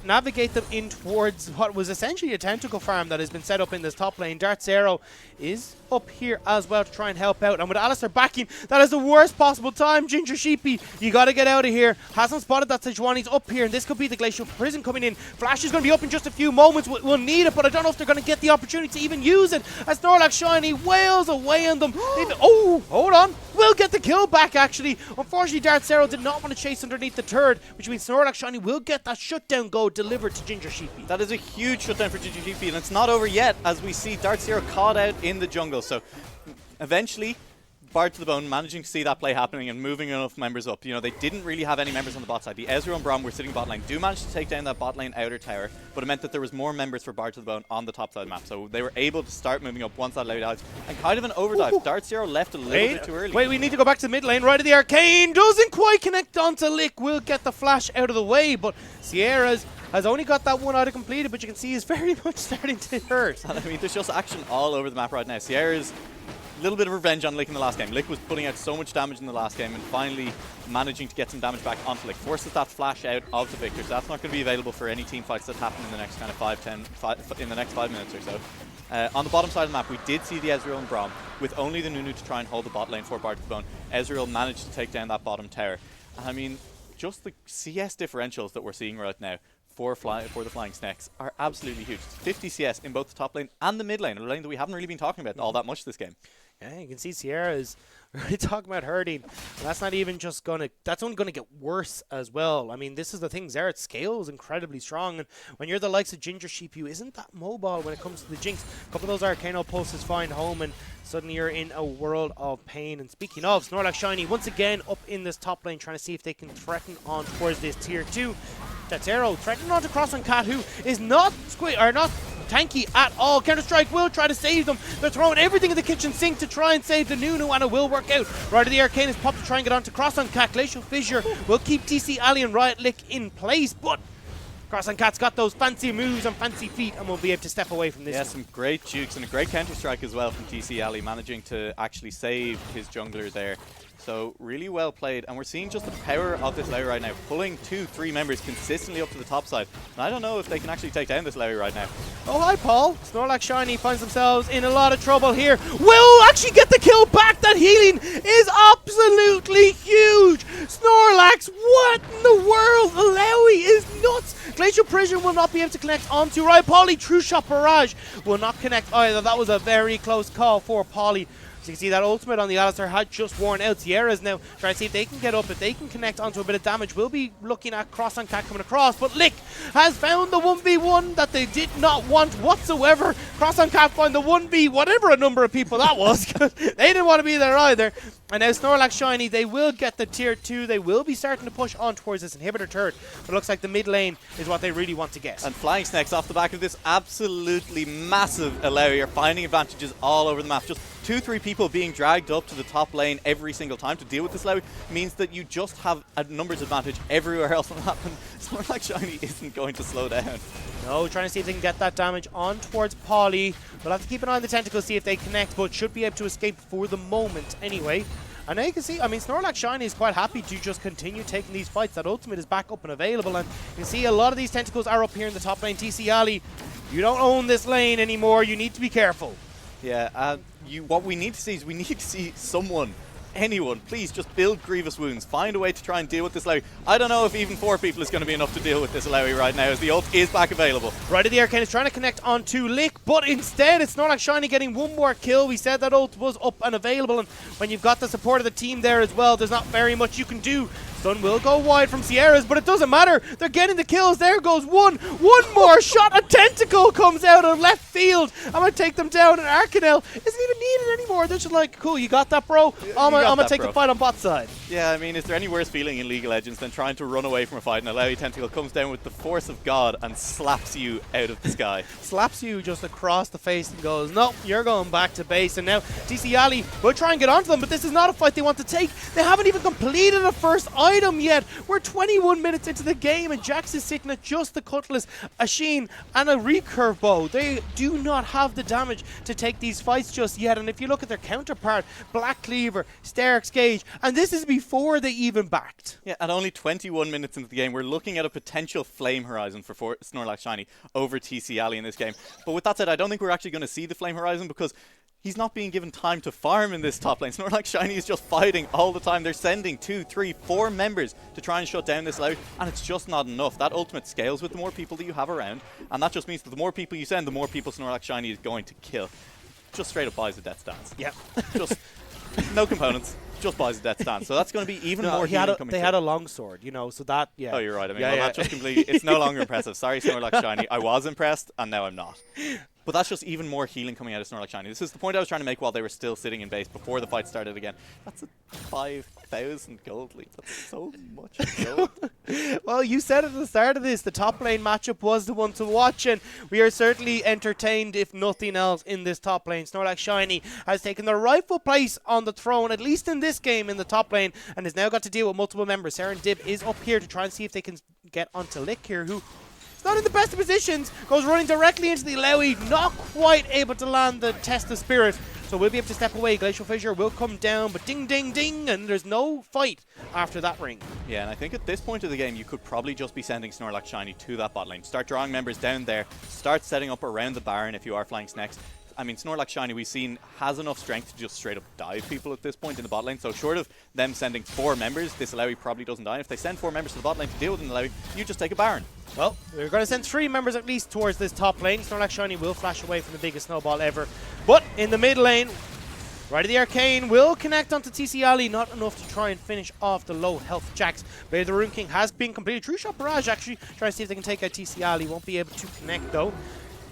navigate them in towards what was essentially a tentacle farm that has been set up in this top lane. Dart Zero is up here as well to try and help out, and with Alistair backing, that is the worst possible time. Ginger Sheepy, you got to get out of here. Hasn't spotted that Sejuani's up here, and this could be the Glacial Prison coming in. Flash is going to be up in just a few moments. We'll need it, but I don't know if they're going to get the opportunity to even use it as Snorlax Shiny wails away on them. Oh, hold on. Will get the kill back, actually. Unfortunately, Dart Zero did not want to chase underneath the turret, which means Snorlax Shiny will get that shutdown goal delivered to Ginger Sheepy. That is a huge shutdown for Ginger Sheepy, and it's not over yet as we see Dart Zero caught out in the jungle. So eventually Bard to the Bone managing to see that play happening and moving enough members up. You know, they didn't really have any members on the bot side. The Ezreal and Braum were sitting bot lane. Do manage to take down that bot lane outer tower, but it meant that there was more members for Bard to the Bone on the top side of the map. So they were able to start moving up once that allowed out. And kind of an overdrive. Dart Zero left a little bit too early. Wait, we need to go back to the mid lane. Right of the arcane. Doesn't quite connect onto Lick. Will get the flash out of the way, but Sierra's has only got that one auto completed, but you can see he's very much starting to hurt. I mean, there's just action all over the map right now. Sierra's a little bit of revenge on Lick in the last game. Lick was putting out so much damage in the last game and finally managing to get some damage back onto Lick. Forces that flash out of the Victor, so that's not going to be available for any team fights that happen in the next kind of in the next 5 minutes or so. On the bottom side of the map, we did see the Ezreal and Braum with only the Nunu to try and hold the bot lane for Bard to the Bone. Ezreal managed to take down that bottom tower. And I mean, just the CS differentials that we're seeing right now for the Flying Snakes are absolutely huge. 50 CS in both the top lane and the mid lane, a lane that we haven't really been talking about all that much this game. Yeah, you can see Sierra is really talking about hurting. And that's not even just that's only gonna get worse as well. I mean, this is the thing, Xerath's scale is incredibly strong, and when you're the likes of Ginger Sheep, you isn't that mobile when it comes to the Jinx. A couple of those Arcano pulses find home, and suddenly you're in a world of pain. And speaking of, Snorlax Shiny once again up in this top lane, trying to see if they can threaten on towards this tier 2. That's Arrow threatening on to cross on Cat, who is not tanky at all. Counter-Strike will try to save them. They're throwing everything in the kitchen sink to try and save the Nunu, and it will work out. Right of the Arcane is popped to try and get on to cross on Cat. Glacial Fissure will keep TC Ali and Riot Lick in place, but Cross on Cat's got those fancy moves and fancy feet and will be able to step away from this. Yeah, one. some great jukes and a great counter-strike as well from TC Ali, managing to actually save his jungler there. So really well played, and we're seeing just the power of this Lewy right now, pulling 2-3 members consistently up to the top side. And I don't know if they can actually take down this Lewy right now. Oh, hi, Paul. Snorlax Shiny finds themselves in a lot of trouble here. Will actually get the kill back. That healing is absolutely huge. Snorlax, what in the world? The Lewy is nuts. Glacial Prison will not be able to connect onto Riot. Polly, True Shot Barrage will not connect either. That was a very close call for Polly. So you can see that ultimate on the Alistar had just worn out. Sierra's now trying to see if they can get up, if they can connect onto a bit of damage. We'll be looking at Cross on Cat coming across, but Lick has found the 1v1 that they did not want whatsoever. Cross on Cat found the 1v whatever a number of people that was. They didn't want to be there either. And now Snorlax Shiny, they will get the tier 2. They will be starting to push on towards this inhibitor turret. But it looks like the mid lane is what they really want to get. And Flying Snakes off the back of this absolutely massive Lewy are finding advantages all over the map. Just 2-3 people being dragged up to the top lane every single time to deal with this Lewy means that you just have a numbers advantage everywhere else on the map. And Snorlax Shiny isn't going to slow down. No, trying to see if they can get that damage on towards Polly. We'll have to keep an eye on the tentacles, see if they connect, but should be able to escape for the moment anyway. And now you can see, I mean, Snorlax Shiny is quite happy to just continue taking these fights. That ultimate is back up and available, and you can see a lot of these tentacles are up here in the top lane. TC Ali, you don't own this lane anymore. You need to be careful. Yeah, what we need to see is we need to see someone, anyone, please just build Grievous Wounds. Find a way to try and deal with this Lewy. I don't know if even 4 people is going to be enough to deal with this Lewy right now, as the ult is back available. Right of the Arcane is trying to connect onto Lick, but instead it's Snorlax Shiny getting one more kill. We said that ult was up and available, and when you've got the support of the team there as well, there's not very much you can do. Stun will go wide from Sierra's, but it doesn't matter. They're getting the kills. There goes one more shot. A tentacle comes out of left field. I'm going to take them down, and Arcanel isn't even needed anymore. They're just like, cool, you got that, bro? I'm going to take the fight on bot side. Yeah, I mean, is there any worse feeling in League of Legends than trying to run away from a fight and a Lewy tentacle comes down with the force of God and slaps you out of the sky? Slaps you just across the face and goes, nope, you're going back to base. And now TC Ali will try and get onto them, but this is not a fight they want to take. They haven't even completed a first item yet. We're 21 minutes into the game, and Jax is sitting at just the Cutlass, a Sheen, and a recurve bow. They do not have the damage to take these fights just yet. And if you look at their counterpart, Black Cleaver, Sterix Gage, and this is before they even backed. Yeah, at only 21 minutes into the game, we're looking at a potential flame horizon for Snorlax Shiny over TC Ali in this game. But with that said, I don't think we're actually going to see the flame horizon because he's not being given time to farm in this top lane. Snorlax Shiny is just fighting all the time. They're sending 2, 3, 4 members to try and shut down this Lewy, and it's just not enough. That ultimate scales with the more people that you have around, and that just means that the more people you send, the more people Snorlax Shiny is going to kill. Just straight up buys a death stance. Yeah. Just no components. Just buys a death stance. So that's going to be even more healing coming They through. had a longsword, you know, so that, yeah. Oh, you're right. I mean, yeah, that just completely, it's no longer impressive. Sorry, Snorlax Shiny. I was impressed, and now I'm not. but that's just even more healing coming out of Snorlax Shiny. This is the point I was trying to make while they were still sitting in base before the fight started again. That's a 5,000 gold lead. That's so much gold. Well, you said at the start of this, the top lane matchup was the one to watch, and we are certainly entertained, if nothing else, in this top lane. Snorlax Shiny has taken the rightful place on the throne, at least in this game, in the top lane, and has now got to deal with multiple members. Saren Dib is up here to try and see if they can get onto Lick here, who is not in the best of positions, goes running directly into the Illaoi, not quite able to land the Test of Spirit. So we'll be able to step away. Glacial Fissure will come down, but ding, ding, ding, and there's no fight after that ring. Yeah, and I think at this point of the game, you could probably just be sending Snorlax Shiny to that bot lane. Start drawing members down there. Start setting up around the Baron if you are flying Snakes. I mean, Snorlax Shiny, we've seen, has enough strength to just straight up dive people at this point in the bot lane. So short of them sending 4 members, this Illaoi probably doesn't die. If they send 4 members to the bot lane to deal with an Illaoi, you just take a Baron. Well, we're going to send 3 members at least towards this top lane. Snorlax Shiny will flash away from the biggest snowball ever. But in the mid lane, Right of the Arcane will connect onto TC Ali, not enough to try and finish off the low health Jax. Blade of the Rune King has been completed. True Shot Barrage actually trying to see if they can take out TC Ali. Won't be able to connect though.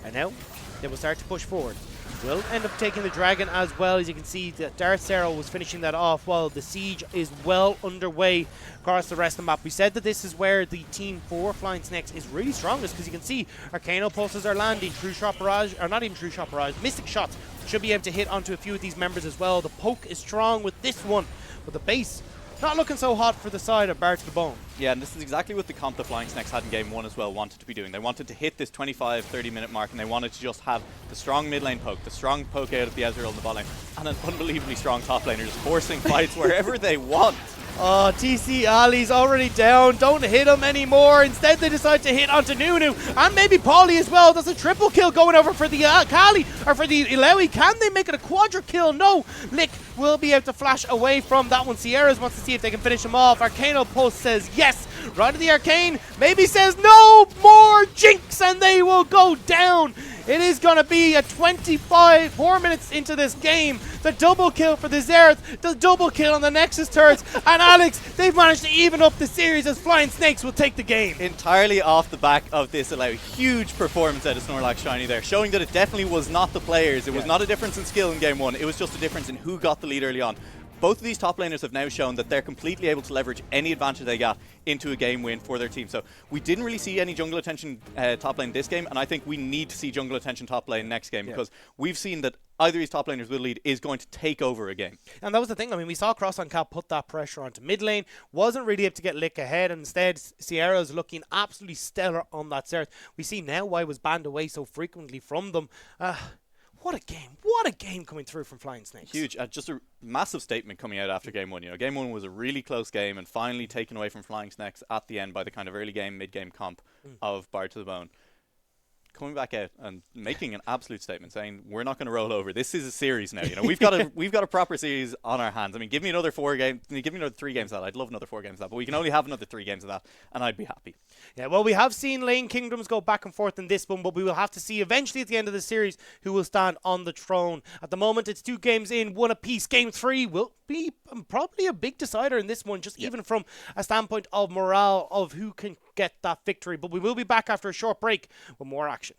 And now they will start to push forward. Will end up taking the dragon as well. As you can see, that Darth Zero was finishing that off while the siege is well underway across the rest of the map. We said that this is where the team for Flying Snakes is really strongest, because you can see Arcano pulses are landing. True Shot Barrage, or not even True Shot Barrage, Mystic Shots should be able to hit onto a few of these members as well. The poke is strong with this one, but the base not looking so hot for the side of Bar to the Bone. Yeah, and this is exactly what the comp the Flying Snakes had in Game 1 as well wanted to be doing. They wanted to hit this 25-30 minute mark, and they wanted to just have the strong mid lane poke, the strong poke out of the Ezreal in the bot lane, and an unbelievably strong top laner just forcing fights wherever they want. Oh, TC Ali's already down. Don't hit him anymore. Instead, they decide to hit onto Nunu and maybe Paulie as well. That's a triple kill going over for the Kali, or for the Illaoi. Can they make it a quadra kill? No. Lick will be able to flash away from that one. Sierras wants to see if they can finish him off. Arcano Pulse says yes. Right of the Arcane maybe says no. More Jinx and they will go down. It is going to be a 4 minutes into this game. The double kill for the Xerath, the double kill on the Nexus turrets, and Alex, they've managed to even up the series as Flying Snakes will take the game. Entirely off the back of this Illaoi. Huge performance out of Snorlax Shiny there, showing that it definitely was not the players. It was not a difference in skill in Game 1. It was just a difference in who got the lead early on. Both of these top laners have now shown that they're completely able to leverage any advantage they got into a game win for their team. So we didn't really see any jungle attention top lane this game, and I think we need to see jungle attention top lane next game, because we've seen that either of these top laners with lead is going to take over a game. And that was the thing. I mean, we saw Cross on Cap put that pressure onto mid lane, wasn't really able to get Lick ahead, and instead Sierra's looking absolutely stellar on that Xerath. We see now why it was banned away so frequently from them. What a game. What a game coming through from Flying Snakes. Huge. Just a massive statement coming out after Game 1. You know, Game 1 was a really close game and finally taken away from Flying Snakes at the end by the kind of early game, mid-game comp of Bar to the Bone. Coming back out and making an absolute statement saying we're not going to roll over. This is a series now. You know, we've got a proper series on our hands. I mean, give me another 4 games. Give me another 3 games of that. I'd love another 4 games of that, but we can only have another 3 games of that, and I'd be happy. Yeah, well, we have seen Lane Kingdoms go back and forth in this one, but we will have to see eventually at the end of the series who will stand on the throne. At the moment, it's 2 games in, 1 apiece. Game 3 will be probably a big decider in this one, just even from a standpoint of morale of who can get that victory. But we will be back after a short break with more action.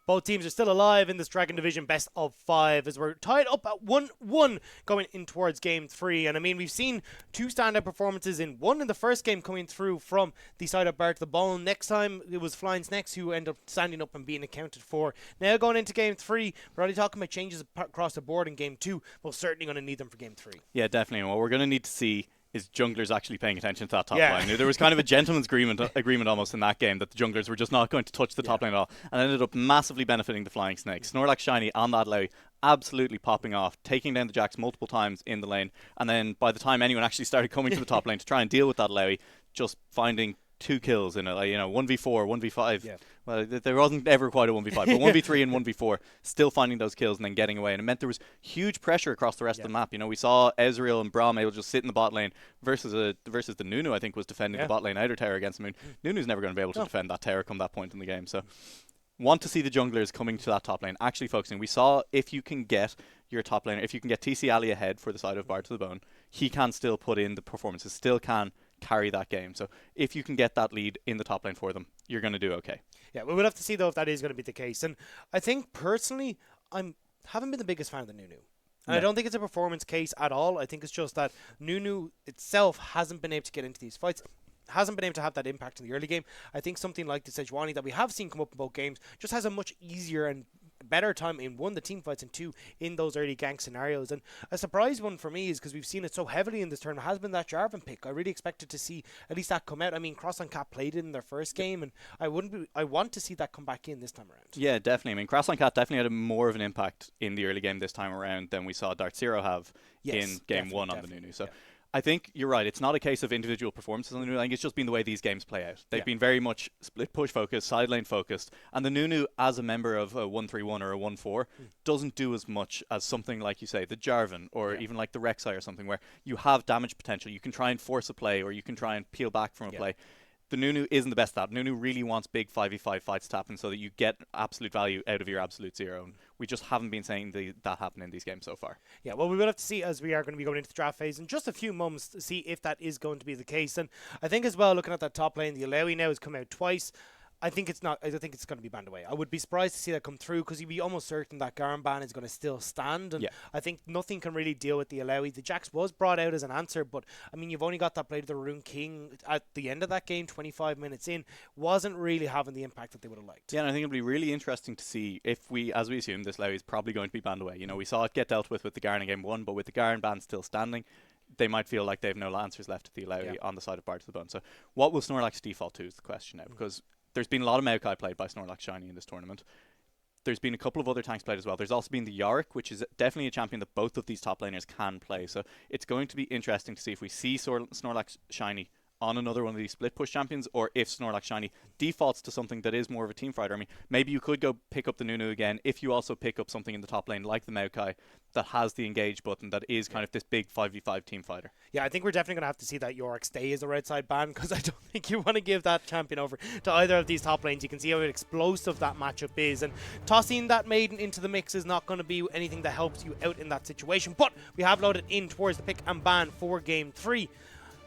both teams are still alive in this Dragon Division best of 5 as we're tied up at 1-1 going in towards Game 3. And I mean, we've seen 2 standout performances in one in the first game coming through from the side of Bart the Bone. Next time it was Flying Snakes who end up standing up and being accounted for. Now going into Game 3, we're already talking about changes across the board in Game 2. We're certainly going to need them for Game 3. Yeah, definitely. And what we're going to need to see is junglers actually paying attention to that top lane. There was kind of a gentleman's agreement almost in that game that the junglers were just not going to touch the top lane at all, and ended up massively benefiting the Flying Snakes. Snorlax Shiny on that Lewy absolutely popping off, taking down the Jax multiple times in the lane, and then by the time anyone actually started coming to the top lane to try and deal with that Lewy, just finding 2 kills in it, 1v4, 1v5. Yeah. Well, there wasn't ever quite a 1v5, but 1v3 and 1v4, still finding those kills and then getting away. And it meant there was huge pressure across the rest of the map. We saw Ezreal and Braum able to just sit in the bot lane versus the Nunu, I think, was defending the bot lane outer tower against him. Nunu's never going to be able to defend that tower come that point in the game. So want to see the junglers coming to that top lane, actually focusing. We saw if you can get your top laner, if you can get TC Ali ahead for the side of Bard to the Bone, he can still put in the performances, still can carry that game. So if you can get that lead in the top lane for them, you're going to do okay. Yeah, we will have to see though if that is going to be the case. And I think personally, haven't been the biggest fan of the Nunu. And I don't think it's a performance case at all. I think it's just that Nunu itself hasn't been able to get into these fights, hasn't been able to have that impact in the early game. I think something like the Sejuani that we have seen come up in both games just has a much easier and better time in, 1, the team fights, and 2, in those early gank scenarios. And a surprise one for me is, because we've seen it so heavily in this tournament, has been that Jarvan pick. I really expected to see at least that come out. I mean, Cross and Cat played it in their first game, and I want to see that come back in this time around. Yeah, definitely. I mean, Cross and Cat definitely had more of an impact in the early game this time around than we saw Dart Zero have in game 1 on the Nunu. So I think you're right. It's not a case of individual performances on the Nunu. I think it's just been the way these games play out. They've been very much split push focused, side lane focused. And the Nunu, as a member of a 1-3-1 or a 1-4, doesn't do as much as something like, you say, the Jarvan or even like the Rek'Sai or something, where you have damage potential. You can try and force a play, or you can try and peel back from a play. The Nunu isn't the best at that. Nunu really wants big 5v5 fights to happen so that you get absolute value out of your absolute zero. And we just haven't been seeing that happen in these games so far. Yeah, well, we will have to see, as we are going to be going into the draft phase in just a few moments, to see if that is going to be the case. And I think as well, looking at that top lane, the Alewi now has come out twice. I think it's not. I think it's going to be banned away. I would be surprised to see that come through, because you'd be almost certain that Garen ban is going to still stand. And I think nothing can really deal with the Alewi. The Jax was brought out as an answer, but I mean, you've only got that Blade of the Rune King at the end of that game, 25 minutes in, wasn't really having the impact that they would have liked. Yeah, and I think it'll be really interesting to see if as we assume, this Alewi is probably going to be banned away. We saw it get dealt with the Garen in game 1, but with the Garen ban still standing, they might feel like they have no answers left to the Alewi on the side of Bard to the Bone. So what will Snorlax default to is the question now, because there's been a lot of Maokai played by Snorlax Shiny in this tournament. There's been a couple of other tanks played as well. There's also been the Yorick, which is definitely a champion that both of these top laners can play. So it's going to be interesting to see if we see Snorlax Shiny on another one of these split push champions, or if Snorlax Shiny defaults to something that is more of a team fighter. I mean, maybe you could go pick up the Nunu again if you also pick up something in the top lane like the Maokai that has the engage button, that is kind of this big 5v5 team fighter. Yeah, I think we're definitely going to have to see that Yorick stay as a red side ban, because I don't think you want to give that champion over to either of these top lanes. You can see how explosive that matchup is, and tossing that Maiden into the mix is not going to be anything that helps you out in that situation. But we have loaded in towards the pick and ban for game 3.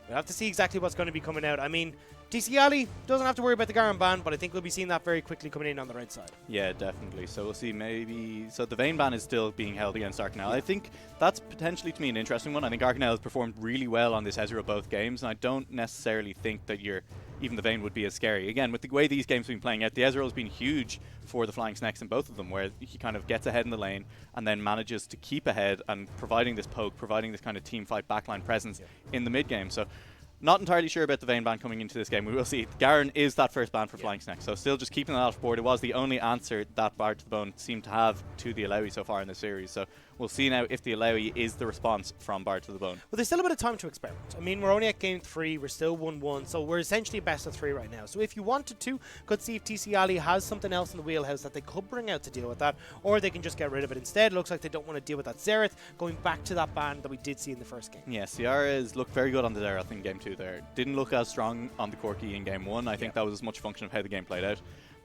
We'll have to see exactly what's going to be coming out. I mean, TC Ali doesn't have to worry about the Garen ban, but I think we'll be seeing that very quickly coming in on the right side. Yeah, definitely. So we'll see maybe... So the Vayne ban is still being held against Arcanel. I think that's potentially, to me, an interesting one. I think Arcanel has performed really well on this Ezreal both games, and I don't necessarily think that even the Vayne would be as scary. Again, with the way these games have been playing out, the Ezreal has been huge for the Flying Snakes in both of them, where he kind of gets ahead in the lane and then manages to keep ahead and providing this poke, providing this kind of team fight backline presence in the mid game. So not entirely sure about the Vayne ban coming into this game. We will see. Garen is that first ban for Flying Snakes, so still just keeping that off board. It was the only answer that Bard to the Bone seemed to have to the Alewi so far in the series. So we'll see now if the Alewi is the response from Bard to the Bone. Well, there's still a bit of time to experiment. I mean, we're only at game 3. We're still 1-1, so we're essentially best of 3 right now. So if you wanted to, could see if TC Ali has something else in the wheelhouse that they could bring out to deal with that, or they can just get rid of it. Instead, it looks like they don't want to deal with that Xerath, going back to that ban that we did see in the first game. Yeah, Ciara's looked very good on the Xerath in game 2 there. Didn't look as strong on the Corki in game 1. I think that was as much a function of how the game played out.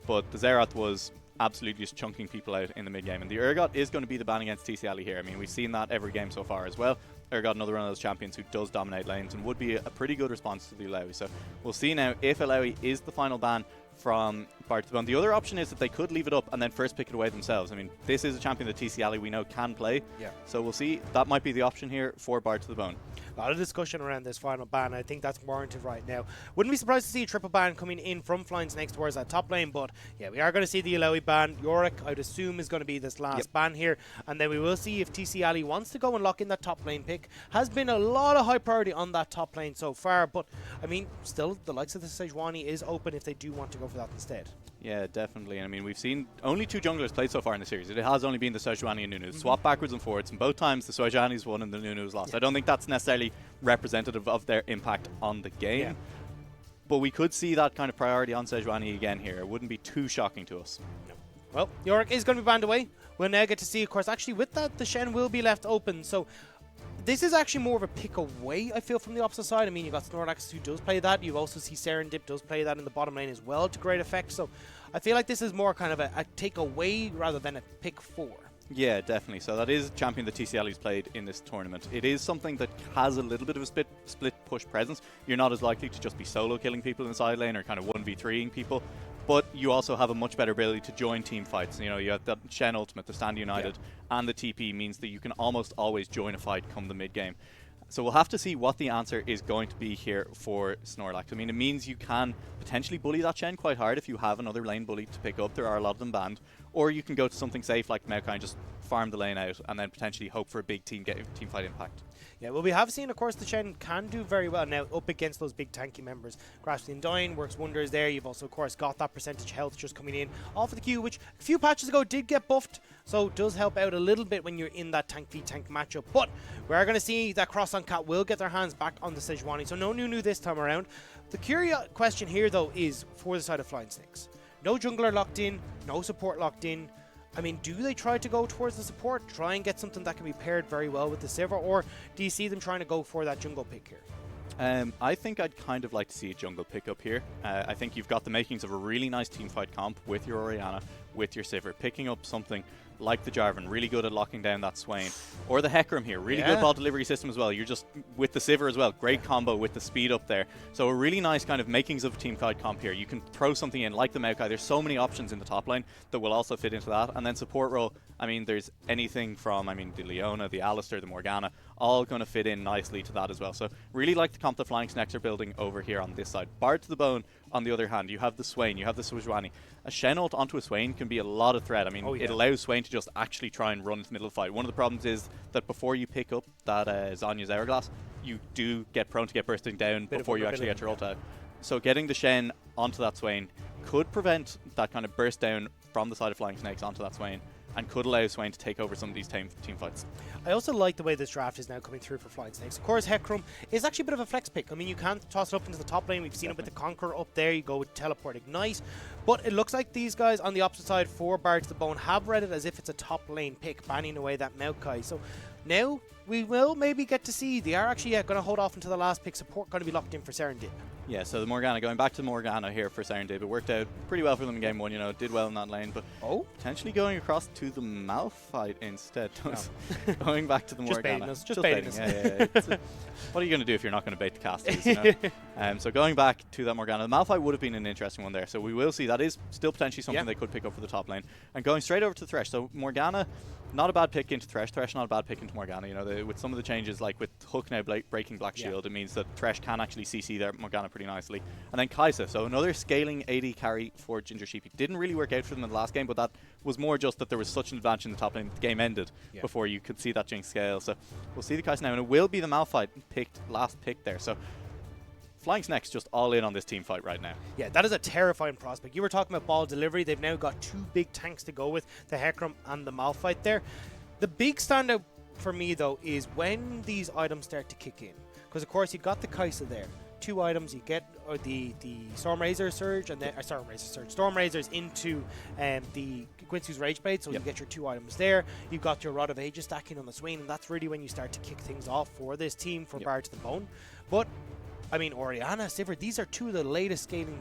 But the Xerath was absolutely just chunking people out in the mid game. And the Urgot is going to be the ban against TC Ali here. I mean, we've seen that every game so far as well. Urgot, another one of those champions who does dominate lanes and would be a pretty good response to the Alewi. So we'll see now if Alewi is the final ban from Bard to the Bone. The other option is that they could leave it up and then first pick it away themselves. I mean, this is a champion that TC Ali we know can play. Yeah. So we'll see. That might be the option here for Bard to the Bone. A lot of discussion around this final ban. I think that's warranted right now. Wouldn't be surprised to see a triple ban coming in from Flying Snakes towards that top lane, but yeah, we are going to see the Illaoi ban. Yorick, I'd assume, is going to be this last ban here, and then we will see if TC Ali wants to go and lock in that top lane pick. Has been a lot of high priority on that top lane so far, but I mean, still, the likes of the Sejuani is open if they do want to go for that instead. Yeah, definitely. And I mean, we've seen only 2 junglers played so far in the series. It has only been the Sejuani and Nunu. Swap backwards and forwards, and both times the Sejuani's won and the Nunu's lost. I don't think that's necessarily representative of their impact on the game. Yeah. But we could see that kind of priority on Sejuani again here. It wouldn't be too shocking to us. Well, Yorick is going to be banned away. We'll now get to see, of course, actually with that, the Shen will be left open. So this is actually more of a pick away, I feel, from the opposite side. I mean, you've got Snorlax who does play that. You also see Serendip does play that in the bottom lane as well to great effect. So I feel like this is more kind of a take away rather than a pick for. Yeah, definitely. So that is a champion that TCL's played in this tournament. It is something that has a little bit of a split push presence. You're not as likely to just be solo killing people in the side lane or kind of 1v3ing people. But you also have a much better ability to join team fights. You know, you have the Shen ultimate, the Stand United, and the TP means that you can almost always join a fight come the mid game. So we'll have to see what the answer is going to be here for Snorlax. I mean, it means you can potentially bully that Shen quite hard if you have another lane bully to pick up. There are a lot of them banned. Or you can go to something safe like Maokai and just farm the lane out and then potentially hope for a big team fight impact. Yeah, well, we have seen, of course, the Shen can do very well now up against those big tanky members. Grasp the Undying works wonders there. You've also, of course, got that percentage health just coming in off of the queue, which a few patches ago did get buffed, so it does help out a little bit when you're in that tank v tank matchup. But we are going to see that Cross on Cat will get their hands back on the Sejuani, so no Nunu this time around. The curious question here, though, is for the side of Flying Snakes. No jungler locked in, no support locked in. I mean, do they try to go towards the support, try and get something that can be paired very well with the Sivir, or do you see them trying to go for that jungle pick here? I think I'd kind of like to see a jungle pickup here. I think you've got the makings of a really nice teamfight comp with your Orianna, with your Sivir, picking up something like the Jarvan, really good at locking down that Swain. Or the Hecarim here, really good ball delivery system as well. You're just, with the Sivir as well, great combo with the speed up there. So a really nice kind of makings of a teamfight comp here. You can throw something in like the Maokai. There's so many options in the top lane that will also fit into that. And then support role, I mean, there's anything from, I mean, the Leona, the Alistar, the Morgana, all going to fit in nicely to that as well. So really like the comp the Flying Snakes are building over here on this side. Bard to the Bone, on the other hand, you have the Swain, you have the Sejuani. A Shen ult onto a Swain can be a lot of threat. I mean, it allows Swain to just actually try and run into the middle of the fight. One of the problems is that before you pick up that Zhonya's Hourglass, you do get prone to get bursting down before you actually get your ult out. So getting the Shen onto that Swain could prevent that kind of burst down from the side of Flying Snakes onto that Swain, and could allow Swain to take over some of these team fights. I also like the way this draft is now coming through for Flying Snakes. Of course, Hecarim is actually a bit of a flex pick. I mean, you can toss it up into the top lane. We've seen it with the Conqueror up there. You go with Teleport Ignite. But it looks like these guys on the opposite side for Bard to the Bone have read it as if it's a top lane pick, banning away that Maokai. So now we will maybe get to see. They are actually going to hold off until the last pick. Support going to be locked in for Serendip. Yeah, so the Morgana, going back to Morgana here for Serendip, it worked out pretty well for them in game one, you know, did well in that lane, but potentially going across to the Malphite instead. Going back to the Morgana. Just baiting us. Yeah. What are you going to do if you're not going to bait the casters, you know? So going back to that Morgana, the Malphite would have been an interesting one there, so we will see. That is still potentially something they could pick up for the top lane. And going straight over to Thresh, so Morgana, not a bad pick into Thresh. Thresh not a bad pick into Morgana. You know, with some of the changes, like with Hook now breaking Black Shield, it means that Thresh can actually CC their Morgana pretty nicely. And then Kai'Sa, so another scaling AD carry for Ginger Sheep. It didn't really work out for them in the last game, but that was more just that there was such an advantage in the top lane. The game ended before you could see that Jinx scale. So we'll see the Kai'Sa now, and it will be the Malphite last pick there. So Flying Snakes just all in on this team fight right now. Yeah, that is a terrifying prospect. You were talking about ball delivery. They've now got 2 big tanks to go with, the Hecarim and the Malphite there. The big standout for me, though, is when these items start to kick in. Because, of course, you've got the Kai'Sa there. 2 items. You get the Stormrazor Surge and then Stormrazors into the Quincy's Rage Blade, so you get your 2 items there. You've got your Rod of Ages stacking on the Swain, and that's really when you start to kick things off for this team for Bard to the Bone. But I mean, Orianna, Sivir, these are two of the latest scaling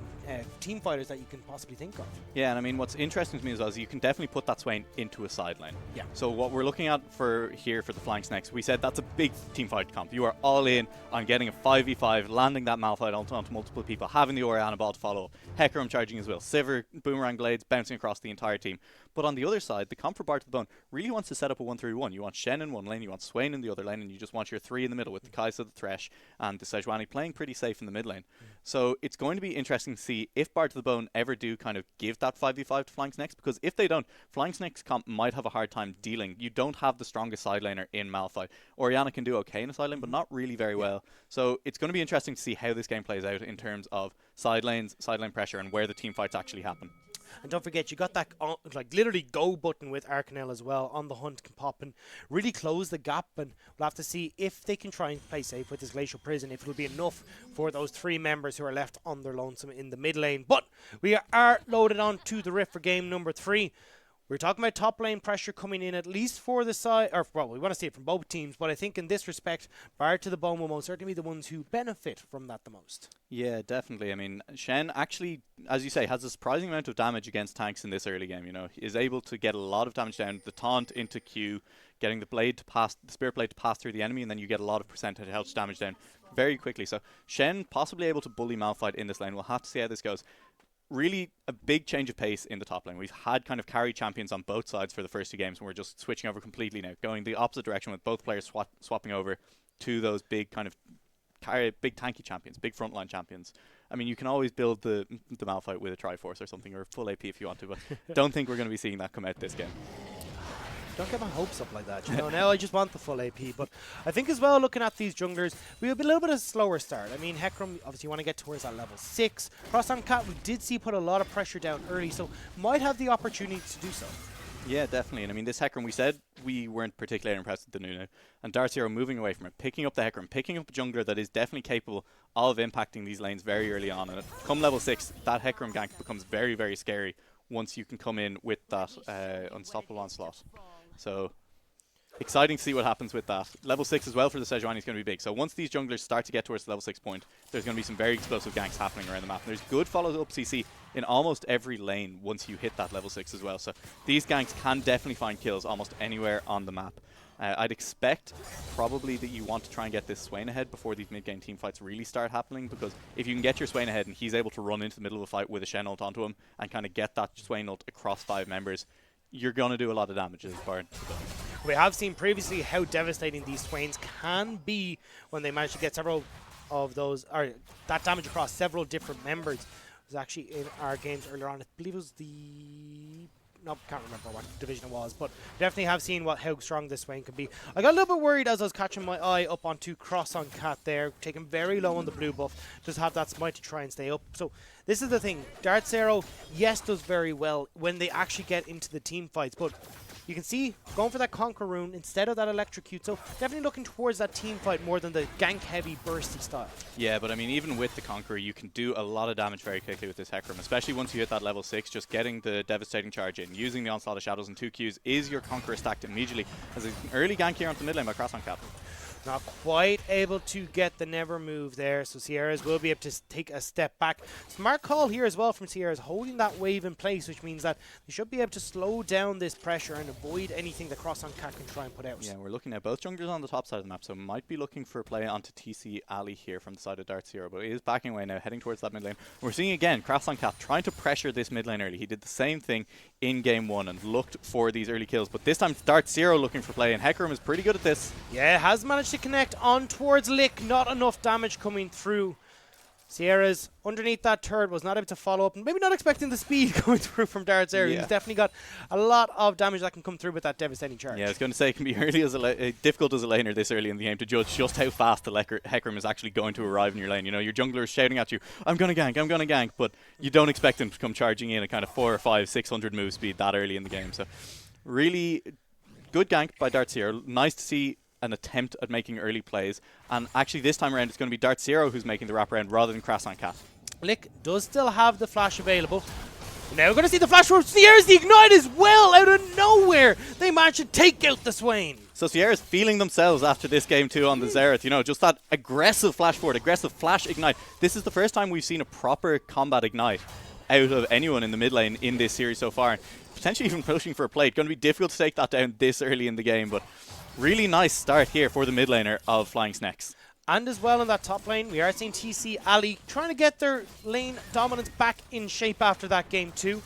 team fighters that you can possibly think of. Yeah, and I mean, what's interesting to me as well is you can definitely put that Swain into a side lane. Yeah. So what we're looking at for the flanks next, we said that's a big team fight comp. You are all in on getting a 5v5, landing that Malphite onto multiple people, having the Orianna ball to follow, Hecarim charging as well, Sivir, Boomerang Blades bouncing across the entire team. But on the other side, the comp for Bard to the Bone really wants to set up a 1-3-1. You want Shen in one lane, you want Swain in the other lane, and you just want your three in the middle with the Kai'Sa, the Thresh, and the Sejuani playing pretty safe in the mid lane. So it's going to be interesting to see if Bard to the Bone ever do kind of give that 5v5 to Flanks next, because if they don't, Flanks next comp might have a hard time dealing. You don't have the strongest side laner in Malphite. Orianna can do okay in a side lane, but not really very well. So it's going to be interesting to see how this game plays out in terms of side lanes, side lane pressure, and where the team fights actually happen. And don't forget, you got that like literally go button with Arcanel as well on the hunt can pop and really close the gap. And we'll have to see if they can try and play safe with this Glacial Prison, if it'll be enough for those three members who are left on their lonesome in the mid lane. But we are loaded on to the Rift for game number 3. We're talking about top lane pressure coming in at least for the side, or well, we want to see it from both teams, but I think in this respect, Bard to the Bone will most certainly be the ones who benefit from that the most. Yeah, definitely. I mean, Shen actually, as you say, has a surprising amount of damage against tanks in this early game. You know, he is able to get a lot of damage down, the taunt into Q, getting the blade to pass, the Spirit Blade to pass through the enemy, and then you get a lot of percentage health damage down very quickly. So Shen possibly able to bully Malphite in this lane. We'll have to see how this goes. Really a big change of pace in the top lane. We've had kind of carry champions on both sides for the first two games, and we're just switching over completely now, going the opposite direction with both players swapping over to those big kind of big tanky champions, big frontline champions. I mean, you can always build the Malphite with a Triforce or something, or full AP if you want to, but don't think we're going to be seeing that come out this game. Don't get my hopes up like that, you know. Now I just want the full AP, but I think as well, looking at these junglers, we have a little bit of a slower start. I mean, Hecarim, obviously you want to get towards that level 6. Cross on Cat, we did see put a lot of pressure down early, so might have the opportunity to do so. Yeah, definitely. And I mean, this Hecarim, we said we weren't particularly impressed with the Nunu, and Darth Zero moving away from it, picking up the Hecarim, picking up a jungler that is definitely capable of impacting these lanes very early on. And come level 6, that Hecarim gank becomes very, very scary once you can come in with that unstoppable onslaught. So exciting to see what happens with that. Level 6 as well for the Sejuani is going to be big. So once these junglers start to get towards the level 6 point, there's going to be some very explosive ganks happening around the map. And there's good follow-up CC in almost every lane once you hit that level 6 as well. So these ganks can definitely find kills almost anywhere on the map. I'd expect probably that you want to try and get this Swain ahead before these mid-game team fights really start happening, because if you can get your Swain ahead and he's able to run into the middle of a fight with a Shen ult onto him and kind of get that Swain ult across 5 members, you're going to do a lot of damage as Bard. We have seen previously how devastating these Swains can be when they manage to get several of those, or that damage across several different members. It was actually in our games earlier on. I believe it was no, can't remember what division it was, but definitely have seen how strong this Swain can be. I got a little bit worried as I was catching my eye up onto Cross on Cat there, taking very low on the blue buff, just have that smite to try and stay up. So this is the thing, Darth Zero, yes, does very well when they actually get into the team fights, but you can see going for that Conquer Rune instead of that Electrocute, so definitely looking towards that team fight more than the gank-heavy, bursty style. Yeah, but I mean, even with the Conqueror, you can do a lot of damage very quickly with this Hecarim, especially once you hit that level 6, just getting the devastating charge in, using the Onslaught of Shadows and 2 Qs is your Conqueror stacked immediately as an early gank here onto the mid lane by Cross on Cat. Not quite able to get the never move there, so Sierras will be able to take a step back. Smart call here as well from Sierras, holding that wave in place, which means that they should be able to slow down this pressure and avoid anything that Cross on Cat can try and put out. Yeah, we're looking at both junglers on the top side of the map, so might be looking for a play onto TC Ali here from the side of Darth Zero, but he is backing away now, heading towards that mid lane. We're seeing again Cross on Cat trying to pressure this mid lane early. He did the same thing in game 1 and looked for these early kills, but this time it's Darth Zero looking for play, and Hecarim is pretty good at this. Yeah, has managed to connect on towards Lick, not enough damage coming through. Sierras underneath that turret was not able to follow up, and maybe not expecting the speed coming through from Darth Zero. Yeah. He's definitely got a lot of damage that can come through with that devastating charge. Yeah, I was going to say it can be early as difficult as a laner this early in the game to judge just how fast the Hecarim is actually going to arrive in your lane. You know, your jungler is shouting at you, I'm going to gank, but you don't expect him to come charging in at kind of 400 or 500, 600 move speed that early in the game. So really good gank by Darth Zero. Nice to see an attempt at making early plays, and actually this time around it's going to be Darth Zero who's making the wraparound rather than Cross on Cat. Lick does still have the flash available. Now we're going to see the flash from Sierras, the Ignite as well out of nowhere. They managed to take out the Swain. So Sierra's feeling themselves after this game too on the Xerath. You know, just that aggressive flash forward, aggressive flash ignite. This is the first time we've seen a proper combat ignite out of anyone in the mid lane in this series so far. Potentially even pushing for a plate. Going to be difficult to take that down this early in the game, but really nice start here for the mid laner of Flying Snakes. And as well in that top lane, we are seeing TC Ali trying to get their lane dominance back in shape after that game too.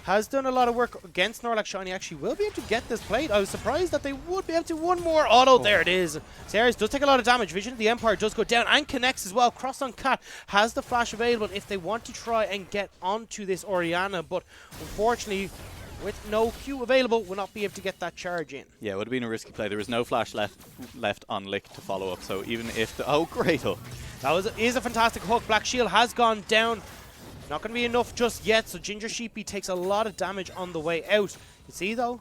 Has done a lot of work against Snorlax Shiny. Actually will be able to get this plate. I was surprised that they would be able to one more auto. There it is. Sierras does take a lot of damage. Vision of the Empire does go down and connects as well. Cross on Cat has the flash available if they want to try and get onto this Orianna, but unfortunately with no Q available will not be able to get that charge in. Yeah, it would have been a risky play. There was no flash left on Lick to follow up, so even if the... Oh, great hook. That is a fantastic hook. Black Shield has gone down. Not going to be enough just yet, so Ginger Sheepy takes a lot of damage on the way out. You see, though,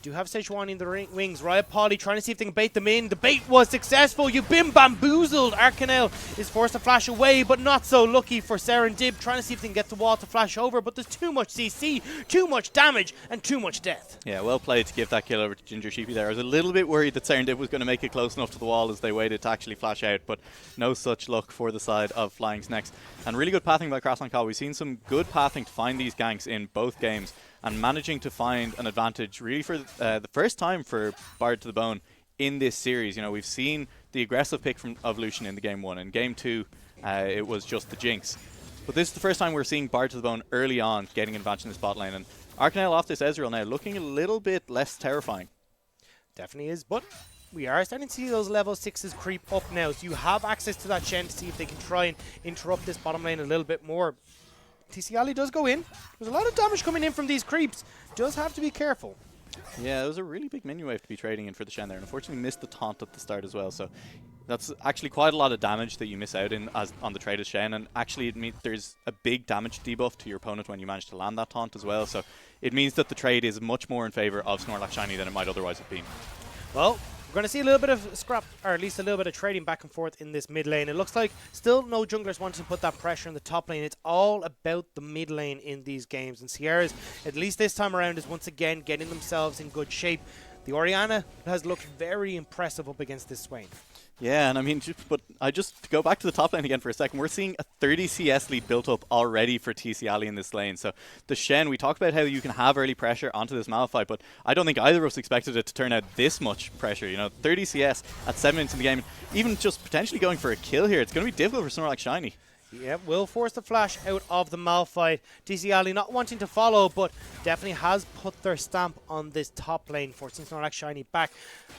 do have Sejuani in the wings. Riot Poly trying to see if they can bait them in. The bait was successful. You've been bamboozled. Arcanel is forced to flash away, but not so lucky for Serendib. Trying to see if they can get the wall to flash over, but there's too much CC, too much damage, and too much death. Yeah, well played to give that kill over to Ginger Sheepy there. I was a little bit worried that Serendib was going to make it close enough to the wall as they waited to actually flash out, but no such luck for the side of Flying Snakes. And really good pathing by Crosson Call. We've seen some good pathing to find these ganks in both games, and managing to find an advantage really for the first time for Bard to the Bone in this series. You know, we've seen the aggressive pick of Lucian in the game 1. In game 2, it was just the Jinx. But this is the first time we're seeing Bard to the Bone early on getting an advantage in the spot lane. And Arcanel off this Ezreal now looking a little bit less terrifying. Definitely is, but we are starting to see those level 6s creep up now. So you have access to that Shen to see if they can try and interrupt this bottom lane a little bit more. TC Ali does go in. There's a lot of damage coming in from these creeps. Does have to be careful. Yeah, it was a really big minion wave to be trading in for the Shen there, and unfortunately missed the taunt at the start as well. So that's actually quite a lot of damage that you miss out in on the trade as Shen, and actually it means there's a big damage debuff to your opponent when you manage to land that taunt as well. So it means that the trade is much more in favor of Snorlax Shiny than it might otherwise have been. Well, we're going to see a little bit of scrap, or at least a little bit of trading back and forth in this mid lane. It looks like still no junglers wanting to put that pressure in the top lane. It's all about the mid lane in these games. And Sierra's, at least this time around, is once again getting themselves in good shape. The Orianna has looked very impressive up against this Swain. Yeah, and I mean, to go back to the top lane again for a second, we're seeing a 30 CS lead built up already for TC Ali in this lane. So the Shen, we talked about how you can have early pressure onto this Malphite, but I don't think either of us expected it to turn out this much pressure. You know, 30 CS at 7 minutes in the game, even just potentially going for a kill here, it's going to be difficult for Snorlax Shiny. Yeah, will force the flash out of the Malphite. TC Ali not wanting to follow, but definitely has put their stamp on this top lane, forcing Snorlax Shiny back.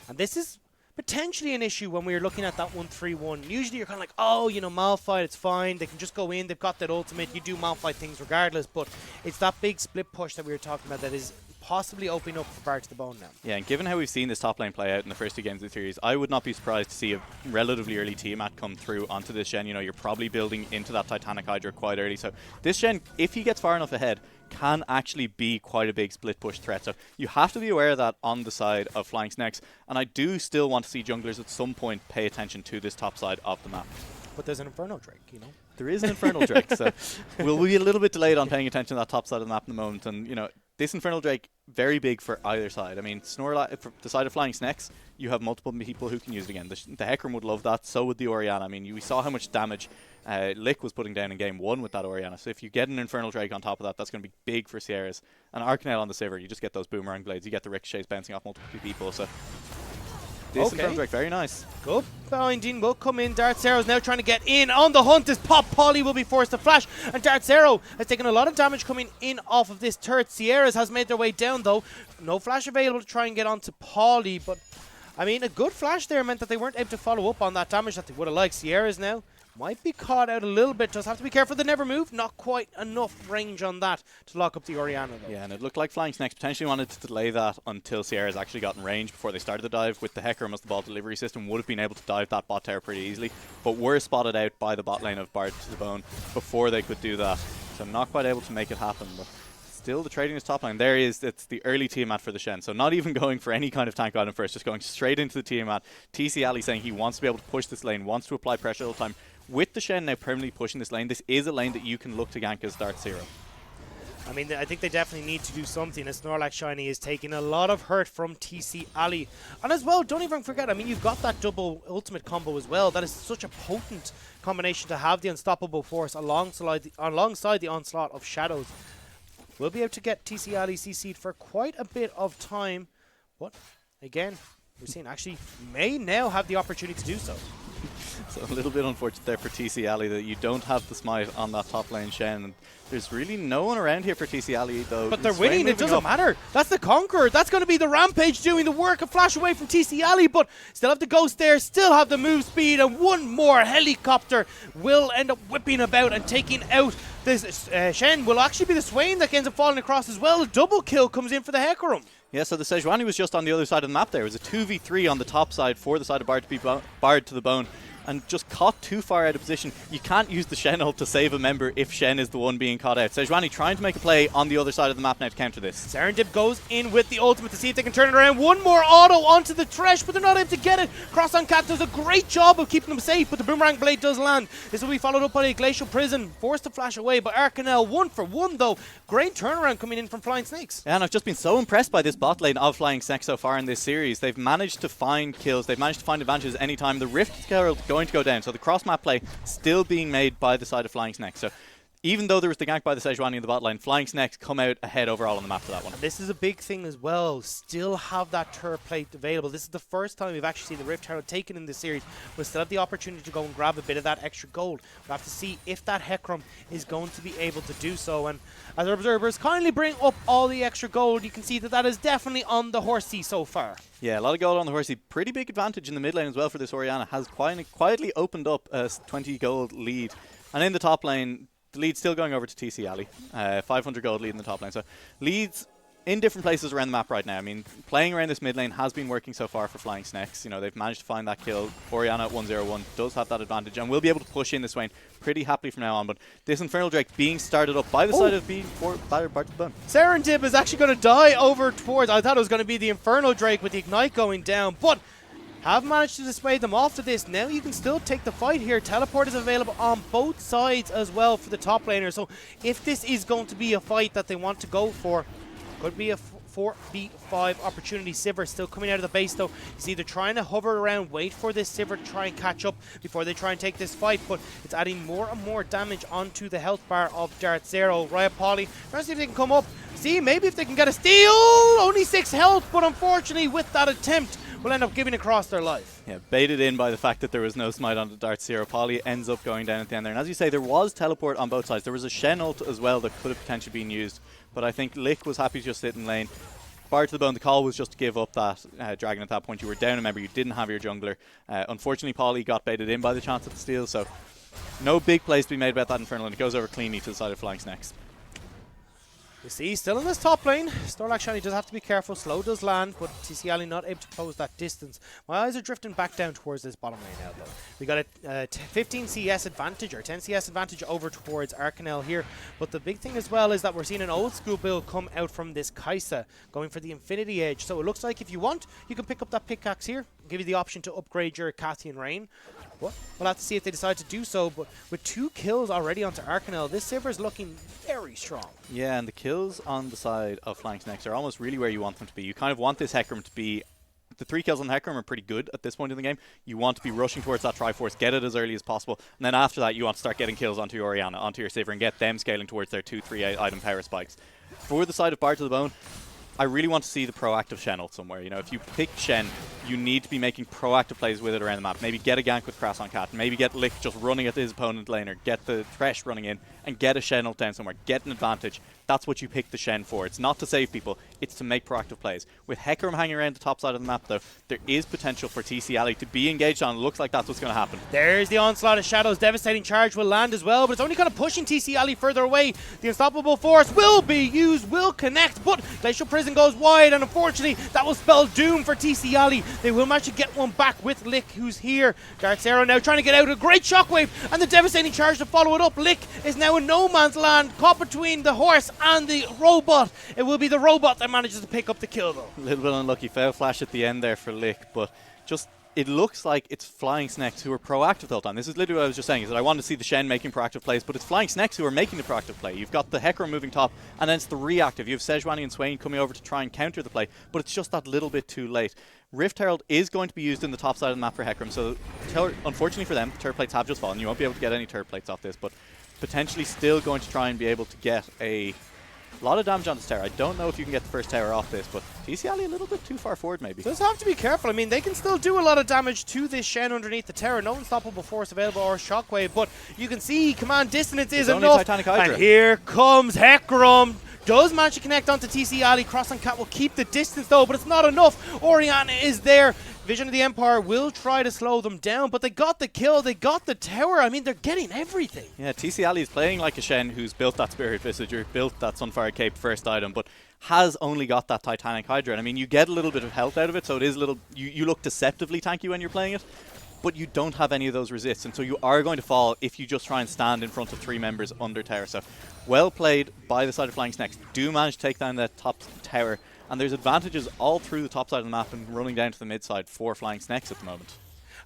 And this is potentially an issue when we're looking at that 1-3-1. Usually you're kind of like, oh, you know, Malphite, it's fine. They can just go in. They've got that ultimate. You do Malphite things regardless. But it's that big split push that we were talking about that is possibly opening up for Bard to the Bone now. Yeah, and given how we've seen this top lane play out in the first 2 games of the series, I would not be surprised to see a relatively early Tiamat come through onto this Shen. You know, you're probably building into that Titanic Hydra quite early. So this Shen, if he gets far enough ahead, can actually be quite a big split push threat. So you have to be aware of that on the side of Flying Snakes. And I do still want to see junglers at some point pay attention to this top side of the map. But there's an Inferno Drake, you know. There is an Infernal Drake, so we'll be a little bit delayed on paying attention to that top side of the map in the moment. And, you know, this Infernal Drake, very big for either side. I mean, Snorlax, for the side of Flying Snakes, you have multiple people who can use it again. The Hecarim would love that, so would the Orianna. I mean, we saw how much damage Lick was putting down in game 1 with that Orianna. So if you get an Infernal Drake on top of that, that's going to be big for Sierras. And Arcanel on the Sivir, you just get those boomerang blades. You get the ricochets bouncing off multiple people, so this Infernal Drake, very nice. Good binding will come in. Darth Zero's now trying to get in on the hunt. This Pop Polly will be forced to flash. And Darth Zero has taken a lot of damage coming in off of this turret. Sierras has made their way down though. No flash available to try and get onto Polly. But, I mean, a good flash there meant that they weren't able to follow up on that damage that they would have liked. Sierras now might be caught out a little bit. Just have to be careful. They never move. Not quite enough range on that to lock up the Orianna though. Yeah, and it looked like Flying Snakes potentially wanted to delay that until Sierra's actually got in range before they started the dive. With the Hecarim as the ball delivery system, would have been able to dive that bot tower pretty easily, but were spotted out by the bot lane of Bard to the Bone before they could do that. So not quite able to make it happen, but still the trading is top lane. There he is. It's the early Tiamat for the Shen. So not even going for any kind of tank item first, just going straight into the Tiamat. TC Ali saying he wants to be able to push this lane, wants to apply pressure all the time. With the Shen now permanently pushing this lane, this is a lane that you can look to gank as Darth Zero. I mean, I think they definitely need to do something. As Snorlax Shiny is taking a lot of hurt from TC Ali. And as well, don't even forget, I mean, you've got that double ultimate combo as well. That is such a potent combination to have the Unstoppable Force alongside the onslaught of Shadows. We'll be able to get TC Ali CC'd for quite a bit of time. But, again, we're seeing actually may now have the opportunity to do so. So a little bit unfortunate there for TC Ali that you don't have the smite on that top lane Shen. And there's really no one around here for TC Ali though. But they're Swain winning, it moving doesn't up. matter. That's the Conqueror. That's going to be the Rampage doing the work. A flash away from TC Ali, but still have the Ghost there, still have the move speed, and one more helicopter will end up whipping about and taking out this Shen. Will actually be the Swain that ends up falling across as well. A double kill comes in for the Hecarim. Yeah, so the Sejuani was just on the other side of the map there. It was a 2v3 on the top side for the side of Bard to be Bard to the bone. And just caught too far out of position. You can't use the Shen ult to save a member if Shen is the one being caught out. Sejuani trying to make a play on the other side of the map now to counter this. Serendip goes in with the ultimate to see if they can turn it around. One more auto onto the Thresh, but they're not able to get it. Cross on Cat does a great job of keeping them safe, but the Boomerang Blade does land. This will be followed up by a Glacial Prison, forced to flash away by Arcanel. 1 for 1 though. Great turnaround coming in from Flying Snakes. Yeah, and I've just been so impressed by this bot lane of Flying Snakes so far in this series. They've managed to find kills, they've managed to find advantages anytime. The Rift Herald going to go down, so the cross-map play still being made by the side of Flying Snakes. So even though there was the gank by the Sejuani in the bot lane, Flying Snakes come out ahead overall on the map for that one. And this is a big thing as well. Still have that turret plate available. This is the first time we've actually seen the Rift Herald taken in this series. We'll still have the opportunity to go and grab a bit of that extra gold. We'll have to see if that Hecarim is going to be able to do so. And as our observers kindly bring up all the extra gold, you can see that that is definitely on the horsey so far. Yeah, a lot of gold on the horsey. Pretty big advantage in the mid lane as well for this Orianna. Has quietly opened up a 20 gold lead. And in the top lane, the lead's still going over to TC Ali. 500 gold lead in the top lane. So leads in different places around the map right now. I mean, playing around this mid lane has been working so far for Flying Snakes. You know, they've managed to find that kill. Orianna at 1-0-1 does have that advantage and will be able to push in this Swain pretty happily from now on. But this Infernal Drake being started up by the side of being for Bard to the bone. Serendip is actually going to die over towards, I thought it was going to be the Infernal Drake with the Ignite going down, but have managed to dissuade them off to this. Now you can still take the fight here. Teleport is available on both sides as well for the top laner. So if this is going to be a fight that they want to go for, could be a 4v5 opportunity. Sivir still coming out of the base though. He's either trying to hover around, wait for this Sivir to try and catch up before they try and take this fight, but it's adding more and more damage onto the health bar of Darth Zero. Riot Poly trying to see if they can come up. See, maybe if they can get a steal. Only 6 health, but unfortunately with that attempt will end up giving across their life. Yeah, baited in by the fact that there was no smite on the Darth Zero. Poly ends up going down at the end there. And as you say, there was teleport on both sides. There was a Shen ult as well that could have potentially been used. But I think Lick was happy to just sit in lane. Bard to the bone, the call was just to give up that dragon at that point. You were down, remember, you didn't have your jungler. Unfortunately, Poly got baited in by the chance of the steal. So no big plays to be made about that Infernal. And it goes over cleanly to the side of Flying Snakes. You see, still in this top lane. Snorlax Shiny does have to be careful. Slow does land, but TC Ali not able to close that distance. My eyes are drifting back down towards this bottom lane now, though. We got a 15 CS advantage, or 10 CS advantage over towards Arcanel here. But the big thing as well is that we're seeing an old school build come out from this Kaisa, going for the Infinity Edge. So it looks like if you want, you can pick up that pickaxe here. Give you the option to upgrade your Cathian Rain. But we'll have to see if they decide to do so. But with 2 kills already onto Arcanel, this Sivir is looking very strong. Yeah, and the kills on the side of Flying Snakes are almost really where you want them to be. You kind of want this Hecarim to be... The 3 kills on Hecarim are pretty good at this point in the game. You want to be rushing towards that Triforce, get it as early as possible, and then after that you want to start getting kills onto your Orianna, onto your Sivir, and get them scaling towards their 2-3 item power spikes. For the side of Bard to the Bone, I really want to see the proactive Shen ult somewhere. You know, if you pick Shen, you need to be making proactive plays with it around the map. Maybe get a gank with Crass on Cat, maybe get Lick just running at his opponent laner, get the Thresh running in, and get a Shen ult down somewhere. Get an advantage. That's what you pick the Shen for. It's not to save people, it's to make proactive plays. With Hecarim hanging around the top side of the map though, there is potential for TC Ali to be engaged on. It looks like that's what's going to happen. There's the onslaught of Shadows. Devastating charge will land as well, but it's only kind of pushing TC Ali further away. The Unstoppable Force will be used, will connect, but Glacial Prison goes wide, and unfortunately that will spell doom for TC Ali. They will manage to get one back with Lick, who's here. Darth Zero now trying to get out. A great shockwave, and the devastating charge to follow it up. Lick is now in no man's land, caught between the horse and the robot. It will be the robot that manages to pick up the kill though. A little bit unlucky. Fail flash at the end there for Lick, but just it looks like it's Flying Snakes who are proactive the whole time. This is literally what I was just saying, is that I want to see the Shen making proactive plays, but it's Flying Snakes who are making the proactive play. You've got the Hecarim moving top, and then it's the reactive. You have Sejuani and Swain coming over to try and counter the play, but it's just that little bit too late. Rift Herald is going to be used in the top side of the map for Hecarim, so unfortunately for them, turret plates have just fallen. You won't be able to get any turret plates off this, but potentially still going to try and be able to get a lot of damage on this tower. I don't know if you can get the first tower off this, but TC Ali a little bit too far forward maybe. Does have to be careful. I mean, they can still do a lot of damage to this Shen underneath the tower. No unstoppable force available or shockwave, but you can see command distance is only enough. Titanic Hydra. And here comes Hecarim. Does manage to connect onto TC Ali. Cross on Cat will keep the distance though, but it's not enough. Orianna is there. Vision of the Empire will try to slow them down, but they got the kill, they got the tower. I mean, they're getting everything. Yeah, TC Ali is playing like a Shen who's built that Spirit Visager, built that Sunfire Cape first item, but has only got that Titanic Hydra. And I mean, you get a little bit of health out of it, so it is a little, you look deceptively tanky when you're playing it, but you don't have any of those resists, and so you are going to fall if you just try and stand in front of 3 members under tower. So well played by the side of Flying Snakes. Do manage to take down that top tower, and there's advantages all through the top side of the map and running down to the mid side for Flying Snakes at the moment.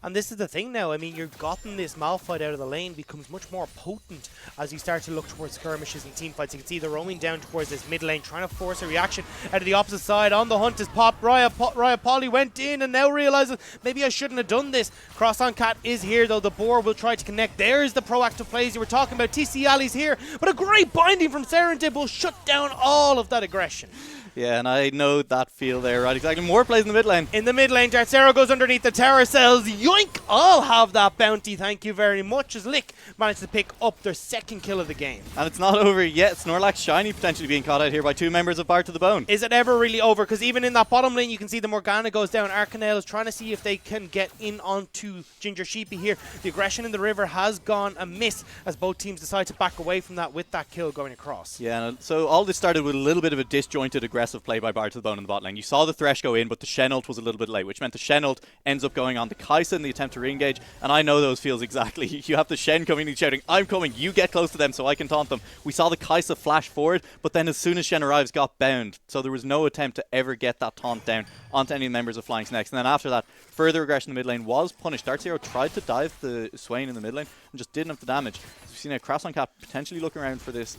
And this is the thing now, I mean, you've gotten this Malphite out of the lane, becomes much more potent as you start to look towards skirmishes and team fights. You can see they're roaming down towards this mid lane, trying to force a reaction out of the opposite side. On the hunt is Pop. Riot Polly went in and now realizes maybe I shouldn't have done this. Cross on Cat is here though, the boar will try to connect. There's the proactive plays you were talking about. TC Ali's here, but a great binding from Serendib will shut down all of that aggression. Yeah, and I know that feel there, right? Exactly. More plays in the mid lane. In the mid lane, Dartzero goes underneath the tower, sells. Yoink! I'll have that bounty, thank you very much, as Lick managed to pick up their second kill of the game. And it's not over yet. Snorlax Shiny potentially being caught out here by 2 members of Bar to the Bone. Is it ever really over? Because even in that bottom lane, you can see the Morgana goes down. Arcanel is trying to see if they can get in onto Ginger Sheepy here. The aggression in the river has gone amiss as both teams decide to back away from that with that kill going across. Yeah, and so all this started with a little bit of a disjointed aggressive play by Bar to the Bone in the bot lane. You saw the Thresh go in, but the Shen ult was a little bit late, which meant the Shen ult ends up going on the Kai'Sa in the attempt to re-engage, and I know those feels exactly. You have the Shen coming and shouting, I'm coming, you get close to them so I can taunt them. We saw the Kai'Sa flash forward, but then as soon as Shen arrives, got bound, so there was no attempt to ever get that taunt down onto any members of Flying Snakes. And then after that, further aggression in the mid lane was punished. Dartzero tried to dive the Swain in the mid lane and just didn't have the damage. So we've seen a Cross on Cap potentially looking around for this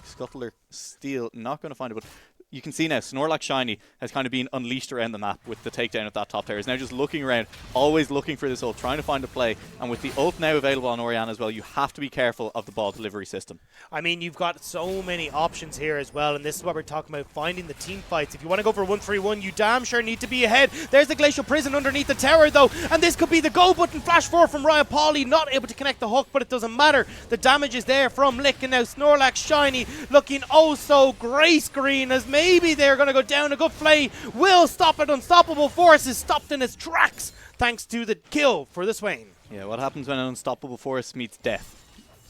Scuttler steal, not going to find it, but you can see now Snorlax Shiny has kind of been unleashed around the map with the takedown of that top tower. He's now just looking around, always looking for this ult, trying to find a play. And with the ult now available on Orianna as well, you have to be careful of the ball delivery system. I mean, you've got so many options here as well, and this is what we're talking about, finding the team fights. If you want to go for a 1-3-1, you damn sure need to be ahead. There's the Glacial Prison underneath the tower though, and this could be the go button. Flash 4 from Riot Polly, not able to connect the hook, but it doesn't matter. The damage is there from Lick, and now Snorlax Shiny looking oh so grey screen as maybe they're going to go down. A good play will stop it. Unstoppable force is stopped in its tracks thanks to the kill for the Swain. Yeah, what happens when an unstoppable force meets death?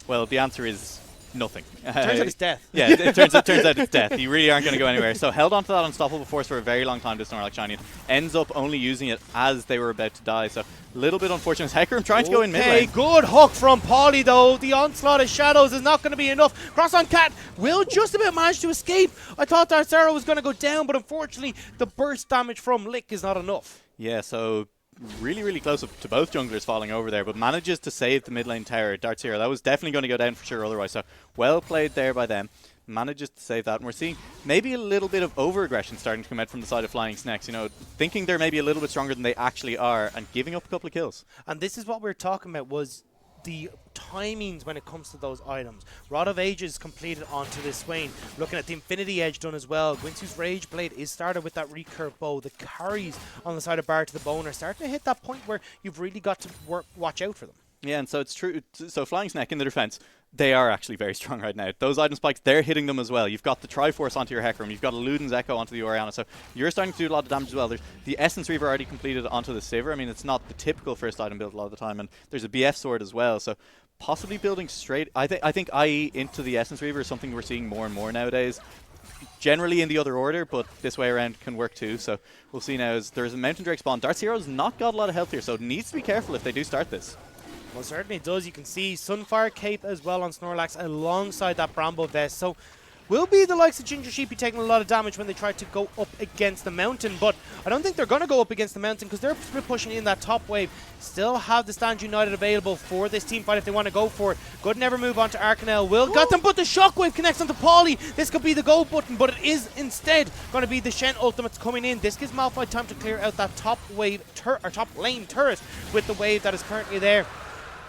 Well, the answer is nothing. Turns out it's death. Yeah, it turns out it's death. You really aren't going to go anywhere. So held onto that unstoppable force for a very long time to Snorlax Shiny. Ends up only using it as they were about to die. So a little bit unfortunate. Hecarim trying to go in mid lane. Good hook from Polly though. The onslaught of shadows is not going to be enough. Cross on Cat will just about manage to escape. I thought Dartzero was going to go down, but unfortunately the burst damage from Lick is not enough. Yeah, so really close up to both junglers falling over there, but manages to save the mid lane tower. Dartzero, that was definitely going to go down for sure otherwise. So well played there by them. Manages to save that, and we're seeing maybe a little bit of over-aggression starting to come out from the side of Flying Snakes, you know, thinking they're maybe a little bit stronger than they actually are and giving up a couple of kills. And this is what we're talking about, was the timings when it comes to those items. Rod of Ages completed onto this Swain. Looking at the Infinity Edge done as well. Gwynsu's Rage Blade is started with that recurve bow. The carries on the side of Bar to the Bone are starting to hit that point where you've really got to watch out for them. Yeah, and so it's true. So Flying Snake in the defense, they are actually very strong right now. Those item spikes, they're hitting them as well. You've got the Triforce onto your Hecarim. You've got a Luden's Echo onto the Orianna. So you're starting to do a lot of damage as well. There's the Essence Reaver already completed onto the Sivir. I mean, it's not the typical first item build a lot of the time. And there's a BF Sword as well. So possibly building straight. I think IE into the Essence Reaver is something we're seeing more and more nowadays. Generally in the other order, but this way around can work too. So we'll see now as there's a Mountain Drake spawn. Dartzero's not got a lot of health here, so it needs to be careful if they do start this. Well, certainly does. You can see Sunfire Cape as well on Snorlax alongside that Bramble Vest. So will be the likes of Ginger Sheepy taking a lot of damage when they try to go up against the mountain, but I don't think they're going to go up against the mountain because they're split pushing in that top wave. Still have the Stand United available for this team fight if they want to go for it. Good never move on to Arcanel. Will got them, but the shockwave connects onto Paulie. This could be the go button, but it is instead going to be the Shen ultimates coming in. This gives Malphite time to clear out that top wave or top lane turret with the wave that is currently there.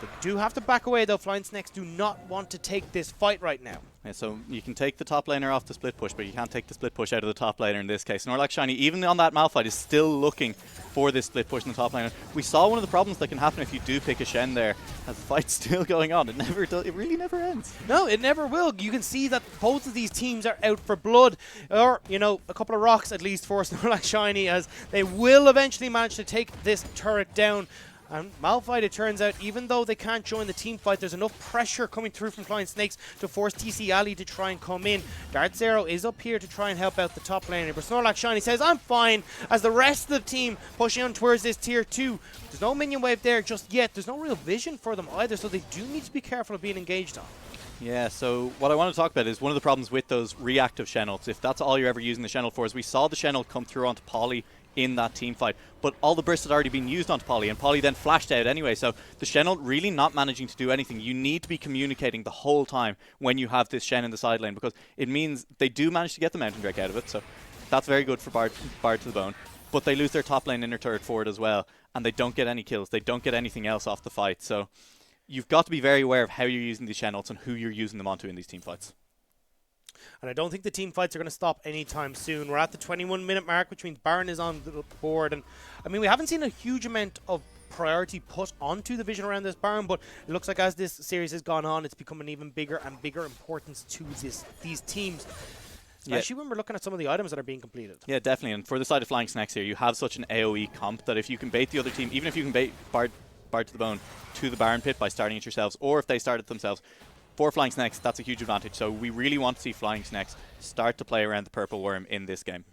They do have to back away though. Flying Snakes do not want to take this fight right now. Yeah, so you can take the top laner off the split push, but you can't take the split push out of the top laner in this case. Snorlax Shiny, even on that Malphite, is still looking for this split push in the top laner. We saw one of the problems that can happen if you do pick a Shen there, as the fight's still going on. It never does. It really never ends. No, it never will. You can see that both of these teams are out for blood, or, you know, a couple of rocks at least for Snorlax Shiny, as they will eventually manage to take this turret down. And Malphite, it turns out, even though they can't join the team fight, there's enough pressure coming through from Flying Snakes to force TC Ali to try and come in. Dart Zero is up here to try and help out the top laner, but Snorlax Shiny says, I'm fine, as the rest of the team pushing on towards this tier 2. There's no minion wave there just yet. There's no real vision for them either, so they do need to be careful of being engaged on. Yeah, so what I want to talk about is one of the problems with those reactive Shen ults. If that's all you're ever using the Shen ult for, is we saw the Shen ult come through onto Polly in that team fight, but all the bursts had already been used onto Polly, and Polly then flashed out anyway, so the Shen ult really not managing to do anything. You need to be communicating the whole time when you have this Shen in the side lane, because it means they do manage to get the Mountain Drake out of it, so that's very good for Bard to the Bone, but they lose their top lane inner turret forward as well, and they don't get any kills, they don't get anything else off the fight, so you've got to be very aware of how you're using these Shen ults and who you're using them onto in these team fights. And I don't think the team fights are going to stop anytime soon. We're at the 21-minute mark, which means Baron is on the board. And I mean, we haven't seen a huge amount of priority put onto the vision around this Baron, but it looks like as this series has gone on, it's become an even bigger and bigger importance to these teams. Especially when we're looking at some of the items that are being completed. Yeah, definitely. And for the side of Flying Snakes here, you have such an AoE comp that if you can bait the other team, even if you can bait Bard to the Bone to the Baron pit by starting it yourselves, or if they start it themselves, for Flying Snakes, that's a huge advantage. So we really want to see Flying Snakes start to play around the Purple Worm in this game.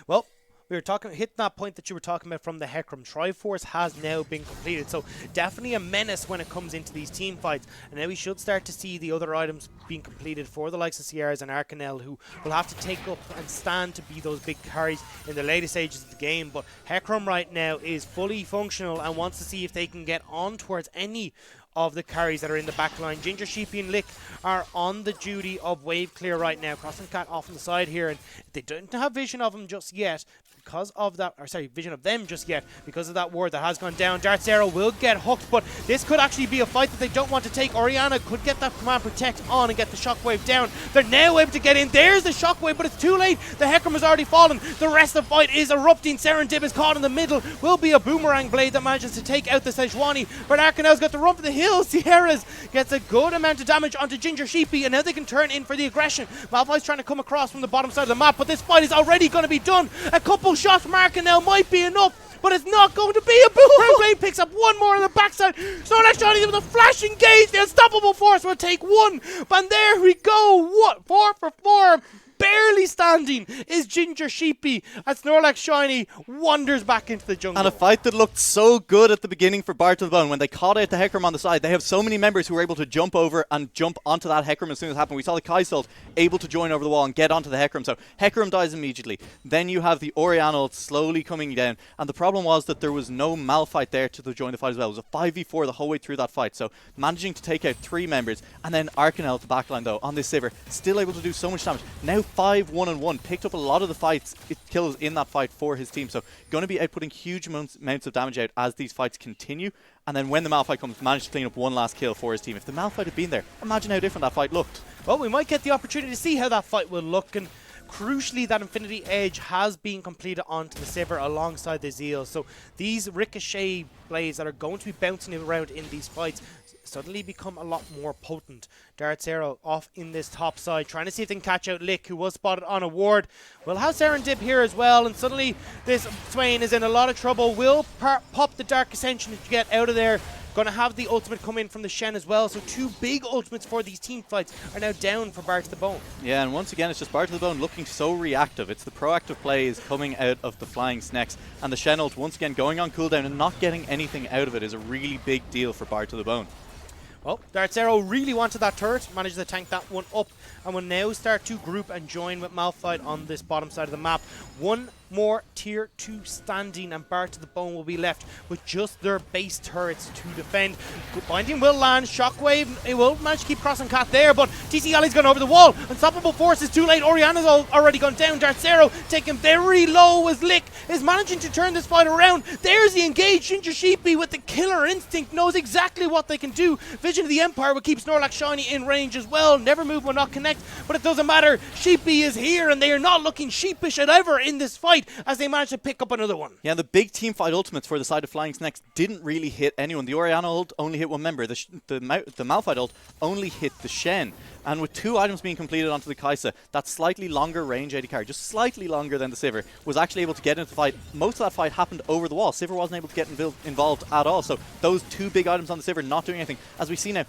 Well, we were hitting that point that you were talking about from the Hecarim. Triforce has now been completed, so definitely a menace when it comes into these team fights. And now we should start to see the other items being completed for the likes of Sierras and Arcanel, who will have to take up and stand to be those big carries in the later stages of the game. But Hecarim right now is fully functional and wants to see if they can get on towards any of the carries that are in the back line. Ginger, Sheepy and Lick are on the duty of wave clear right now. Crossing Cat off on the side here, and they don't have vision of him just yet because of that, or sorry, vision of them just yet because of that ward that has gone down. Dart Zero will get hooked, but this could actually be a fight that they don't want to take. Orianna could get that command protect on and get the shockwave down. They're now able to get in. There's the shockwave, but it's too late. The Hecarim has already fallen. The rest of the fight is erupting. Serendib is caught in the middle. Will be a boomerang blade that manages to take out the Sejuani, but Arcanel's got the run for the hill. Sierras gets a good amount of damage onto Ginger Sheepy, and now they can turn in for the aggression. Malphite's trying to come across from the bottom side of the map, but this fight is already going to be done. A couple shots from Arcanel might be enough, but it's not going to be. A boomerang blade picks up one more on the backside. Snorlax Shiny with a flash engage. The unstoppable force will take one. And there we go. What? 4 for 4. Barely standing is Ginger Sheepy as Snorlax Shiny wanders back into the jungle. And a fight that looked so good at the beginning for Bard to the Bone. When they caught out the Hecarim on the side, they have so many members who were able to jump over and jump onto that Hecarim as soon as it happened. We saw the Kaisult able to join over the wall and get onto the Hecarim. So Hecarim dies immediately. Then you have the Orianna slowly coming down. And the problem was that there was no Malphite there to join the fight as well. It was a 5v4 the whole way through that fight. So managing to take out 3 members. And then Arcanel at the backline though on this Sivir, still able to do so much damage. Now 5 1-on-1, picked up a lot of the kills in that fight for his team, so going to be outputting huge amounts of damage out as these fights continue, and then when the Malphite comes, manage to clean up one last kill for his team. If the Malphite had been there, imagine how different that fight looked. Well, we might get the opportunity to see how that fight will look, and crucially that Infinity Edge has been completed onto the Sivir alongside the Zeal, so these ricochet blades that are going to be bouncing around in these fights suddenly become a lot more potent. Dart Zero off in this top side, trying to see if they can catch out Lick, who was spotted on a ward. We'll have Serendib here as well, and suddenly this Swain is in a lot of trouble. Will pop the Dark Ascension to get out of there. Going to have the ultimate come in from the Shen as well, so 2 big ultimates for these team fights are now down for Bard to the Bone. Yeah, and once again, it's just Bard to the Bone looking so reactive. It's the proactive plays coming out of the Flying Snakes, and the Shen ult once again going on cooldown and not getting anything out of it is a really big deal for Bard to the Bone. Oh, Darts Arrow really wanted that turret, managed to tank that one up, and will now start to group and join with Malphite on this bottom side of the map. One more tier 2 standing, and Bart to the Bone will be left with just their base turrets to defend. Binding will land, Shockwave, it will manage to keep crossing Cat there, but TC Ali's gone over the wall. Unstoppable Force is too late, Oriana's already gone down. Darts Arrow taken very low as Lick is managing to turn this fight around. There's the engage. Ginger Sheepy with the killer instinct knows exactly what they can do. Vision of the Empire will keep Snorlax Shiny in range as well. Never move will not connect, but it doesn't matter. Sheepy is here, and they are not looking sheepish at ever in this fight as they manage to pick up another one. Yeah, the big team fight ultimates for the side of Flying Snakes didn't really hit anyone. The Oriana ult only hit one member. The Malphite ult only hit the Shen. And with 2 items being completed onto the Kai'Sa, that slightly longer range AD carry, just slightly longer than the Sivir, was actually able to get into the fight. Most of that fight happened over the wall. Sivir wasn't able to get involved at all. So those 2 big items on the Sivir not doing anything. As we see now,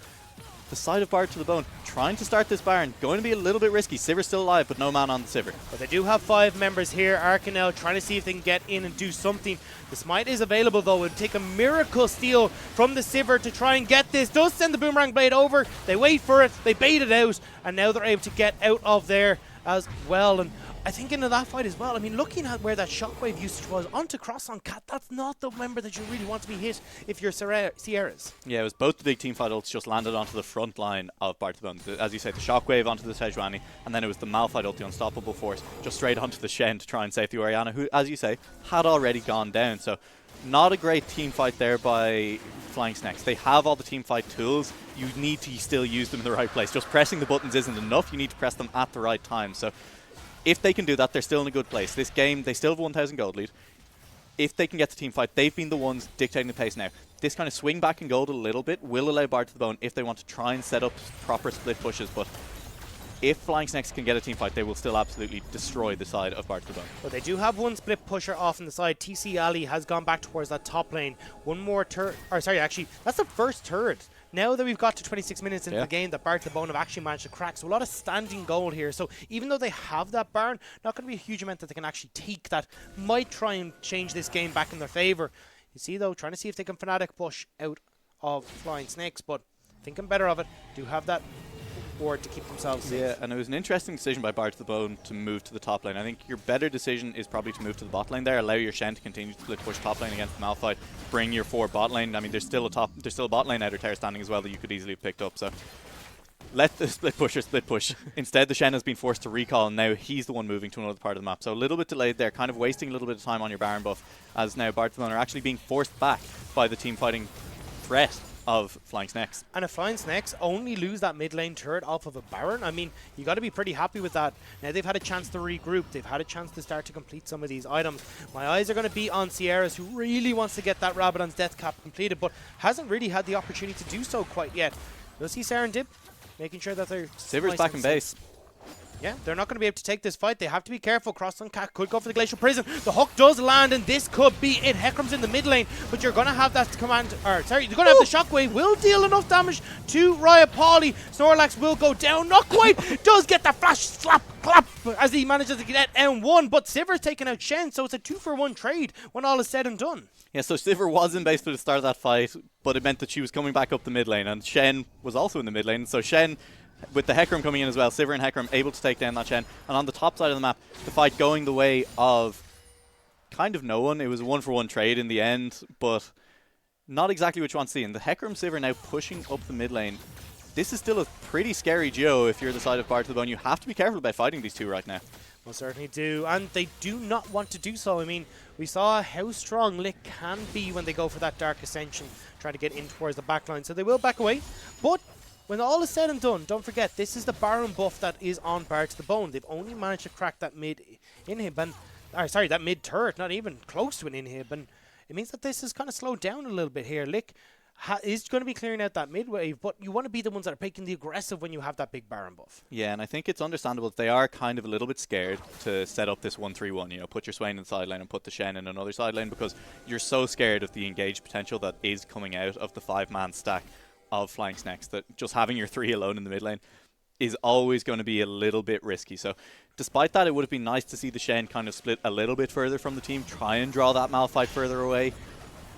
the side of Bard to the Bone trying to start this Baron, going to be a little bit risky. Sivir's still alive, but no man on the Sivir. But they do have 5 members here. Arcanel trying to see if they can get in and do something. The Smite is available though. It would take a miracle steal from the Sivir to try and get this. Does send the Boomerang Blade over. They wait for it. They bait it out. And now they're able to get out of there as well. And I think into that fight as well, I mean, looking at where that Shockwave usage was, onto Cross on Cat, that's not the member that you really want to be hit if you're Sierras. Yeah, it was both the big team fight ults just landed onto the front line of Bard to the Bone. As you say, the Shockwave onto the Sejuani, and then it was the Malphite ult, the Unstoppable Force, just straight onto the Shen to try and save the Oriana, who, as you say, had already gone down. So not a great team fight there by Flying Snakes. They have all the team fight tools. You need to still use them in the right place. Just pressing the buttons isn't enough. You need to press them at the right time. So if they can do that, they're still in a good place. This game, they still have 1,000 gold lead. If they can get the team fight, they've been the ones dictating the pace now. This kind of swing back in gold a little bit will allow Bard to the Bone if they want to try and set up proper split pushes, but if Flying Snakes can get a team fight, they will still absolutely destroy the side of Bard to the Bone. But they do have one split pusher off on the side. TC Ali has gone back towards that top lane. One more turret, or sorry, actually, that's the first turret. Now that we've got to 26 minutes into the game, that Bard to the Bone have actually managed to crack. So a lot of standing gold here. So even though they have that Baron, not going to be a huge amount that they can actually take that might try and change this game back in their favour. You see though, trying to see if they can Fnatic push out of Flying Snakes, but thinking better of it, do have that ward to keep themselves safe. Yeah, and it was an interesting decision by Bard to the Bone to move to the top lane. I think your better decision is probably to move to the bot lane there, allow your Shen to continue to split push top lane against the Malphite, bring your 4 bot lane. I mean, there's still a bot lane outer tower standing as well that you could easily have picked up, so let the split pusher split push. Instead, the Shen has been forced to recall, and now he's the one moving to another part of the map. So a little bit delayed there, kind of wasting a little bit of time on your Baron buff, as now Bard to the Bone are actually being forced back by the team fighting threat of Flying Snakes. And if Flying Snakes only lose that mid lane turret off of a Baron, I mean, you got to be pretty happy with that. Now they've had a chance to regroup. They've had a chance to start to complete some of these items. My eyes are going to be on Sierras, who really wants to get that Rabadon's Death Cap completed, but hasn't really had the opportunity to do so quite yet. You'll see Serendip making sure that they're Sivir's nice back in base. Yeah, they're not going to be able to take this fight. They have to be careful. Cross on Cat could go for the Glacial Prison. The hook does land, and this could be it. Hecarim's in the mid lane, but you're going to have that command. Or sorry, you're going to have the Shockwave. Will deal enough damage to Riot Pauly. Snorlax will go down. Not quite. Does get the flash slap clap as he manages to get M1, but Sivir's taking out Shen, so it's a 2-for-1 trade when all is said and done. Yeah, so Sivir was in base for the start of that fight, but it meant that she was coming back up the mid lane, and Shen was also in the mid lane. So Shen, with the Hecarim coming in as well, Sivir and Hecarim able to take down that Shen. And on the top side of the map, the fight going the way of kind of no one. It was a 1-for-1 trade in the end, but not exactly what you want to see. And the Hecarim Sivir now pushing up the mid lane. This is still a pretty scary duo if you're the side of Bard to the Bone. You have to be careful about fighting these two right now. Well, certainly do, and they do not want to do so. I mean, we saw how strong Lick can be when they go for that Dark Ascension, trying to get in towards the backline, so they will back away. But when all is said and done, don't forget, this is the Baron buff that is on Bard to the Bone. They've only managed to crack that mid inhib, and that mid turret, not even close to an inhib, and it means that this has kind of slowed down a little bit here. Lick is going to be clearing out that mid wave, but you want to be the ones that are taking the aggressive when you have that big Baron buff. Yeah, and I think it's understandable that they are kind of a little bit scared to set up this 1-3-1, you know, put your Swain in the side lane and put the Shen in another side lane, because you're so scared of the engaged potential that is coming out of the 5-man stack of Flying Snakes, that just having your 3 alone in the mid lane is always going to be a little bit risky. So despite that, it would have been nice to see the Shen kind of split a little bit further from the team, try and draw that Malphite further away.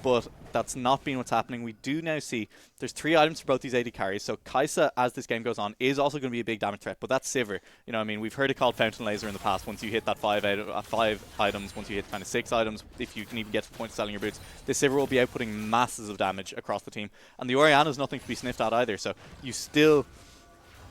but that's not been what's happening. We do now see there's 3 items for both these AD carries, so Kai'Sa, as this game goes on, is also going to be a big damage threat, but that's Sivir. You know, I mean, we've heard it called Fountain Laser in the past. Once you hit that 5 items, once you hit kind of 6 items, if you can even get to the point of selling your boots, this Sivir will be outputting masses of damage across the team. And the Orianna's nothing to be sniffed at either, so you still...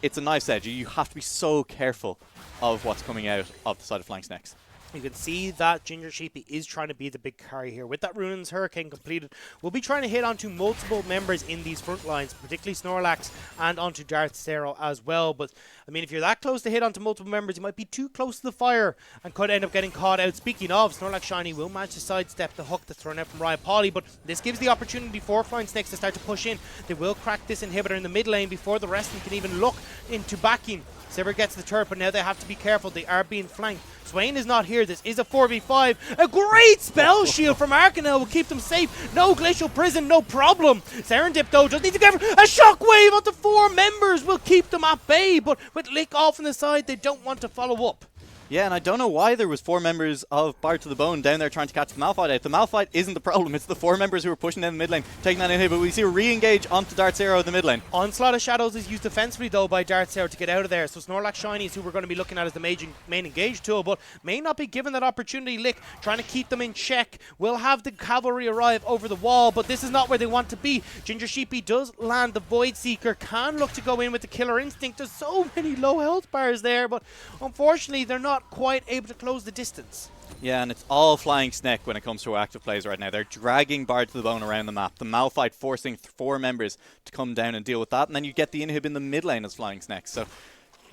It's a knife's edge. You have to be so careful of what's coming out of the side of Flanks next. You can see that Ginger Sheepy is trying to be the big carry here. With that Runaan's Hurricane completed, we'll be trying to hit onto multiple members in these front lines, particularly Snorlax and onto Darth Zero as well. But, I mean, if you're that close to hit onto multiple members, you might be too close to the fire and could end up getting caught out. Speaking of, Snorlax Shiny will manage to sidestep the hook that's thrown out from Riot Poly, but this gives the opportunity for Flying Snakes to start to push in. They will crack this inhibitor in the mid lane before the rest of them can even look into backing. Sivir gets the turret, but now they have to be careful. They are being flanked. Swain is not here. This is a 4v5. A great spell shield from Arcanel will keep them safe. No Glacial Prison, no problem. Serendip, though, just needs to get a shockwave onto 4 members will keep them at bay, but with Lick off on the side, they don't want to follow up. Yeah, and I don't know why there was 4 members of Bard to the Bone down there trying to catch the Malphite out. The Malphite isn't the problem. It's the 4 members who are pushing down the mid lane, taking that inhib. But we see a re-engage onto Darth Zero in the mid lane. Onslaught of Shadows is used defensively, though, by Darth Zero to get out of there. So Snorlax Shiny is who we're going to be looking at as the main engage tool, but may not be given that opportunity. Lick trying to keep them in check. Will have the cavalry arrive over the wall, but this is not where they want to be. Ginger Sheepy does land the Void Seeker. Can look to go in with the Killer Instinct. There's so many low health bars there, but unfortunately they're not quite able to close the distance. Yeah, and it's all flying snake when it comes to our active plays right now. They're dragging Bard to the Bone around the map. The Malphite forcing 4 members to come down and deal with that. And then you get the inhib in the mid lane as flying snakes. So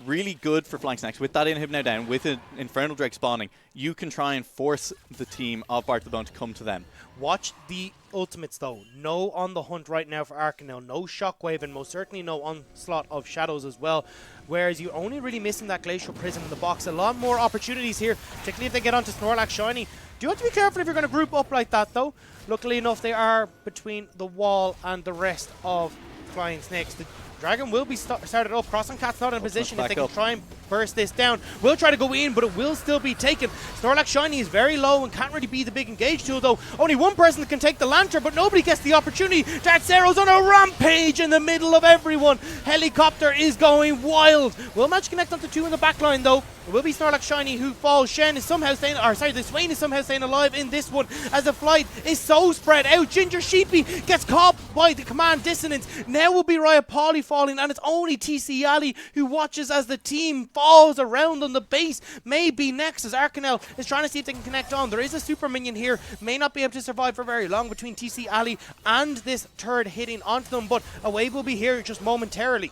really good for flying snakes. With that inhib now down, with an Infernal Drake spawning, you can try and force the team of Bard to the Bone to come to them. Watch the ultimates, though. No on the hunt right now for Arcanel. No Shockwave, and most certainly no onslaught of Shadows as well. Whereas you're only really missing that Glacial Prison in the box. A lot more opportunities here, particularly if they get onto Snorlax Shiny. Do you have to be careful if you're going to group up like that, though? Luckily enough, they are between the wall and the rest of Flying Snakes. The Dragon will be started up. Crossing Cat's not in a position if they can try and burst this down. Will try to go in, but it will still be taken. Snorlax Shiny is very low and can't really be the big engage tool, though. Only one person can take the lantern, but nobody gets the opportunity. Darth Zero's on a rampage in the middle of everyone. Helicopter is going wild. Will match connect onto 2 in the back line, though. It will be Snorlax Shiny who falls. Shen is somehow staying, the Swain is somehow staying alive in this one as the flight is so spread out. Ginger Sheepy gets caught by the command dissonance. Now will be Riot Poly falling, and it's only TC Ali who watches as the team falls around on the base. Maybe next as Arcanel is trying to see if they can connect on. There is a super minion here. May not be able to survive for very long between TC Ali and this turret hitting onto them, but a wave will be here just momentarily.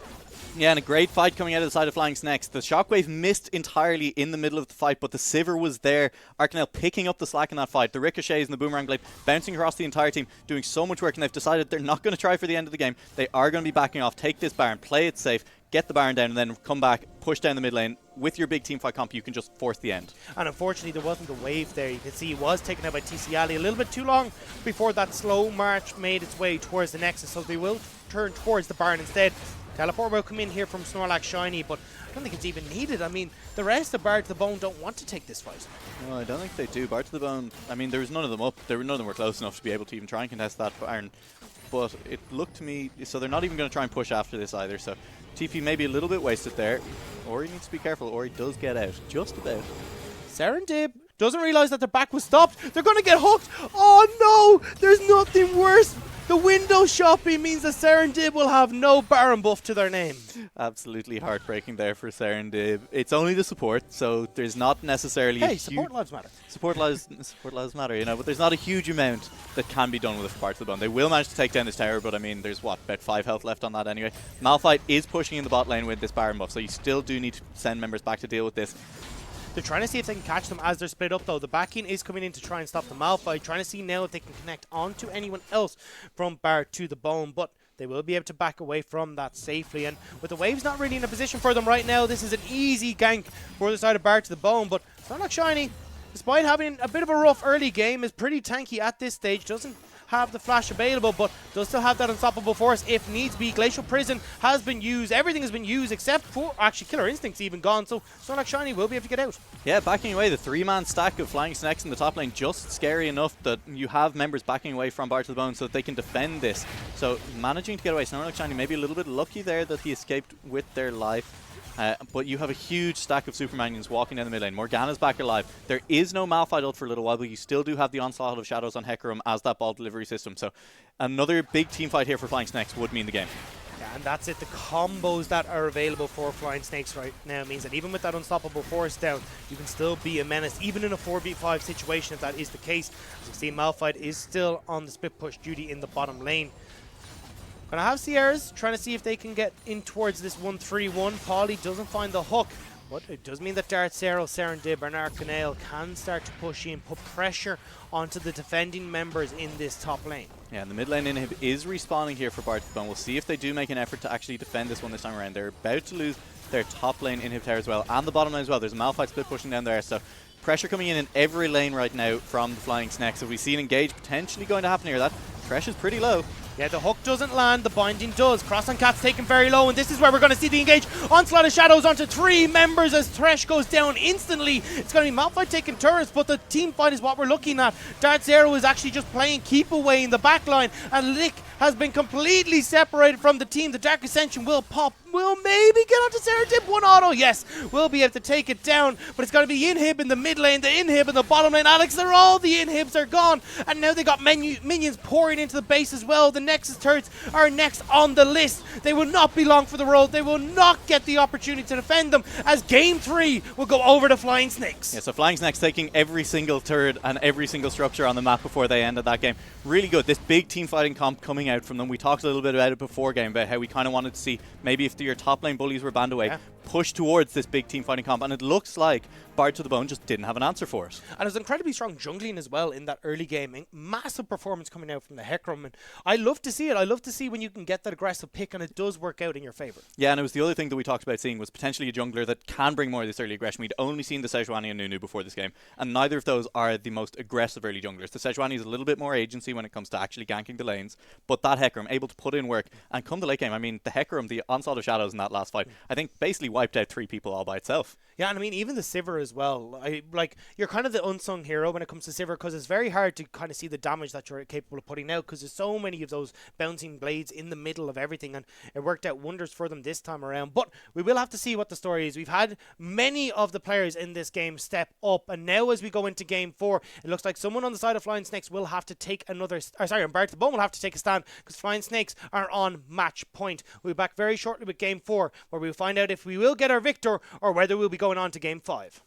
Yeah, and a great fight coming out of the side of Flying Snakes. The Shockwave missed entirely in the middle of the fight, but the Sivir was there. Arcanel picking up the slack in that fight. The ricochets and the boomerang blade bouncing across the entire team, doing so much work, and they've decided they're not going to try for the end of the game. They are going to be backing off, take this Baron, play it safe, get the Baron down, and then come back, push down the mid lane. With your big team fight comp, you can just force the end. And unfortunately, there wasn't a wave there. You can see it was taken out by TC Ali a little bit too long before that slow march made its way towards the Nexus, so they will turn towards the Baron instead. Teleport will come in here from Snorlax Shiny, but I don't think it's even needed. I mean, the rest of Bard to the Bone don't want to take this fight. No, I don't think they do. Bard to the Bone, I mean, there was none of them up. None of them were close enough to be able to even try and contest that Baron. But it looked to me, so they're not even going to try and push after this either. So TP may be a little bit wasted there. Or he needs to be careful, or he does get out. Just about. Serendip doesn't realize that their back was stopped. They're going to get hooked. Oh no, there's nothing worse. The window shopping means that Serendib will have no Baron buff to their name. Absolutely heartbreaking there for Serendib. It's only the support, so there's not necessarily support lives matter. Support lives matter, you know, but there's not a huge amount that can be done with a Bard to the Bone. They will manage to take down this tower, but I mean, there's what, about 5 health left on that anyway. Malphite is pushing in the bot lane with this Baron buff, so you still do need to send members back to deal with this. They're trying to see if they can catch them as they're split up, though. The backing is coming in to try and stop the Malphite. Trying to see now if they can connect onto anyone else from Bard to the Bone, but they will be able to back away from that safely. And with the waves not really in a position for them right now, this is an easy gank for the side of Bard to the Bone. But Snorlax Shiny, despite having a bit of a rough early game, is pretty tanky at this stage. Doesn't have the flash available, but does still have that unstoppable force if needs be. Glacial Prison has been used. Everything has been used except for, actually, Killer Instinct's even gone, so Snorlax Shiny will be able to get out. Yeah, backing away, the 3-man stack of Flying Snakes in the top lane, just scary enough that you have members backing away from Bar to the Bone so that they can defend this. So managing to get away, Snorlax Shiny maybe a little bit lucky there that he escaped with their life. But you have a huge stack of Super Minions walking down the mid lane. Morgana's back alive. There is no Malphite ult for a little while, but you still do have the Onslaught of Shadows on Hecarim as that ball delivery system. So another big team fight here for Flying Snakes would mean the game. Yeah, and that's it. The combos that are available for Flying Snakes right now means that even with that unstoppable force down, you can still be a menace, even in a 4v5 situation if that is the case. As you can see, Malphite is still on the split push duty in the bottom lane. Gonna have Sierras trying to see if they can get in towards this 1-3-1. Paulie doesn't find the hook, but it does mean that Dart Zero, Serendib, and Arcanale can start to push in, put pressure onto the defending members in this top lane. Yeah, and the mid lane inhib is respawning here for Bar to the Bone. We'll see if they do make an effort to actually defend this one this time around. They're about to lose their top lane inhib tower as well, and the bottom lane as well. There's a Malphite split pushing down there, so pressure coming in every lane right now from the Flying Snakes. So we see an engage potentially going to happen here. That Thresh is pretty low. Yeah, the hook doesn't land, the binding does. Cross on Cat's taken very low, and this is where we're going to see the engage. Onslaught of Shadows onto 3 members as Thresh goes down instantly. It's going to be Malphite taking turrets, but the team fight is what we're looking at. Dart Zero is actually just playing keep away in the back line, and Lick has been completely separated from the team. The Dark Ascension will pop, will maybe get onto Serendib. 1 auto, yes, will be able to take it down, but it's going to be inhib in the mid lane, the inhib in the bottom lane. Alex, they're all the inhibs are gone, and now they got minions pouring into the base as well. The Nexus turrets are next on the list. They will not be long for the road. They will not get the opportunity to defend them, as game 3 will go over to Flying Snakes. Yeah, so Flying Snakes taking every single turret and every single structure on the map before they ended that game. Really good. This big team fighting comp coming out from them. We talked a little bit about it before game, about how we kind of wanted to see maybe if your top lane bullies were banned away, push towards this big team fighting comp, and it looks like Bar to the Bone just didn't have an answer for it. And it was incredibly strong jungling as well in that early game. Massive performance coming out from the Hecarim, and I love to see it. I love to see when you can get that aggressive pick and it does work out in your favour. Yeah, and it was the other thing that we talked about seeing was potentially a jungler that can bring more of this early aggression. We'd only seen the Sejuani and Nunu before this game, and neither of those are the most aggressive early junglers. The Sejuani is a little bit more agency when it comes to actually ganking the lanes, but that Hecarim able to put in work and come the late game. I mean, the Hecarim, the Onslaught of Shadows in that last fight, I think basically wiped out 3 people all by itself. Yeah, and I mean, even the Sivir as well. You're kind of the unsung hero when it comes to Sivir, because it's very hard to kind of see the damage that you're capable of putting out, because there's so many of those bouncing blades in the middle of everything, and it worked out wonders for them this time around. But we will have to see what the story is. We've had many of the players in this game step up, and now as we go into game 4, it looks like someone on the side of Flying Snakes will have to take another, and Bar to the Bone will have to take a stand, because Flying Snakes are on match point. We'll be back very shortly with game 4, where we'll find out if we will get our victor or whether we'll be going on to game 5.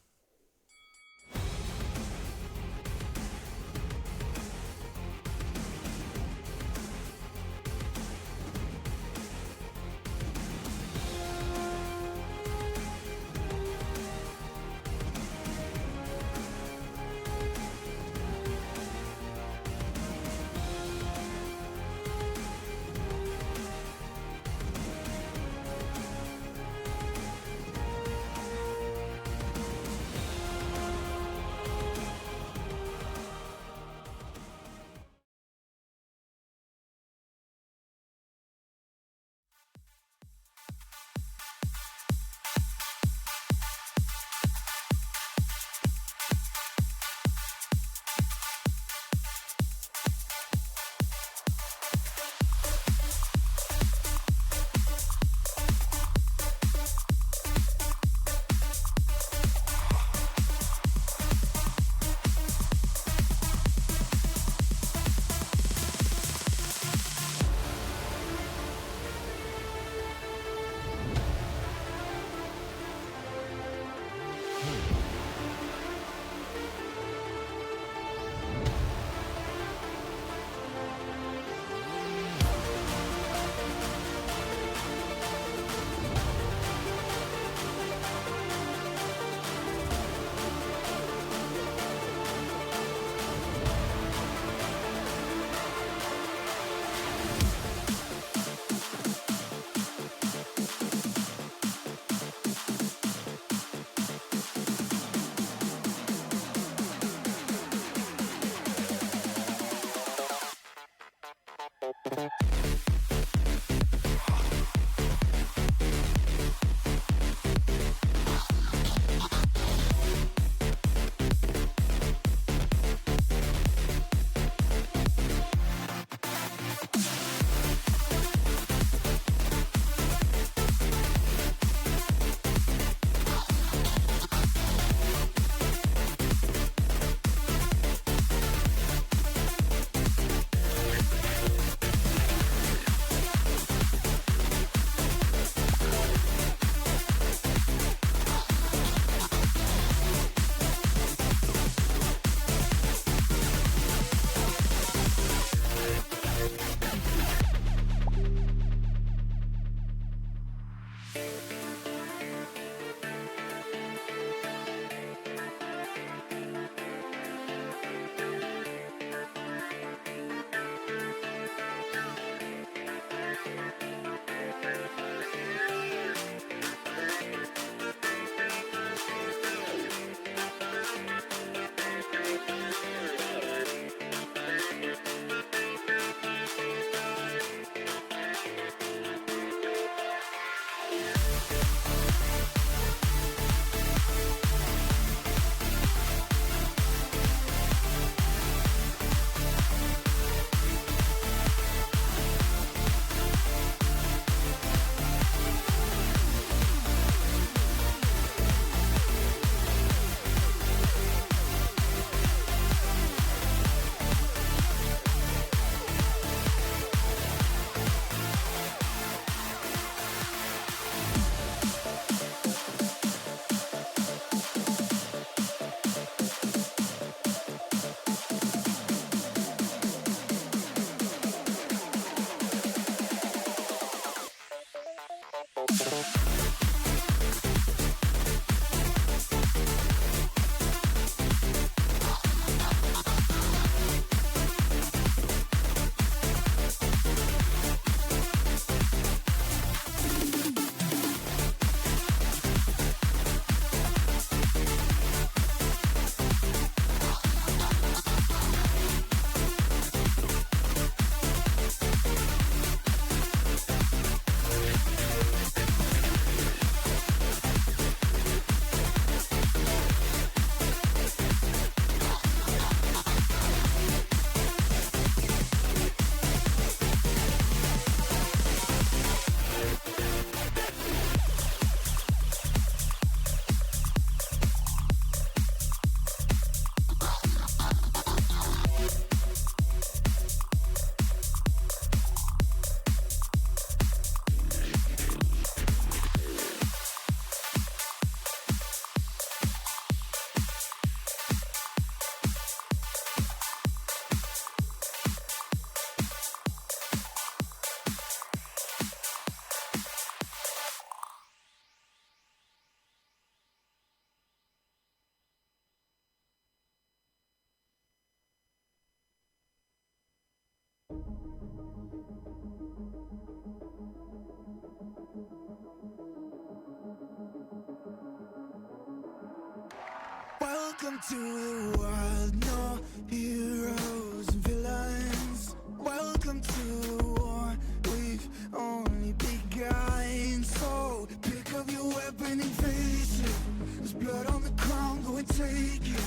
Welcome to the wild, no heroes and villains. Welcome to the war, we've only begun. So pick up your weapon and face it. There's blood on the ground, go and take it.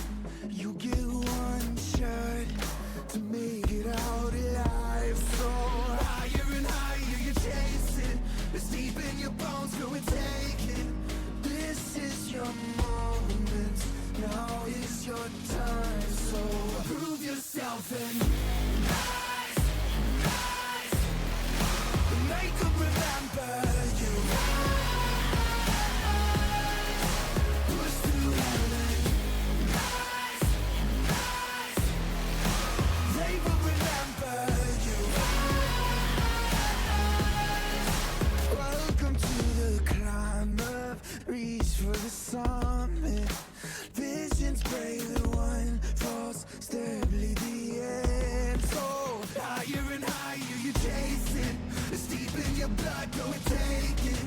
You get one shot to make it out alive. So higher and higher you chase it. It's deep in your bones, go and take it. This is your moment. Now is your time, so prove yourself and rise, rise. Make them remember you. Push through heaven. Rise, rise. They will remember you. Welcome to the climb up, reach for the summit. Visions brave, the one falls, stably the end. So higher and higher you chase it. It's deep in your blood, go and take it.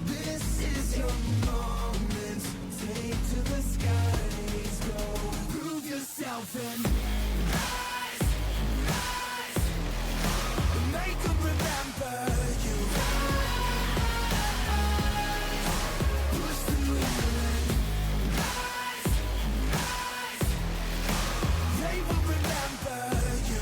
This is your moment. Take to the skies, go. Prove yourself and rise, rise. Make them remember you. Push through heaven. They will remember you.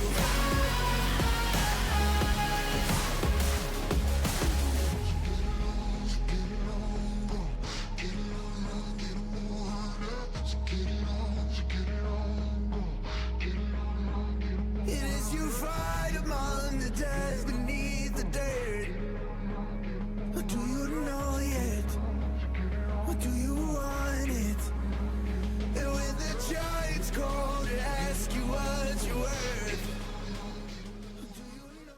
It is you fight among the dead beneath the dirt. Or do you know yet? Or do you want it? And when the giants call to ask you what you're worth, do you know?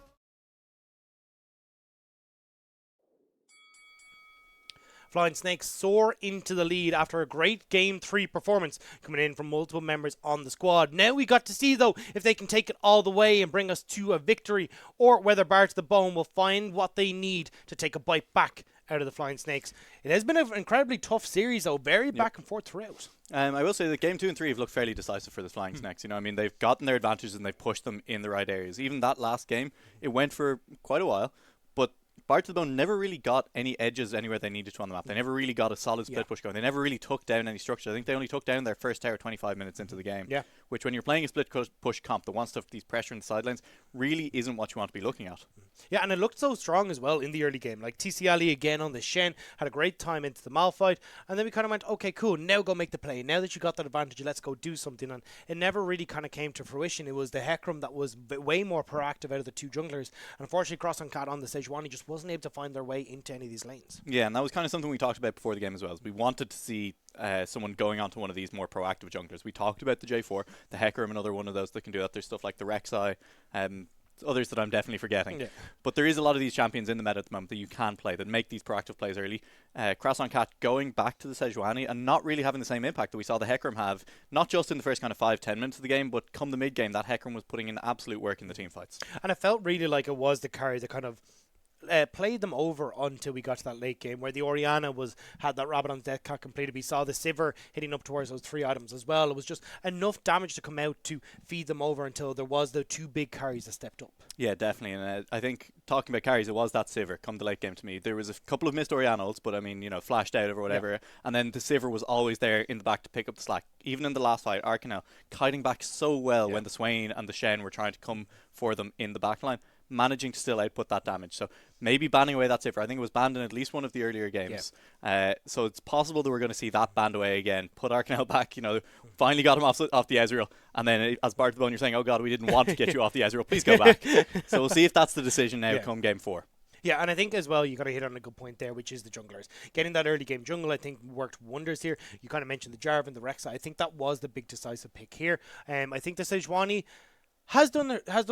Flying Snakes soar into the lead after a great Game 3 performance coming in from multiple members on the squad. Now we got to see, though, if they can take it all the way and bring us to a victory, or whether Bar to the Bone will find what they need to take a bite back out of the Flying Snakes. It has been an incredibly tough series, though, very back and forth throughout. I will say that game 2 and 3 have looked fairly decisive for the Flying Snakes. You know, I mean, they've gotten their advantages and they've pushed them in the right areas. Even that last game, it went for quite a while, but Bar to the Bone never really got any edges anywhere they needed to on the map. They never really got a solid split push going. They never really took down any structure. I think they only took down their first tower 25 minutes into the game. Yeah. Which, when you're playing a split push comp that wants to have these pressure in the sidelines, really isn't what you want to be looking at. Yeah, and it looked so strong as well in the early game. Like TC Ali again on the Shen, had a great time into the Malphite, and then we kind of went, okay, cool, now go make the play. Now that you got that advantage, let's go do something. And it never really kind of came to fruition. It was the Hecarim that was way more proactive out of the two junglers. And unfortunately, Cross and Cat on the Sejuani just wasn't able to find their way into any of these lanes. Yeah, and that was kind of something we talked about before the game as well. We wanted to see someone going onto one of these more proactive junglers. We talked about the J4, the Hecarim, another one of those that can do that. There's stuff like the Rek'Sai, others that I'm definitely forgetting. Yeah. But there is a lot of these champions in the meta at the moment that you can play, that make these proactive plays early. Cross on Cat going back to the Sejuani and not really having the same impact that we saw the Hecarim have, not just in the first kind of 5-10 minutes of the game, but come the mid game, that Hecarim was putting in absolute work in the team fights. And it felt really like it was the carry that kind of played them over until we got to that late game where the Orianna had that Rabadon's Death Cut completed. We saw the Sivir hitting up towards those 3 items as well. It was just enough damage to come out to feed them over until there was the 2 big carries that stepped up. Yeah, definitely. And I think talking about carries, it was that Sivir come the late game to me. There was a couple of missed Orianna ults, but I mean, you know, flashed out or whatever. Yeah. And then the Sivir was always there in the back to pick up the slack. Even in the last fight, Arcanel kiting back so well when the Swain and the Shen were trying to come for them in the backline, managing to still output that damage. So maybe banning away that Sivir. I think it was banned in at least one of the earlier games. Yeah. So it's possible that we're going to see that banned away again. Put Arcanel back, you know, finally got him off the Ezreal. And then as Bar to the Bone, you're saying, oh God, we didn't want to get you off the Ezreal. Please go back. So we'll see if that's the decision now come game 4. Yeah, and I think as well you got to hit on a good point there, which is the junglers. Getting that early game jungle, I think, worked wonders here. You kind of mentioned the Jarvan, the Rek'Sai. I think that was the big decisive pick here. I think the Sejuani has done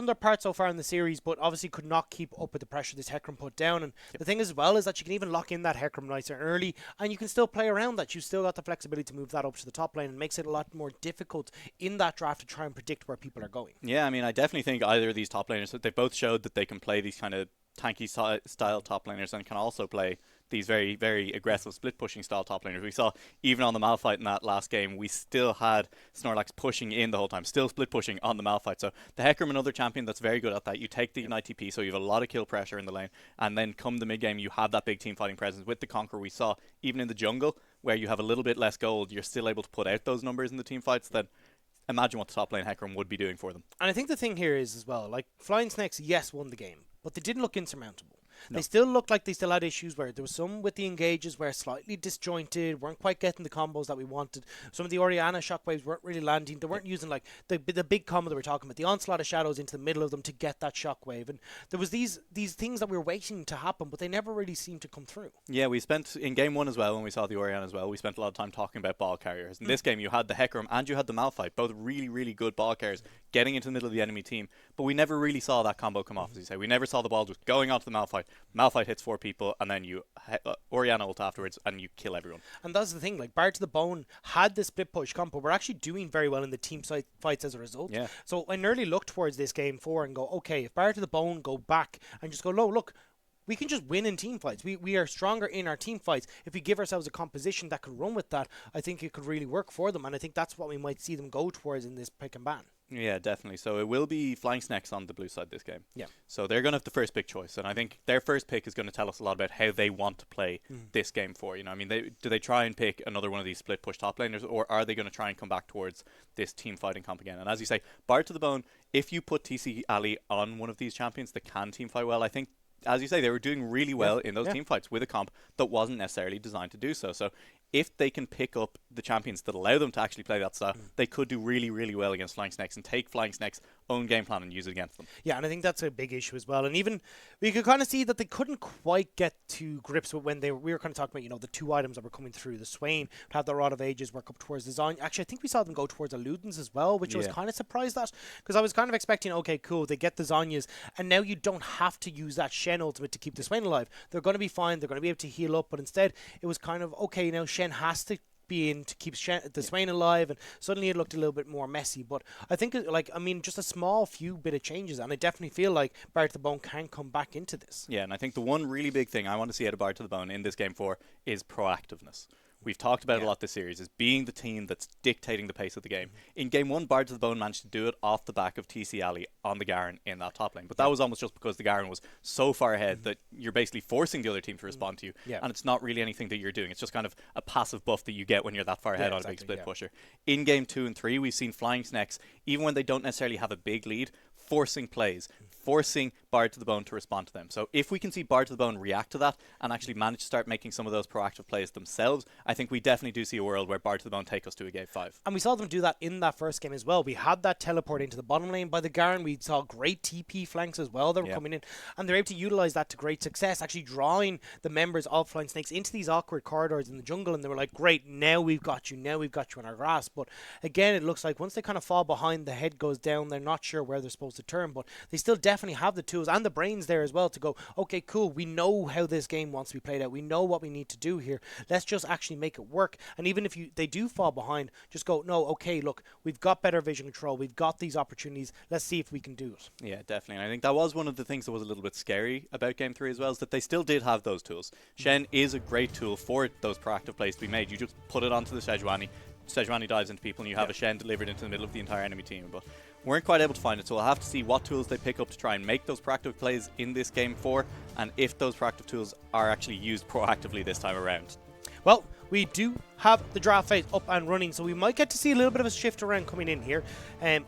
their part so far in the series, but obviously could not keep up with the pressure this Hecarim put down. And the thing as well is that you can even lock in that Hecarim nice and early, and you can still play around that. You've still got the flexibility to move that up to the top lane, and makes it a lot more difficult in that draft to try and predict where people are going. Yeah, I mean, I definitely think either of these top laners, they both showed that they can play these kind of tanky style top laners and can also play these very, very aggressive split pushing style top laners. We saw even on the Malphite in that last game, we still had Snorlax pushing in the whole time, still split pushing on the Malphite. So the Hecarim, another champion that's very good at that. You take the Ignite TP, so you have a lot of kill pressure in the lane, and then come the mid game, you have that big team fighting presence. With the Conqueror, we saw even in the jungle, where you have a little bit less gold, you're still able to put out those numbers in the team fights. Then imagine what the top lane Hecarim would be doing for them. And I think the thing here is as well, like Flying Snakes, yes, won the game, but they didn't look insurmountable. They still looked like they still had issues where there was some with the engages where slightly disjointed, weren't quite getting the combos that we wanted. Some of the Orianna shockwaves weren't really landing. They weren't using like the big combo that we're talking about, the onslaught of shadows into the middle of them to get that shockwave. And there was these things that we were waiting to happen, but they never really seemed to come through. Yeah, we spent in game 1 as well, when we saw the Orianna as well, we spent a lot of time talking about ball carriers. In this game, you had the Hecarim and you had the Malphite, both really, really good ball carriers getting into the middle of the enemy team, but we never really saw that combo come off, as you say. We never saw the ball just going onto the Malphite. Malphite hits 4 people, and then you Orianna ult afterwards, and you kill everyone. And that's the thing, like Bard to the Bone had the split push combo. We're actually doing very well in the team fights as a result. Yeah. So I nearly look towards this game 4 and go, okay, if Bard to the Bone go back and just go, no, look, we can just win in team fights. We are stronger in our team fights. If we give ourselves a composition that could run with that, I think it could really work for them. And I think that's what we might see them go towards in this pick and ban. Yeah, definitely. So it will be Flying Snakes on the blue side this game. Yeah. So they're going to have the first big choice, and I think their first pick is going to tell us a lot about how they want to play this game for. You know, I mean, do they try and pick another one of these split push top laners, or are they going to try and come back towards this team fighting comp again? And as you say, Bard to the Bone, if you put TC Ali on one of these champions that can team fight well, I think, as you say, they were doing really well in those team fights with a comp that wasn't necessarily designed to do so. So if they can pick up the champions that allow them to actually play that style, they could do really, really well against Flying Snakes and take Flying Snakes' own game plan and use it against them. Yeah, and I think that's a big issue as well. And even we could kind of see that they couldn't quite get to grips with when we were kind of talking about, you know, the 2 items that were coming through. The Swain would have the Rod of Ages work up towards the Zon. Actually, I think we saw them go towards the Ludens as well, which I was kind of surprised at, because I was kind of expecting, okay, cool, they get the Zonyas, and now you don't have to use that Shen ultimate to keep the Swain alive. They're going to be fine. They're going to be able to heal up, but instead it was kind of, okay, now Shen has to be in to keep the Swain alive, and suddenly it looked a little bit more messy. But I think, like, I mean, just a small few bit of changes, and I definitely feel like Bard to the Bone can come back into this. Yeah, and I think the one really big thing I want to see out of Bard to the Bone in this game 4 is proactiveness. We've talked about a lot this series, is being the team that's dictating the pace of the game. In game 1, Bard to the Bone managed to do it off the back of TC Ali on the Garen in that top lane. But that was almost just because the Garen was so far ahead that you're basically forcing the other team to respond to you. Yeah. And it's not really anything that you're doing. It's just kind of a passive buff that you get when you're that far ahead on a big split pusher. In game 2 and 3, we've seen Flying Snakes, even when they don't necessarily have a big lead, forcing plays, forcing Bard to the Bone to respond to them. So if we can see Bard to the Bone react to that and actually manage to start making some of those proactive plays themselves, I think we definitely do see a world where Bard to the Bone take us to a game 5. And we saw them do that in that first game as well. We had that teleport into the bottom lane by the Garen. We saw great TP flanks as well that were coming in, and they're able to utilize that to great success, actually drawing the members of Flying Snakes into these awkward corridors in the jungle, and they were like, great, now we've got you in our grasp. But again, it looks like once they kind of fall behind, the head goes down, they're not sure where they're supposed to turn, but they still definitely have the tools and the brains there as well to go, okay, cool, we know how this game wants to be played out, we know what we need to do here, let's just actually make it work. And even if they do fall behind, just go, no, okay, look, we've got better vision control, we've got these opportunities, let's see if we can do it. Yeah, definitely. And I think that was one of the things that was a little bit scary about game 3 as well, is that they still did have those tools. Shen is a great tool for those proactive plays to be made. You just put it onto the Sejuani dives into people, and you have a Shen delivered into the middle of the entire enemy team. But weren't quite able to find it, so we'll have to see what tools they pick up to try and make those proactive plays in this game 4, and if those proactive tools are actually used proactively this time around. Well, we do have the draft phase up and running, so we might get to see a little bit of a shift around coming in here.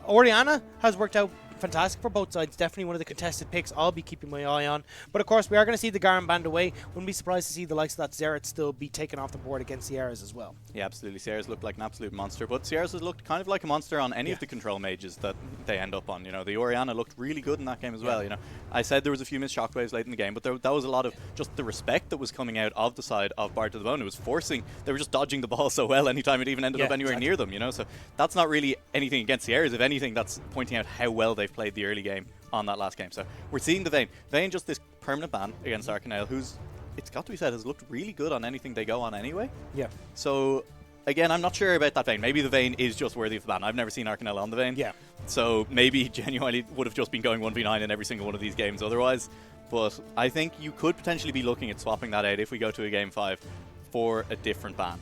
Orianna has worked out fantastic for both sides. Definitely one of the contested picks I'll be keeping my eye on. But of course, we are going to see the Garen banned away. Wouldn't be surprised to see the likes of that Xerath still be taken off the board against Sierras as well. Yeah, absolutely. Sierras looked like an absolute monster, but Sierras has looked kind of like a monster on any of the control mages that they end up on. You know, the Orianna looked really good in that game as well. You know, I said there was a few missed shockwaves late in the game, but that was a lot of just the respect that was coming out of the side of Bard to the Bone. It was forcing, they were just dodging the ball so well anytime it even ended up anywhere near them, you know. So that's not really anything against Sierras. If anything, that's pointing out how well they Riot played the early game on that last game. So we're seeing the Vayne. Vayne just this permanent ban against Arcanel, who's, it's got to be said, has looked really good on anything they go on anyway. Yeah. So again, I'm not sure about that Vayne. Maybe the Vayne is just worthy of the ban. I've never seen Arcanel on the Vayne. Yeah. So maybe genuinely would have just been going 1v9 in every single one of these games otherwise. But I think you could potentially be looking at swapping that out if we go to a game 5 for a different ban.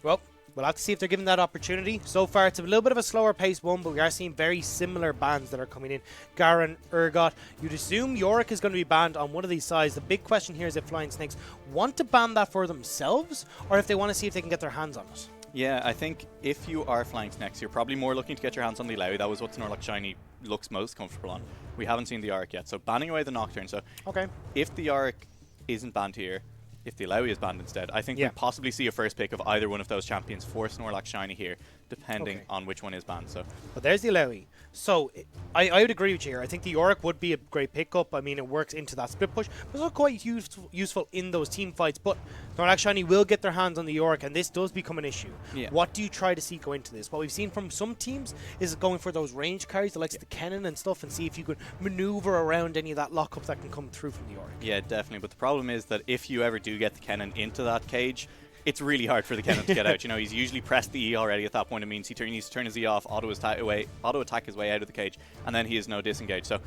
Well, we'll have to see if they're given that opportunity. So far, it's a little bit of a slower paced one, but we are seeing very similar bans that are coming in. Garen, Urgot. You'd assume Yorick is going to be banned on one of these sides. The big question here is if Flying Snakes want to ban that for themselves, or if they want to see if they can get their hands on it. Yeah, I think if you are Flying Snakes, you're probably more looking to get your hands on the Illaoi. That was what Snorlax Shiny looks most comfortable on. We haven't seen the Yorick yet, so banning away the Nocturne. So Okay. if the Yorick isn't banned here, if the Illaoi is banned instead, I think Yeah. we'll possibly see a first pick of either one of those champions for Snorlax Shiny here, depending Okay. on which one is banned. So But there's the Illaoi. So I would agree with you here. I think the Yorick would be a great pickup. I mean, it works into that split push. But it's also quite useful in those team fights. But Snorlax Shiny will get their hands on the Yorick, and this does become an issue. Yeah. What do you try to see go into this? What we've seen from some teams is going for those range carries, the likes of the Kennen and stuff, and see if you could maneuver around any of that lockup that can come through from the Yorick. yeah, definitely. But the problem is that if you ever do get the Kennen into that cage, it's really hard for the Kennen to get out. You know, he's usually pressed the E already at that point. It means he needs to turn his E off, auto attack his way out of the cage, and then he has no disengage. So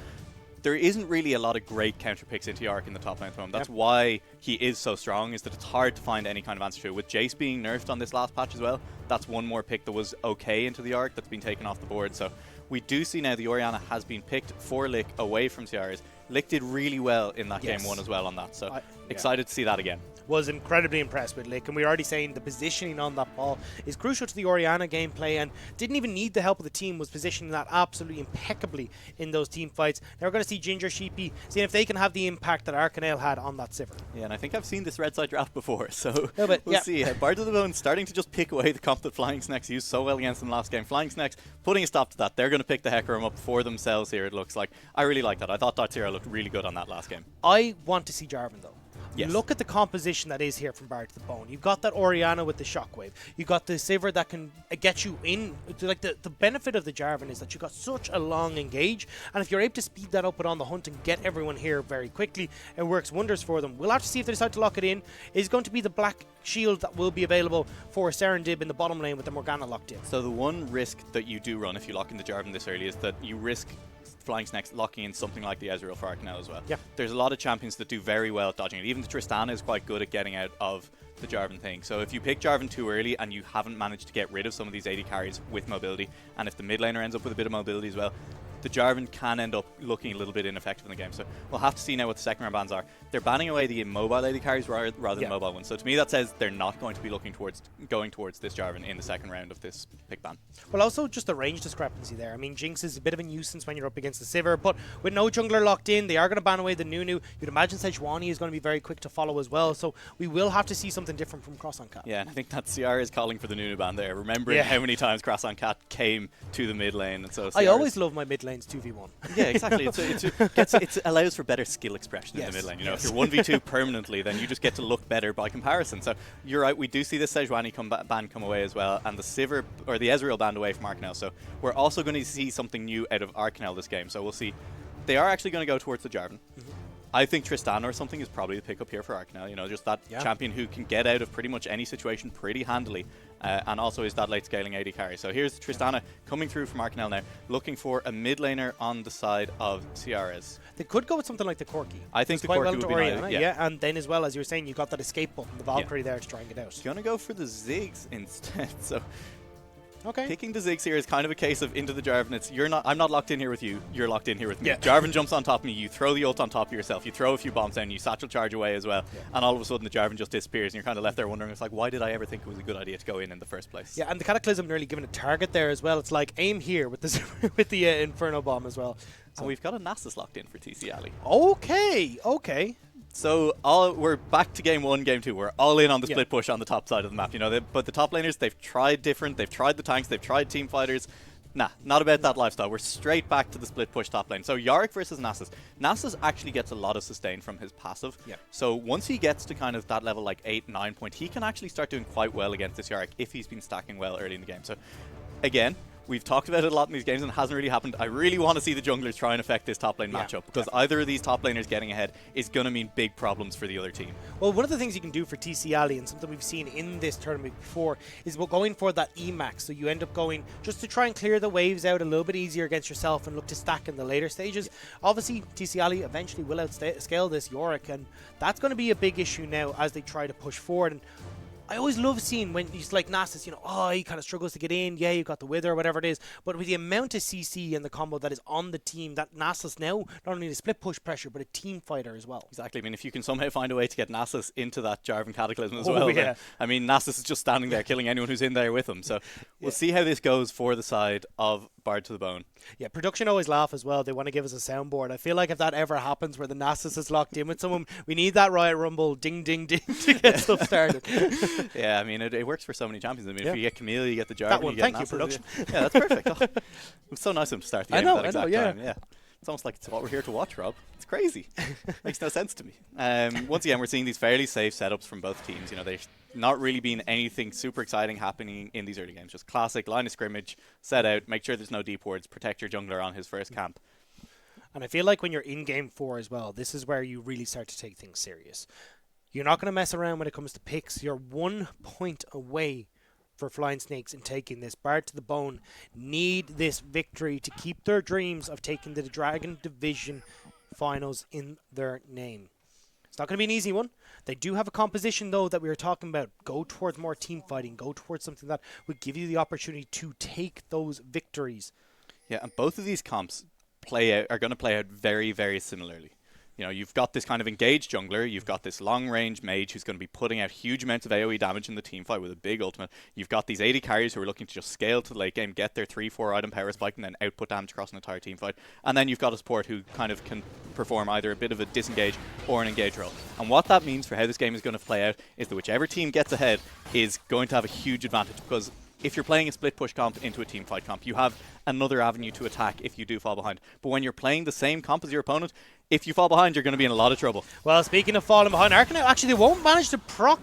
there isn't really a lot of great counter picks into Yorick in the top lane at the moment. That's why he is so strong, is that it's hard to find any kind of answer to it. With Jace being nerfed on this last patch as well, that's one more pick that was okay into the Yorick that's been taken off the board. So we do see now the Orianna has been picked for Lick away from Ciara's. Lick did really well in that Yes. game 1 as well on that. So Yeah. excited to see that again. Was incredibly impressed with Lick, and we're already saying the positioning on that ball is crucial to the Orianna gameplay, and didn't even need the help of the team, was positioning that absolutely impeccably in those team fights. Now we're going to see Ginger Sheepy, seeing if they can have the impact that Arcanel had on that Sivir. Yeah, and I think I've seen this red side draft before, so No, but we'll yeah. see. Bard of the Bone starting to just pick away the comp that Flying Snakes used so well against them last game. Flying Snakes putting a stop to that. They're going to pick the Hecarim up for themselves here, it looks like. I really like that. I thought Dartira looked really good on that last game. I want to see Jarvan though. Yes. Look at the composition that is here from Bard to the Bone. You've got that Orianna with the Shockwave. You've got the Sivir that can get you in. Like the benefit of the Jarvan is that you've got such a long engage, and if you're able to speed that up and on the hunt and get everyone here very quickly, it works wonders for them. We'll have to see if they decide to lock it in. It's going to be the black shield that will be available for Serendib in the bottom lane with the Morgana locked in. So the one risk that you do run if you lock in the Jarvan this early is that you risk Flying Snakes locking in something like the Ezreal for Arcanel as well. Yeah. There's a lot of champions that do very well at dodging it. Even the Tristana is quite good at getting out of the Jarvan thing. So if you pick Jarvan too early and you haven't managed to get rid of some of these 80 carries with mobility, and if the mid laner ends up with a bit of mobility as well, the Jarvan can end up looking a little bit ineffective in the game. So we'll have to see now what the second round bans are. They're banning away the immobile 80 carries rather than mobile ones. So to me that says they're not going to be going towards this Jarvan in the second round of this pick ban. Well, also just the range discrepancy there. I mean, Jinx is a bit of a nuisance when you're up against the Sivir, but with no jungler locked in, they are going to ban away the Nunu. You'd imagine Sejuani is going to be very quick to follow as well, so we will have to see something different from Cross on Cat. Yeah, and I think that CR is calling for the Nunu ban there, remembering how many times Cross on Cat came to the mid lane. And so I CR always is- love my mid lanes 2v1. Yeah, exactly. It allows for better skill expression in Yes, the mid lane. You know, yes. if you're 1v2 permanently, then you just get to look better by comparison. So you're right. We do see the Sejuani ban come away as well, and the Sivir or the Ezreal banned away from Arcanel. So we're also going to see something new out of Arcanel this game. So we'll see. They are actually going to go towards the Jarvan. I think Tristana or something is probably the pickup here for Arcanel. You know, just that champion who can get out of pretty much any situation pretty handily, and also is that late scaling AD carry. So here's Tristana coming through from Arcanel now, looking for a mid laner on the side of Ciara's. They could go with something like the Corki. I think It's the quite Corki well would to be Orianna, nice, yeah, and then as well as you were saying, you got that escape button, the Valkyrie there to try and get out. Gonna go for the Ziggs instead. So Okay. picking the Ziggs here is kind of a case of into the Jarvan. It's I'm not locked in here with you. You're locked in here with me. Yeah. Jarvan jumps on top of me. You throw the ult on top of yourself. You throw a few bombs down. You satchel charge away as well. And all of a sudden the Jarvan just disappears, and you're kind of left there wondering, it's like, why did I ever think it was a good idea to go in the first place? Yeah, and the Cataclysm nearly given a target there as well. It's like aim here with the with the Inferno bomb as well. And we've got a Nasus locked in for TC Ali. Okay. So we're back to game 1, game 2. We're all in on the split push on the top side of the map. You know, but the top laners, they've tried different. They've tried the tanks. They've tried team fighters. Nah, not about that lifestyle. We're straight back to the split push top lane. So Yorick versus Nasus. Nasus actually gets a lot of sustain from his passive. Yeah. So once he gets to kind of that level, like 8, 9 point, he can actually start doing quite well against this Yorick if he's been stacking well early in the game. So again, We've talked about it a lot in these games and it hasn't really happened. I really want to see the junglers try and affect this top lane matchup, because either of these top laners getting ahead is going to mean big problems for the other team. Well, one of the things you can do for TC Ali, and something we've seen in this tournament before, is about going for that Emax. So you end up going just to try and clear the waves out a little bit easier against yourself and look to stack in the later stages. Obviously, TC Ali eventually will outscale this Yorick, and that's going to be a big issue now as they try to push forward. And I always love seeing when he's like Nasus, he kind of struggles to get in. Yeah, you got the Wither or whatever it is. But with the amount of CC and the combo that is on the team, that Nasus now, not only the split push pressure, but a team fighter as well. Exactly. I mean, if you can somehow find a way to get Nasus into that Jarvan Cataclysm as well, then, I mean, Nasus is just standing there killing anyone who's in there with him. So we'll see how this goes for the side of Bard to the Bone. Yeah, production always laugh as well. They want to give us a soundboard. I feel like if that ever happens where the Nasus is locked in with someone, we need that Riot Rumble ding ding ding to get stuff started. Yeah, I mean, it works for so many champions. I mean, if you get Camille, you get the Jarvan, that one, you get thank Nasus. You, production. Yeah, that's perfect. Oh, it's so nice of them to start the game at that exact time. Yeah. It's almost like it's what we're here to watch, Rob. It's crazy. Makes no sense to me. Once again, we're seeing these fairly safe setups from both teams. There's not really been anything super exciting happening in these early games. Just classic line of scrimmage, set out, make sure there's no deep wards, protect your jungler on his first camp. And I feel like when you're in game 4 as well, this is where you really start to take things serious. You're not going to mess around when it comes to picks. You're 1 point away for Flying Snakes in taking this. Bard to the Bone need this victory to keep their dreams of taking the Dragon Division finals in their name. It's not going to be an easy one. They do have a composition, though, that we were talking about. Go towards more team fighting. Go towards something that would give you the opportunity to take those victories. Yeah, and both of these comps are going to play out very, very similarly. You've got this kind of engaged jungler, you've got this long-range mage who's going to be putting out huge amounts of AoE damage in the team fight with a big ultimate. You've got these AD carriers who are looking to just scale to the late game, get their 3-4 item power spike, and then output damage across an entire team fight. And then you've got a support who kind of can perform either a bit of a disengage or an engage role. And what that means for how this game is going to play out is that whichever team gets ahead is going to have a huge advantage, because if you're playing a split push comp into a team fight comp, you have another avenue to attack if you do fall behind. But when you're playing the same comp as your opponent, if you fall behind, you're going to be in a lot of trouble. Well, speaking of falling behind, Arcanel, actually, they won't manage to proc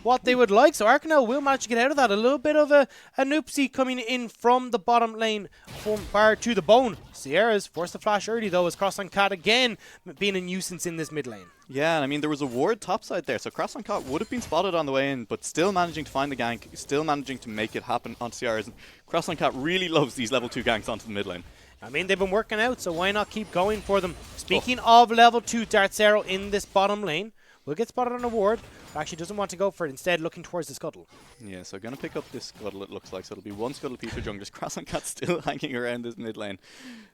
what they would like, so Arcanel will manage to get out of that. A little bit of a noopsie coming in from the bottom lane from Bard to the Bone. Sierra's forced to flash early, though, as Cross on Cat again being a nuisance in this mid lane. Yeah, and I mean, there was a ward topside there, so Cross on Cat would have been spotted on the way in, but still managing to find the gank, still managing to make it happen on Sierra's. And Cross on Cat really loves these level 2 ganks onto the mid lane. I mean, they've been working out, so why not keep going for them? Speaking of level 2 Dartzero in this bottom lane, will get spotted on a ward, but actually doesn't want to go for it, instead looking towards the scuttle. Yeah, so going to pick up this scuttle, it looks like. So it'll be one scuttle piece for junglers. Cross on Cat still hanging around this mid lane.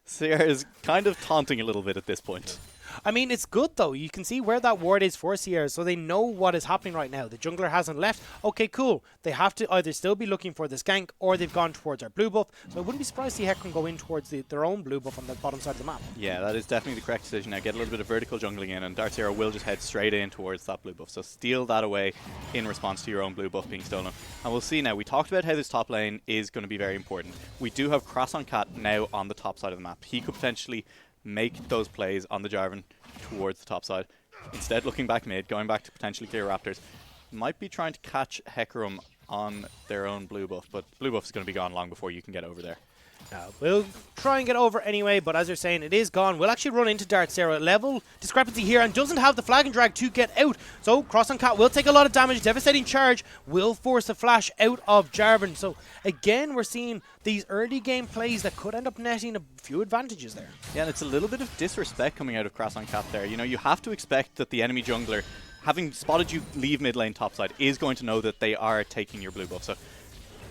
Sierra is kind of taunting a little bit at this point. I mean, it's good, though. You can see where that ward is for Sierra, so they know what is happening right now. The jungler hasn't left. Okay, cool. They have to either still be looking for this gank, or they've gone towards our blue buff. So I wouldn't be surprised to see Hecarim go in towards their own blue buff on the bottom side of the map. Yeah, that is definitely the correct decision. Now get a little bit of vertical jungling in, and Dartzero will just head straight in towards that blue buff. So steal that away in response to your own blue buff being stolen. And we'll see now. We talked about how this top lane is going to be very important. We do have Cross on Cat now on the top side of the map. He could potentially make those plays on the Jarvan towards the top side. Instead, looking back mid, going back to potentially clear Raptors, might be trying to catch Hecarim on their own blue buff, but blue buff is going to be gone long before you can get over there. We'll try and get over anyway, but as you're saying, it is gone. We'll actually run into Dartzero. Level discrepancy here, and doesn't have the flag and drag to get out. So Cross on Cat will take a lot of damage. Devastating charge will force a flash out of Jarvan. So again, we're seeing these early game plays that could end up netting a few advantages there. Yeah, and it's a little bit of disrespect coming out of Cross on Cat there. You have to expect that the enemy jungler, having spotted you leave mid lane topside, is going to know that they are taking your blue buff. So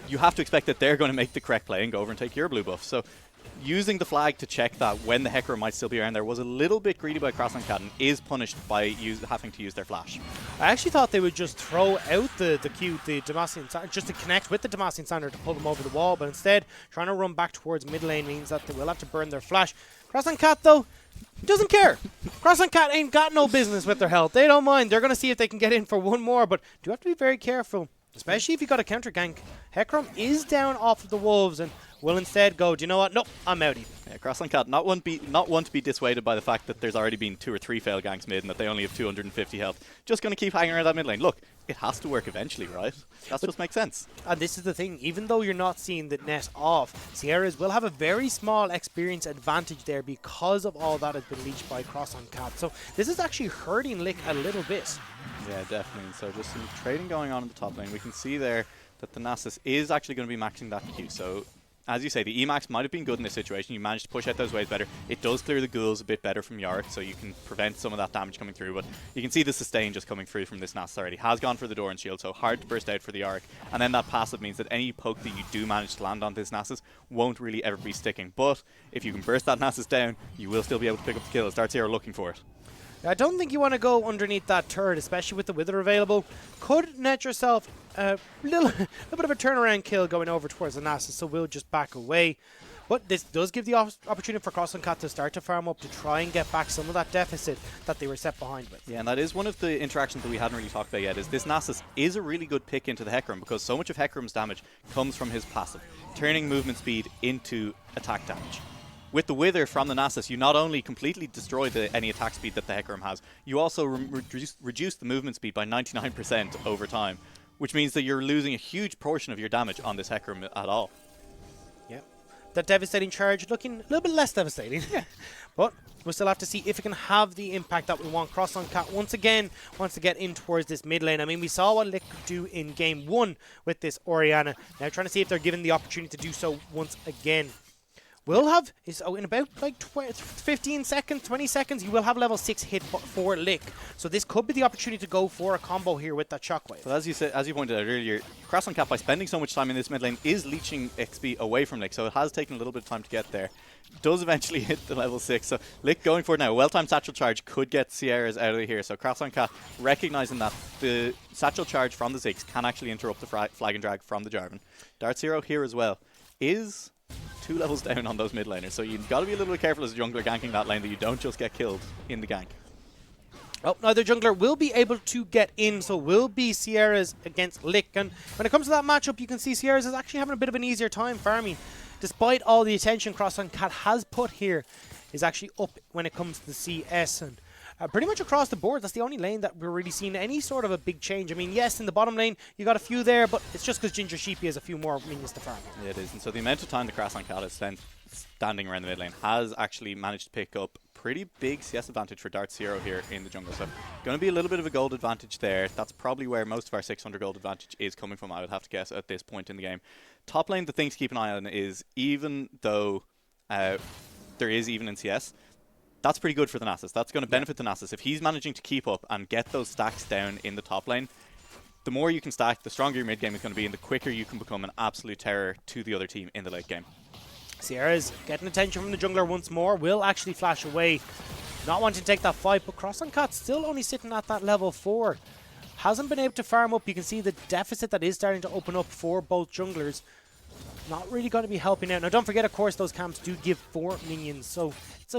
you have to expect that they're going to make the correct play and go over and take your blue buff. So using the flag to check that when the Hecarim might still be around there was a little bit greedy by Cross on Cat and is punished by having to use their flash. I actually thought they would just throw out the Demacian Sander, just to connect with the Demacian Sander to pull them over the wall, but instead trying to run back towards mid lane means that they will have to burn their flash. Cross on Cat, though, doesn't care. Cross on Cat ain't got no business with their health. They don't mind. They're going to see if they can get in for one more, but do have to be very careful, especially if you got a counter gank. Hecarim is down off of the wolves and will instead go, do you know what? Nope, I'm outie. Yeah, Cross on Cat, not one to be dissuaded by the fact that there's already been 2 or 3 failed ganks mid and that they only have 250 health. Just going to keep hanging around that mid lane. Look, it has to work eventually, right? That just makes sense. And this is the thing, even though you're not seeing the net off, Sierras will have a very small experience advantage there because of all that has been leached by Cross on Cat. So this is actually hurting Lick a little bit. Yeah, definitely. So just some trading going on in the top lane. We can see there that the Nasus is actually going to be maxing that Q. So as you say, the Emax might have been good in this situation. You managed to push out those waves better. It does clear the ghouls a bit better from Yorick, so you can prevent some of that damage coming through. But you can see the sustain just coming through from this Nasus already. Has gone for the door and shield, so hard to burst out for the Yorick. And then that passive means that any poke that you do manage to land on this Nasus won't really ever be sticking. But if you can burst that Nasus down, you will still be able to pick up the kill. Darts here are looking for it. I don't think you want to go underneath that turret, especially with the Wither available. Could net yourself a little bit of a turnaround kill going over towards the Nasus, so we'll just back away. But this does give the opportunity for Cross and Cat to start to farm up to try and get back some of that deficit that they were set behind with. Yeah, and that is one of the interactions that we hadn't really talked about yet, is this Nasus is a really good pick into the Hecarim, because so much of Hecarim's damage comes from his passive, turning movement speed into attack damage. With the Wither from the Nasus, you not only completely destroy any attack speed that the Hecarim has, you also reduce the movement speed by 99% over time, which means that you're losing a huge portion of your damage on this Hecarim at all. Yeah. That devastating charge looking a little bit less devastating. But we'll still have to see if it can have the impact that we want. Cross on Cat once again wants to get in towards this mid lane. I mean, we saw what Lick could do in game 1 with this Orianna. Now trying to see if they're given the opportunity to do so once again. We'll have, in about like 15 seconds, 20 seconds, you will have level 6 hit for Lick. So this could be the opportunity to go for a combo here with that Shockwave. So as you pointed out earlier, Cross on Cat, by spending so much time in this mid lane, is leeching XP away from Lick, so it has taken a little bit of time to get there. Does eventually hit the level 6, so Lick going for it now. Well-timed satchel charge could get Sierras out of here, so Cross on Cat recognizing that the satchel charge from the Ziggs can actually interrupt the flag and drag from the Jarvan. Darts Hero here as well is 2 levels down on those mid laners, so you've got to be a little bit careful as a jungler ganking that lane that you don't just get killed in the gank. Oh, now the jungler will be able to get in, so will be Sierras against Lick. And when it comes to that matchup, you can see Sierras is actually having a bit of an easier time farming. Despite all the attention Cross on Cat has put here, is actually up when it comes to the CS. And pretty much across the board, that's the only lane that we're really seeing any sort of a big change. I mean, yes, in the bottom lane, you got a few there, but it's just because Ginger Sheepy has a few more minions to farm. Yeah, it is. And so the amount of time the Cross on Cat has spent standing around the mid lane has actually managed to pick up pretty big CS advantage for Darts Hero here in the jungle. So going to be a little bit of a gold advantage there. That's probably where most of our 600 gold advantage is coming from, I would have to guess, at this point in the game. Top lane, the thing to keep an eye on is, even though there is even in CS, that's pretty good for the Nasus. That's going to benefit the Nasus. If he's managing to keep up and get those stacks down in the top lane, the more you can stack, the stronger your mid game is going to be, and the quicker you can become an absolute terror to the other team in the late game. Sierra's getting attention from the jungler once more, will actually flash away, not wanting to take that fight, but Cross on Cat still only sitting at that level 4. Hasn't been able to farm up. You can see the deficit that is starting to open up for both junglers. Not really going to be helping out. Now don't forget, of course, those camps do give 4 minions, so it's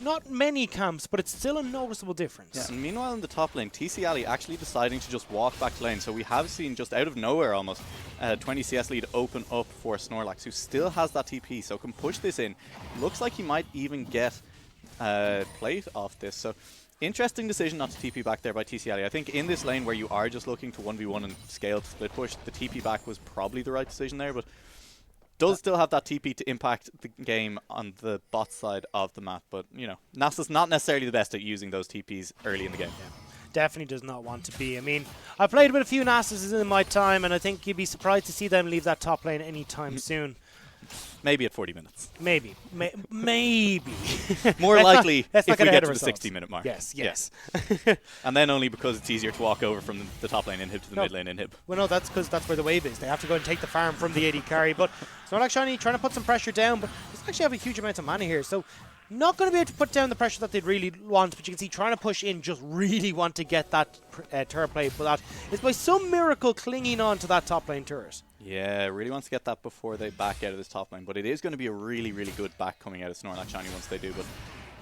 not many camps, but it's still a noticeable difference. Yeah, and meanwhile in the top lane, TC Ali actually deciding to just walk back to lane, so we have seen just out of nowhere almost 20 CS lead open up for Snorlax, who still has that TP, so can push this in. Looks like he might even get plate off this, so interesting decision not to TP back there by TC Ali. I think in this lane where you are just looking to 1v1 and scale to split push, the TP back was probably the right decision there, but does still have that TP to impact the game on the bot side of the map. But, you know, Nasus not necessarily the best at using those TPs early in the game. Yeah. Definitely does not want to be. I mean, I've played with a few Nasuses in my time, and I think you'd be surprised to see them leave that top lane anytime soon. Maybe at 40 minutes. Maybe. Maybe. More likely if we get to the 60-minute mark. Yes. Yeah. And then only because it's easier to walk over from the top lane inhib to the mid lane inhib. Well, no, that's because that's where the wave is. They have to go and take the farm from the AD carry. But Snorlax Shiny trying to put some pressure down, but doesn't actually have a huge amount of mana here. So not going to be able to put down the pressure that they'd really want, but you can see trying to push in, just really want to get that turret play, but that is by some miracle clinging on to that top lane turret. Yeah, really wants to get that before they back out of this top lane, but it is going to be a really, really good back coming out of Snorlax Shiny once they do, but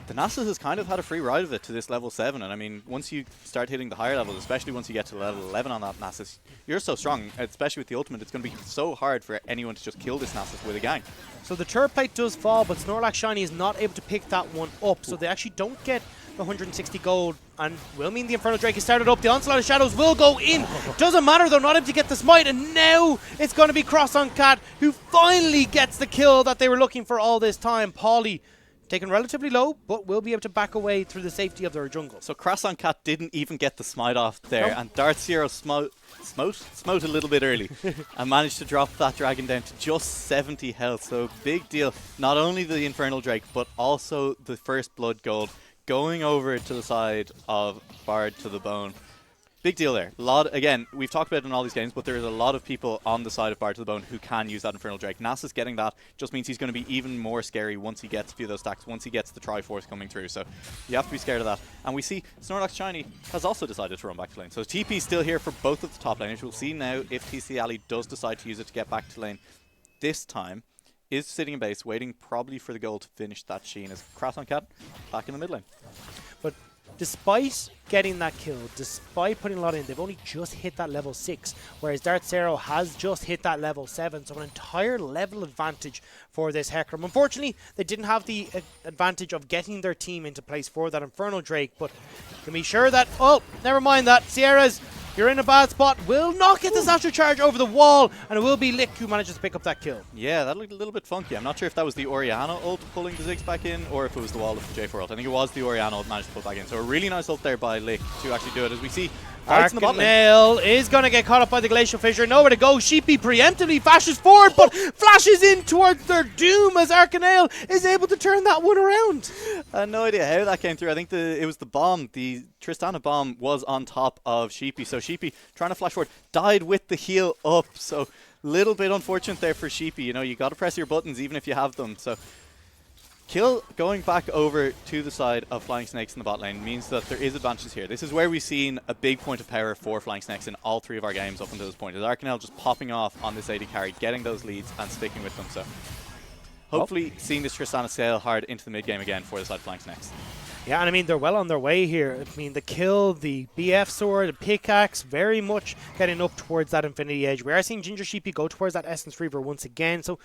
the Nasus has kind of had a free ride of it to this level 7, and I mean, once you start hitting the higher levels, especially once you get to level 11 on that Nasus, you're so strong, especially with the ultimate, it's going to be so hard for anyone to just kill this Nasus with a gank. So the turret plate does fall, but Snorlax Shiny is not able to pick that one up, so they actually don't get the 160 gold, and will mean the Infernal Drake is started up. The Onslaught of Shadows will go in. Doesn't matter, they're not able to get the smite, and now it's going to be Cross on Cat who finally gets the kill that they were looking for all this time. Paulie taken relatively low, but will be able to back away through the safety of their jungle. So Cross on Cat didn't even get the smite off there, and Darth Zero smote a little bit early and managed to drop that dragon down to just 70 health. So big deal. Not only the Infernal Drake, but also the first blood gold going over to the side of Bard to the Bone. Big deal there. Again, we've talked about it in all these games, but there is a lot of people on the side of Bard to the Bone who can use that Infernal Drake. Nasus getting that just means he's going to be even more scary once he gets a few of those stacks, once he gets the Triforce coming through. So you have to be scared of that. And we see Snorlax Shiny has also decided to run back to lane. So TP's still here for both of the top laners. We'll see now if TC Ali does decide to use it to get back to lane this time. Is sitting in base, waiting probably for the goal to finish that Sheen as Cross on Cat back in the mid lane. But despite getting that kill, despite putting a lot in, they've only just hit that level 6, whereas Darth Zero has just hit that level 7, so an entire level advantage for this Hecarim. Unfortunately, they didn't have the advantage of getting their team into place for that Infernal Drake, but can be sure that, oh, never mind that, Sierra's, you're in a bad spot, will not get the Satchel Charge over the wall, and it will be Lick who manages to pick up that kill. Yeah, that looked a little bit funky. I'm not sure if that was the Orianna ult pulling the Ziggs back in, or if it was the wall of the J4 ult. I think it was the Orianna ult managed to pull back in. So a really nice ult there by Lick to actually do it, as we see fights in the bot lane. Arcanel is going to get caught up by the Glacial Fissure. Nowhere to go. Sheepy preemptively flashes forward, but flashes in towards their doom as Arcanel is able to turn that one around. I had no idea how that came through. I think it was the bomb. The Tristana bomb was on top of Sheepy. So Sheepy, trying to flash forward, died with the heal up. So little bit unfortunate there for Sheepy. You know, you got to press your buttons even if you have them. So kill going back over to the side of Flying Snakes in the bot lane means that there is advantages here. This is where we've seen a big point of power for Flying Snakes in all 3 of our games up until this point. Is Arcanel just popping off on this AD carry, getting those leads and sticking with them. So hopefully seeing this Tristana sail hard into the mid game again for the side of Flying Snakes. Yeah, and I mean, they're well on their way here. I mean, the kill, the BF sword, the pickaxe, very much getting up towards that Infinity Edge. We are seeing Ginger Sheepy go towards that Essence Reaver once again. So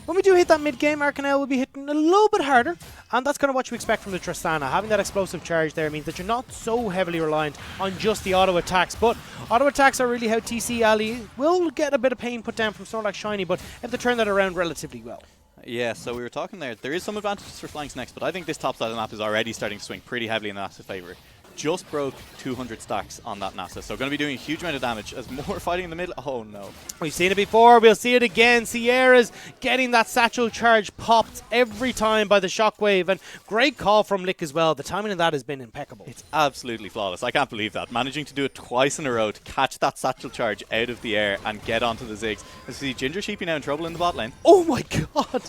when we do hit that mid-game, Arcanel will be hitting a little bit harder. And that's kind of what you expect from the Tristana. Having that explosive charge there means that you're not so heavily reliant on just the auto attacks. But auto attacks are really how TC Ali will get a bit of pain put down from Snorlax Shiny, but if they turn that around relatively well. Yeah, so we were talking there. There is some advantages for Flying Snakes, but I think this top side of the map is already starting to swing pretty heavily in the Nasus' favour. Just broke 200 stacks on that Nasus, so going to be doing a huge amount of damage as more fighting in the middle. Oh no. We've seen it before, we'll see it again. Sierra's getting that Satchel Charge popped every time by the Shockwave, and great call from Lick as well. The timing of that has been impeccable. It's absolutely flawless. I can't believe that. Managing to do it twice in a row to catch that Satchel Charge out of the air and get onto the Ziggs. And see Ginger Sheepy now in trouble in the bot lane. Oh my god!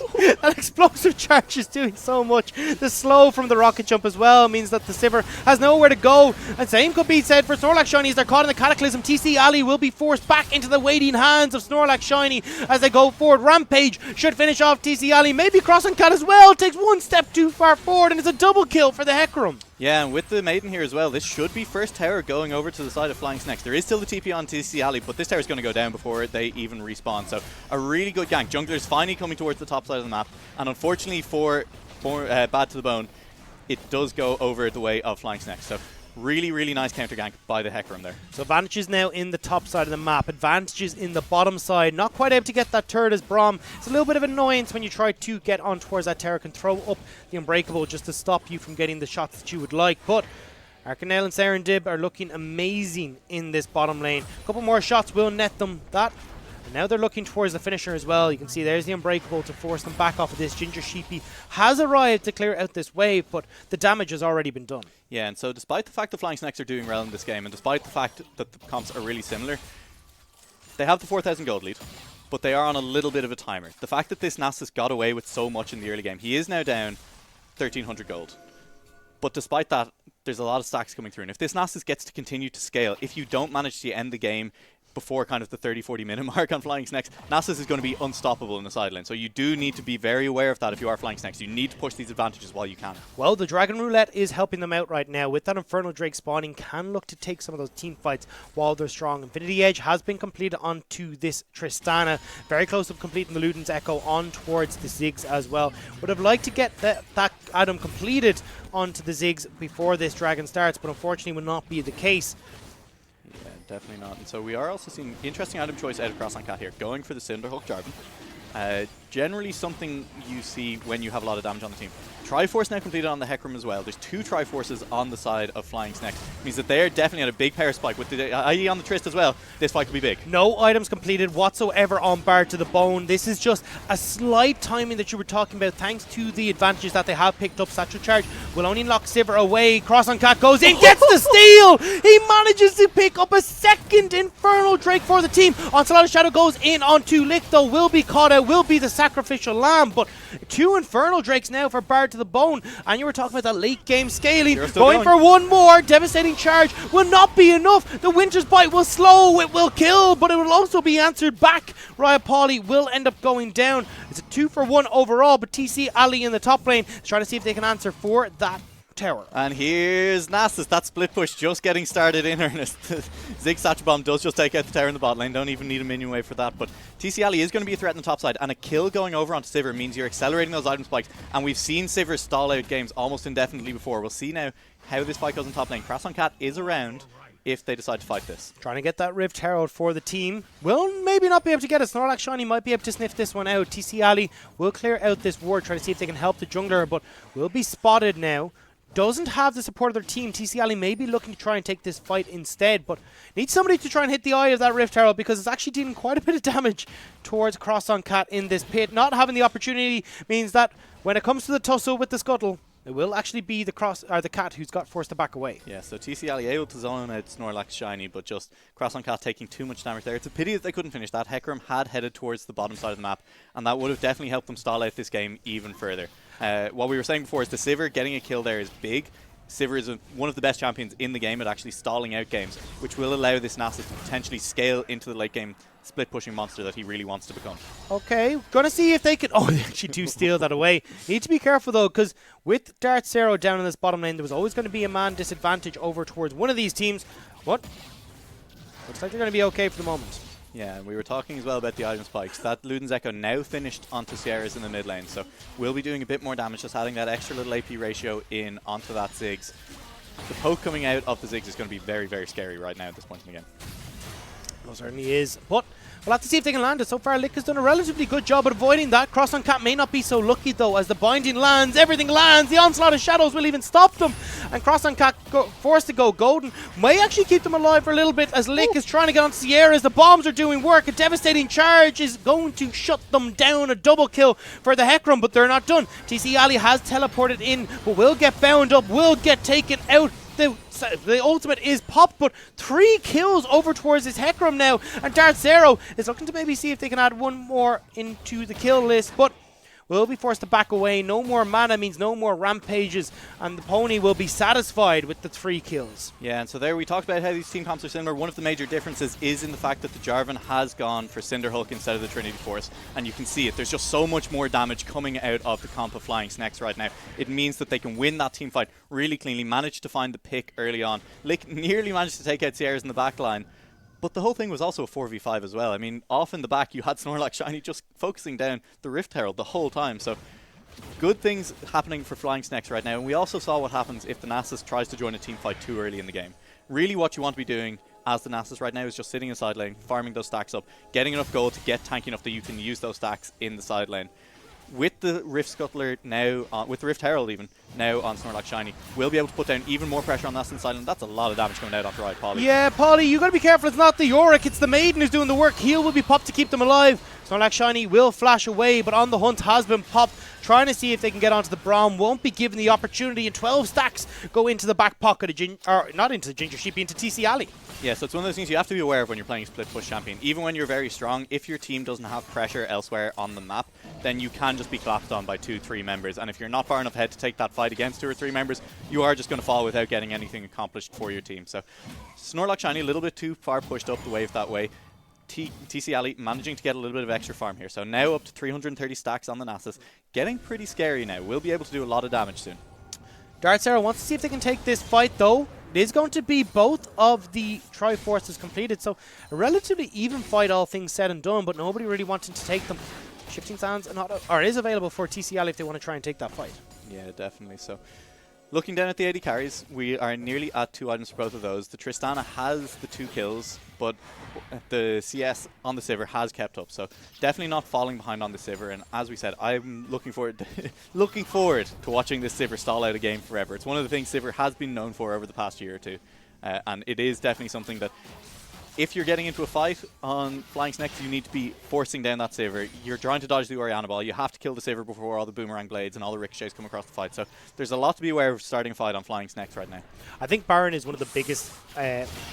That explosive charge is doing so much. The slow from the rocket jump as well means that the Sivir has nowhere to go. And same could be said for Snorlax Shiny as they're caught in the Cataclysm. TC Ali will be forced back into the waiting hands of Snorlax Shiny as they go forward. Rampage should finish off TC Ali. Maybe Cross and Cat as well. Takes one step too far forward and it's a double kill for the Hecarim. Yeah, and with the Maiden here as well, this should be first tower going over to the side of Flying Snakes. There is still the TP on TC Ali, but this tower is going to go down before they even respawn. So a really good gank. Jungler's finally coming towards the top side of the map. And unfortunately for Bad to the Bone, it does go over the way of Flying Snakes. So really, really nice counter gank by the Hecarim there. So advantages now in the top side of the map. Advantages in the bottom side. Not quite able to get that turret as Braum. It's a little bit of annoyance when you try to get on towards that tower. Can throw up the Unbreakable just to stop you from getting the shots that you would like. But Arcanel and Serendib are looking amazing in this bottom lane. A couple more shots will net them that. And now they're looking towards the finisher as well. You can see there's the Unbreakable to force them back off of this. Ginger Sheepy has arrived to clear out this wave, but the damage has already been done. Yeah, and so despite the fact that Flying Snakes are doing well in this game, and despite the fact that the comps are really similar, they have the 4,000 gold lead, but they are on a little bit of a timer. The fact that this Nasus got away with so much in the early game, he is now down 1,300 gold. But despite that, there's a lot of stacks coming through. And if this Nasus gets to continue to scale, if you don't manage to end the game before kind of the 30-40 minute mark on Flying Snakes, Nasus is going to be unstoppable in the side lane. So you do need to be very aware of that if you are Flying Snakes. You need to push these advantages while you can. Well, the Dragon Roulette is helping them out right now. With that Infernal Drake spawning, can look to take some of those team fights while they're strong. Infinity Edge has been completed onto this Tristana. Very close to completing the Luden's Echo on towards the Ziggs as well. Would have liked to get that item completed onto the Ziggs before this Dragon starts, but unfortunately will not be the case. Yeah, definitely not. And so we are also seeing interesting item choice out across on Cat here, going for the Cinderhook Jarvan. Generally something you see when you have a lot of damage on the team. Triforce now completed on the Hecarim as well. There's 2 Triforces on the side of Flying Snakes. Means that they're definitely at a big power spike. With the IE on the Trist as well, this fight could be big. No items completed whatsoever on Bard to the Bone. This is just a slight timing that you were talking about, thanks to the advantages that they have picked up. Satchel Charge will only knock Sivir away. Cross on Cat goes in, gets the steal! He manages to pick up a second Infernal Drake for the team. Onslaught of Shadow goes in onto Lick, though, will be caught out, will be the sacrificial lamb, but 2 Infernal Drakes now for Bard to the Bone. And you were talking about that late game scaling, going for one more. Devastating Charge will not be enough. The Winter's Bite will slow, it will kill, but it will also be answered back. Riot Polly will end up going down. It's a 2-for-1 overall, but TC Ali in the top lane is trying to see if they can answer for that tower. And here's Nasus. That split push just getting started in earnest. Zig Satchel Bomb does just take out the tower in the bot lane. Don't even need a minion wave for that. But TC Ali is going to be a threat on the top side, and a kill going over onto Sivir means you're accelerating those item spikes. And we've seen Sivir stall out games almost indefinitely before. We'll see now how this fight goes in top lane. Crass on Cat is around if they decide to fight this. Trying to get that Rift Herald for the team. Will maybe not be able to get it. Snorlax Shiny might be able to sniff this one out. TC Ali will clear out this ward, trying to see if they can help the jungler, but will be spotted now. Doesn't have the support of their team. TC Ali may be looking to try and take this fight instead, but needs somebody to try and hit the eye of that Rift Herald, because it's actually dealing quite a bit of damage towards Cross on Cat in this pit. Not having the opportunity means that when it comes to the tussle with the Scuttle, it will actually be the Cat who's got forced to back away. Yeah, so TC Ali able to zone out Snorlax Shiny, but just Cross on Cat taking too much damage there. It's a pity that they couldn't finish that. Hecarim had headed towards the bottom side of the map, and that would have definitely helped them stall out this game even further. What we were saying before is the Sivir getting a kill there is big. Sivir is one of the best champions in the game at actually stalling out games, which will allow this Nasus to potentially scale into the late game split pushing monster that he really wants to become. Okay, gonna see if they can... Oh, they actually do steal that away. Need to be careful though, because with Darth Zero down in this bottom lane, there was always going to be a man disadvantage over towards one of these teams. What? Looks like they're going to be okay for the moment. Yeah, and we were talking as well about the item spikes. That Luden's Echo now finished onto Sierras in the mid lane, so we'll be doing a bit more damage, just adding that extra little AP ratio in onto that Ziggs. The poke coming out of the Ziggs is going to be very, very scary right now at this point in the game. It certainly is, but we'll have to see if they can land it. So far, Lick has done a relatively good job at avoiding that. Cross on Cat may not be so lucky, though, as the binding lands. Everything lands. The onslaught of shadows will even stop them. And Cross on Cat forced to go golden. May actually keep them alive for a little bit, as Lick is trying to get on Sierra as the bombs are doing work. A devastating charge is going to shut them down. A double kill for the Hecarim, but they're not done. TC Ali has teleported in, but will get bound up, will get taken out. The ultimate is popped, but 3 kills over towards his Hecarim now, and Darth Zero is looking to maybe see if they can add one more into the kill list, but will be forced to back away. No more mana means no more rampages, and the pony will be satisfied with the 3 kills. Yeah, and so there we talked about how these team comps are similar. One of the major differences is in the fact that the Jarvan has gone for Cinderhook instead of the Trinity Force, and you can see it. There's just so much more damage coming out of the comp of Flying Snakes right now. It means that they can win that team fight really cleanly, manage to find the pick early on. Lick nearly managed to take out Sierras in the back line, but the whole thing was also a 4v5 as well. I mean, off in the back, you had Snorlax Shiny just focusing down the Rift Herald the whole time. So good things happening for Flying Snakes right now. And we also saw what happens if the Nasus tries to join a team fight too early in the game. Really what you want to be doing as the Nasus right now is just sitting in side lane, farming those stacks up, getting enough gold to get tanky enough that you can use those stacks in the side lane. With the Rift Scuttler now, with the Rift Herald even, now on Snorlax Shiny, we'll be able to put down even more pressure on Nasus inside, and that's a lot of damage coming out after Riot Polly. Yeah, Polly, you got to be careful. It's not the Yorick, it's the Maiden who's doing the work. Heal will be popped to keep them alive. Snorlax Shiny will flash away, but On the Hunt has been popped, trying to see if they can get onto the Braum. Won't be given the opportunity, and 12 stacks go into the back pocket of not into the Ginger Sheepy, into TC Alley. Yeah, so it's one of those things you have to be aware of when you're playing Split Push Champion. Even when you're very strong, if your team doesn't have pressure elsewhere on the map, then you can just be clapped on by 2-3 members. And if you're not far enough ahead to take that fight against 2 or 3 members, you are just going to fall without getting anything accomplished for your team. So Snorlax Shiny a little bit too far pushed up the wave that way. TC Alley managing to get a little bit of extra farm here. So now up to 330 stacks on the Nasus. Getting pretty scary now. We'll be able to do a lot of damage soon. Dartzera wants to see if they can take this fight, though. It is going to be both of the Triforces completed, so a relatively even fight, all things said and done, but nobody really wanting to take them. Shifting Sands is available for TCL if they want to try and take that fight. Yeah, definitely. So looking down at the 80 carries, we are nearly at 2 items for both of those. The Tristana has the 2 kills, but the CS on the Sivir has kept up. So definitely not falling behind on the Sivir. And as we said, I'm looking forward to watching this Sivir stall out a game forever. It's one of the things Sivir has been known for over the past year or two. And it is definitely something that if you're getting into a fight on Flying Snakes, you need to be forcing down that Sivir. You're trying to dodge the Orianna ball. You have to kill the Sivir before all the Boomerang Blades and all the ricochets come across the fight. So there's a lot to be aware of starting a fight on Flying Snakes right now. I think Baron is one of the biggest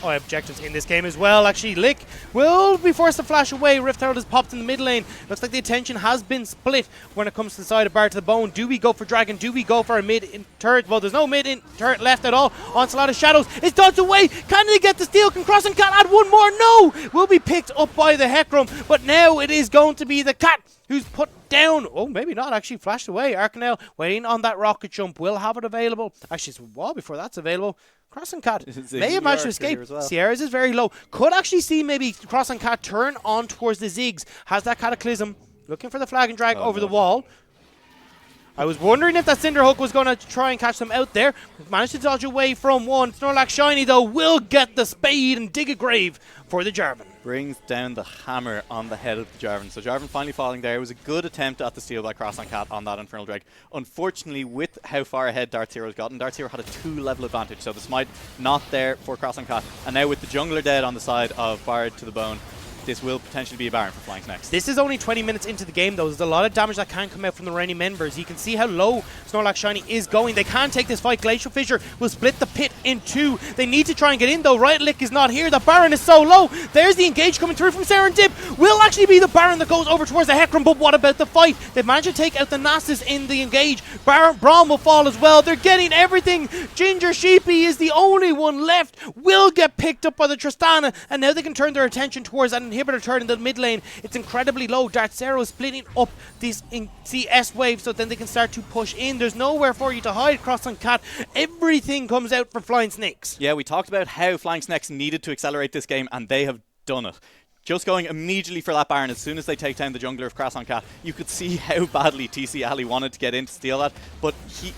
objectives in this game as well. Actually, Lick will be forced to flash away. Rift Herald is popped in the mid lane. Looks like the attention has been split when it comes to the side of Bar to the Bone. Do we go for Dragon? Do we go for a mid turret? Well, there's no mid turret left at all. Onslaught of Shadows is dodged away. Can they get the steal? Can Cross and Cat add one more? No! Will be picked up by the Hecarim, but now it is going to be the Cat who's put down. Oh, maybe not. Actually flashed away. Arcanel waiting on that rocket jump. Will have it available. Actually, it's a while before that's available. Cross and Cat may have managed to escape. Well. Sierra's is very low. Could actually see maybe Cross and Cat turn on towards the Ziggs. Has that Cataclysm. Looking for the flag and drag over the wall. I was wondering if that Cinderhook was going to try and catch them out there. Managed to dodge away from one. Snorlax Shiny, though, will get the spade and dig a grave for the Jarvan. Brings down the hammer on the head of the Jarvan. So Jarvan finally falling there. It was a good attempt at the steal by Cross on Cat on that Infernal Drag. Unfortunately, with how far ahead Darth Zero's gotten, Darth Zero had a 2-level advantage. So the smite not there for Cross on Cat. And now with the jungler dead on the side of Bard to the Bone, this will potentially be a Baron for Flying Snakes. This is only 20 minutes into the game, though. There's a lot of damage that can come out from the remaining members. You can see how low Snorlax Shiny is going. They can take this fight. Glacial Fissure will split the pit in 2. They need to try and get in, though. Riot Lick is not here. The Baron is so low. There's the engage coming through from Serendip. Will actually be the Baron that goes over towards the Hecarim, but what about the fight? They've managed to take out the Nasus in the engage. Braum will fall as well. They're getting everything. Ginger Sheepy is the only one left. Will get picked up by the Tristana, and now they can turn their attention towards that inhibitor turret in the mid lane. It's incredibly low. Dartzera is splitting up this CS wave so then they can start to push in. There's nowhere for you to hide. Cross and Cat. Everything comes out for Flying Snakes. Yeah, we talked about how Flying Snakes needed to accelerate this game, and they have done it. Just going immediately for that Baron as soon as they take down the jungler of Cross on Cat. You could see how badly TC Alley wanted to get in to steal that, but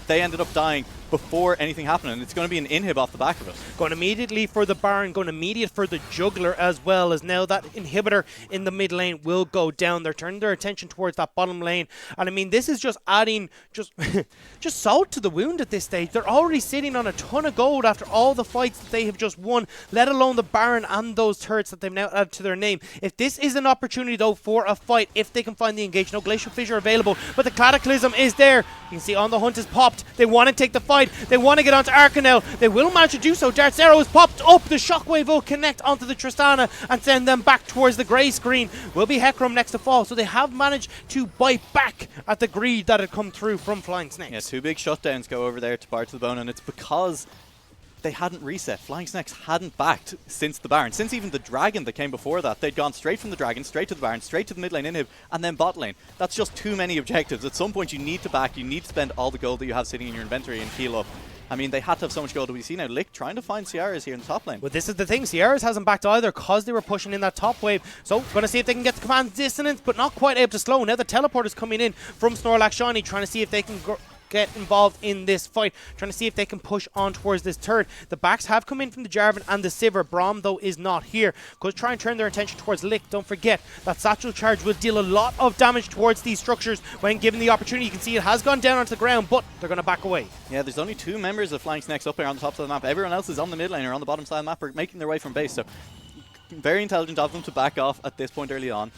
they ended up dying before anything happened, and it's going to be an inhib off the back of it. Going immediately for the Baron, going immediate for the juggler as well, as now that inhibitor in the mid lane will go down. They're turning their attention towards that bottom lane, and I mean, this is just adding just salt to the wound at this stage. They're already sitting on a ton of gold after all the fights that they have just won, let alone the Baron and those turrets that they've now added to their name. If this is an opportunity, though, for a fight, if they can find the engage, no Glacial Fissure available, but the Cataclysm is there. You can see On the Hunt is popped. They want to take the fight. They want to get onto Arcanel. They will manage to do so. Darth Zero is popped up. The Shockwave will connect onto the Tristana and send them back towards the grey screen. Will be Hecarim next to fall. So they have managed to bite back at the greed that had come through from Flying Snakes. Yeah, 2 big shutdowns go over there to Bar to the Bone, and it's because they hadn't reset. Flying Snakes hadn't backed since the Baron. Since even the Dragon that came before that, they'd gone straight from the Dragon, straight to the Baron, straight to the mid lane inhib, and then bot lane. That's just too many objectives. At some point you need to back, you need to spend all the gold that you have sitting in your inventory and heal up. I mean, they had to have so much gold. We see now Lick trying to find Ciara's here in the top lane. Well, this is the thing. Ciara's hasn't backed either because they were pushing in that top wave. So, going to see if they can get the command dissonance, but not quite able to slow. Now the teleport is coming in from Snorlax Shiny, trying to see if they can get involved in this fight, trying to see if they can push on towards this turret. The backs have come in from the Jarvan and the Sivir. Braum, though, is not here. Going to try and turn their attention towards Lick. Don't forget that Satchel Charge will deal a lot of damage towards these structures when given the opportunity. You can see it has gone down onto the ground, but they're going to back away. Yeah, there's only 2 members of Flying Snakes up here on the top of the map. Everyone else is on the mid lane or on the bottom side of the map or making their way from base. So very intelligent of them to back off at this point early on.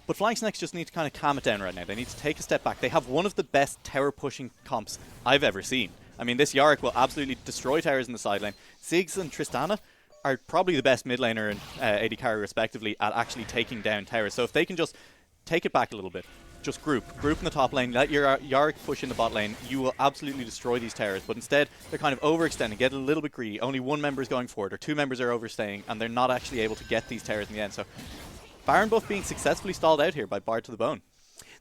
But Flying Snakes just need to kind of calm it down right now. They need to take a step back. They have one of the best tower pushing comps I've ever seen. I mean, this Yorick will absolutely destroy towers in the side lane. Ziggs and Tristana are probably the best mid laner and AD carry respectively at actually taking down towers. So if they can just take it back a little bit, just group in the top lane, let your Yorick push in the bot lane, you will absolutely destroy these towers. But instead, they're kind of overextending, get a little bit greedy. Only one member is going forward, or two members are overstaying, and they're not actually able to get these towers in the end. So Baron buff being successfully stalled out here by Bard to the Bone.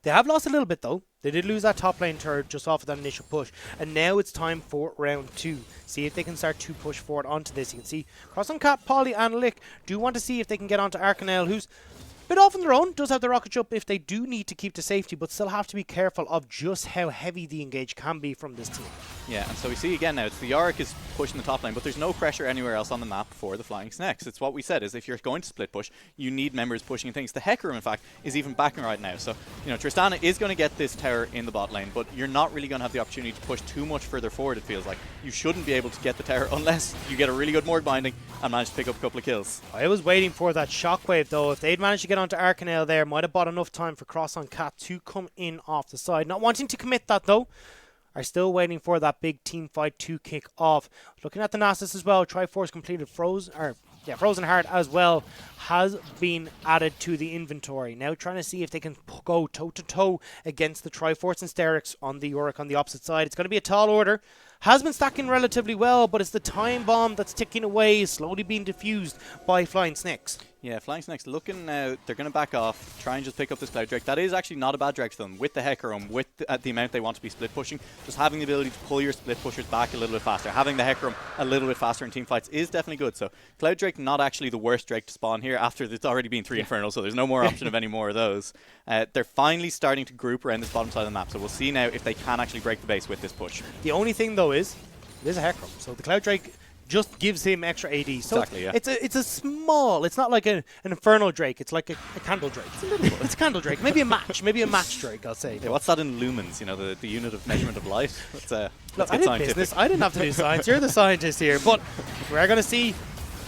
They have lost a little bit though. They did lose that top lane turret just off of that initial push. And now it's time for round 2. See if they can start to push forward onto this. You can see Cross on Cat, Polly and Lick do want to see if they can get onto Arcanel, who's a bit off on their own. Does have the rocket jump if they do need to keep to safety, but still have to be careful of just how heavy the engage can be from this team. Yeah, and so we see again now, it's the Yorick is pushing the top lane, but there's no pressure anywhere else on the map for the Flying Snakes. It's what we said, is if you're going to split push, you need members pushing things. The Hecarim, in fact, is even backing right now. So, you know, Tristana is going to get this tower in the bot lane, but you're not really going to have the opportunity to push too much further forward, it feels like. You shouldn't be able to get the tower unless you get a really good Morg binding and manage to pick up a couple of kills. I was waiting for that shockwave though. If they'd managed to get onto Arcanel there, might have bought enough time for Cross on Cat to come in off the side. Not wanting to commit that though. Are still waiting for that big team fight to kick off. Looking at the Nasus as well, Triforce completed Frozen Heart as well has been added to the inventory. Now trying to see if they can go toe to toe against the Triforce and Sterix on the Yorick on the opposite side. It's going to be a tall order. Has been stacking relatively well, but it's the time bomb that's ticking away, slowly being diffused by Flying Snakes. Yeah, Flying Snakes looking now, they're going to back off, try and just pick up this Cloud Drake. That is actually not a bad Drake for them, with the Hecarim, with the amount they want to be split pushing. Just having the ability to pull your split pushers back a little bit faster. Having the Hecarim a little bit faster in team fights is definitely good. So Cloud Drake not actually the worst Drake to spawn here after it's already been 3 Infernal, so there's no more option of any more of those. They're finally starting to group around this bottom side of the map, so we'll see now if they can actually break the base with this push. The only thing though is, it is a Hecarim, so the Cloud Drake just gives him extra AD. So exactly, yeah. It's a small, it's not like an Infernal Drake, it's like a Candle Drake. It's a Candle Drake, maybe a match Drake, I'll say. Yeah, what's that in lumens, you know, the unit of measurement of light? Look, I did business, I didn't have to do science, you're the scientist here, but we're going to see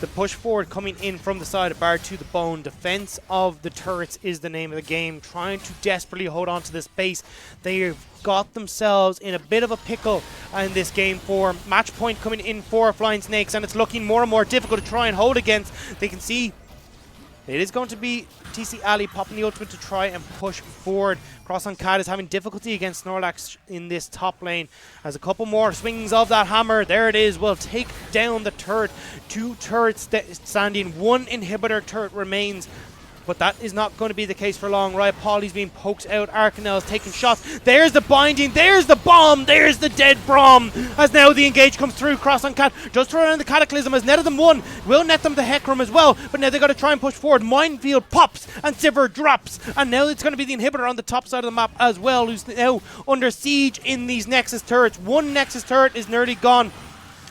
the push forward coming in from the side of Bard to the Bone. Defense of the turrets is the name of the game, trying to desperately hold on to this base. They've got themselves in a bit of a pickle in this game for match point coming in for Flying Snakes, and it's looking more and more difficult to try and hold against. They can see it is going to be TC Ali popping the ultimate to try and push forward. Cross on Cat is having difficulty against Snorlax in this top lane. As a couple more swings of that hammer, there it is, will take down the turret. 2 turrets standing, 1 inhibitor turret remains. But that is not going to be the case for long. Riot Polly's being poked out. Arcanel's taking shots. There's the binding. There's the bomb. There's the dead Braum. As now the engage comes through. Cross on Cat. Just throw around the Cataclysm. Has netted them 1. Will net them the Hecarim as well. But now they've got to try and push forward. Minefield pops and Sivir drops. And now it's going to be the inhibitor on the top side of the map as well, who's now under siege in these Nexus turrets. 1 Nexus turret is nearly gone.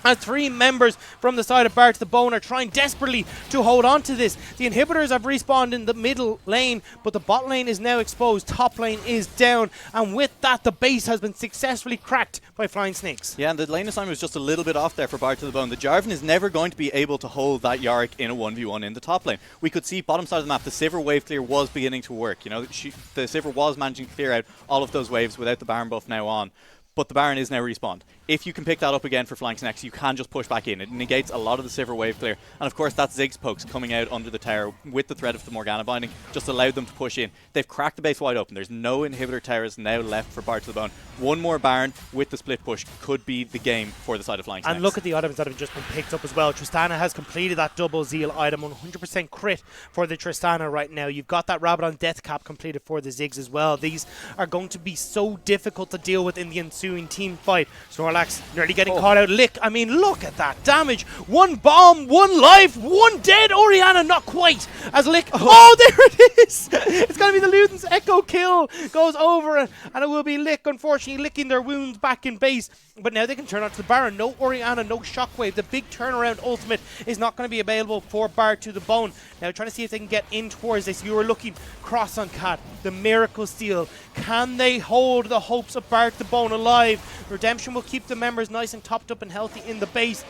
As 3 members from the side of Bard to the Bone are trying desperately to hold on to this. The inhibitors have respawned in the middle lane, but the bot lane is now exposed. Top lane is down, and with that, the base has been successfully cracked by Flying Snakes. Yeah, and the lane assignment was just a little bit off there for Bard to the Bone. The Jarvan is never going to be able to hold that Yorick in a 1v1 in the top lane. We could see bottom side of the map, the Sivir wave clear was beginning to work. You know, the Sivir was managing to clear out all of those waves without the Baron buff now on. But the Baron is now respawned. If you can pick that up again for Flying Snakes, you can just push back in. It negates a lot of the Sivir wave clear. And of course, that Ziggs pokes coming out under the tower with the threat of the Morgana binding just allowed them to push in. They've cracked the base wide open. There's no inhibitor towers now left for Bard to the Bone. 1 more Baron with the split push could be the game for the side of Flying Snakes. And look at the items that have just been picked up as well. Tristana has completed that double Zeal item, 100% crit for the Tristana right now. You've got that Rabbit on Death Cap completed for the Ziggs as well. These are going to be so difficult to deal with in the ensuing team fight. Snorlax nearly getting caught out. Lick, I mean, look at that damage. 1 bomb, 1 life, 1 dead. Orianna, not quite. As Lick, oh, there it is. It's going to be the Luden's Echo kill. Goes over, and it will be Lick, unfortunately, licking their wounds back in base. But now they can turn on to the Baron. No Orianna, no Shockwave. The big turnaround ultimate is not going to be available for Bard to the Bone. Now trying to see if they can get in towards this. You are looking Cross on Cat, the Miracle Steel. Can they hold the hopes of Bard to the Bone alive? Redemption will keep the members nice and topped up and healthy in the base.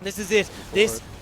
This is it.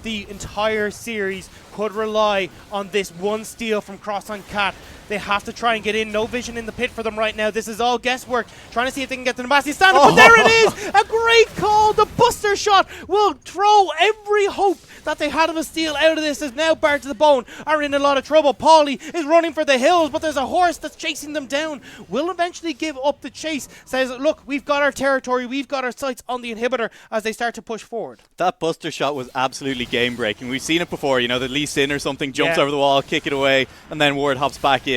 The entire series could rely on this one steal from Cross on Cat. They have to try and get in. No vision in the pit for them right now. This is all guesswork. Trying to see if they can get the Nabasi stand up. But there it is! A great call. The buster shot will throw every hope that they had of a steal out of this. As now Bart to the Bone are in a lot of trouble. Paulie is running for the hills, but there's a horse that's chasing them down. Will eventually give up the chase. Says, look, we've got our territory. We've got our sights on the inhibitor as they start to push forward. That buster shot was absolutely game breaking. We've seen it before, you know, the Lee Sin or something jumps over the wall, kick it away, and then Ward hops back in.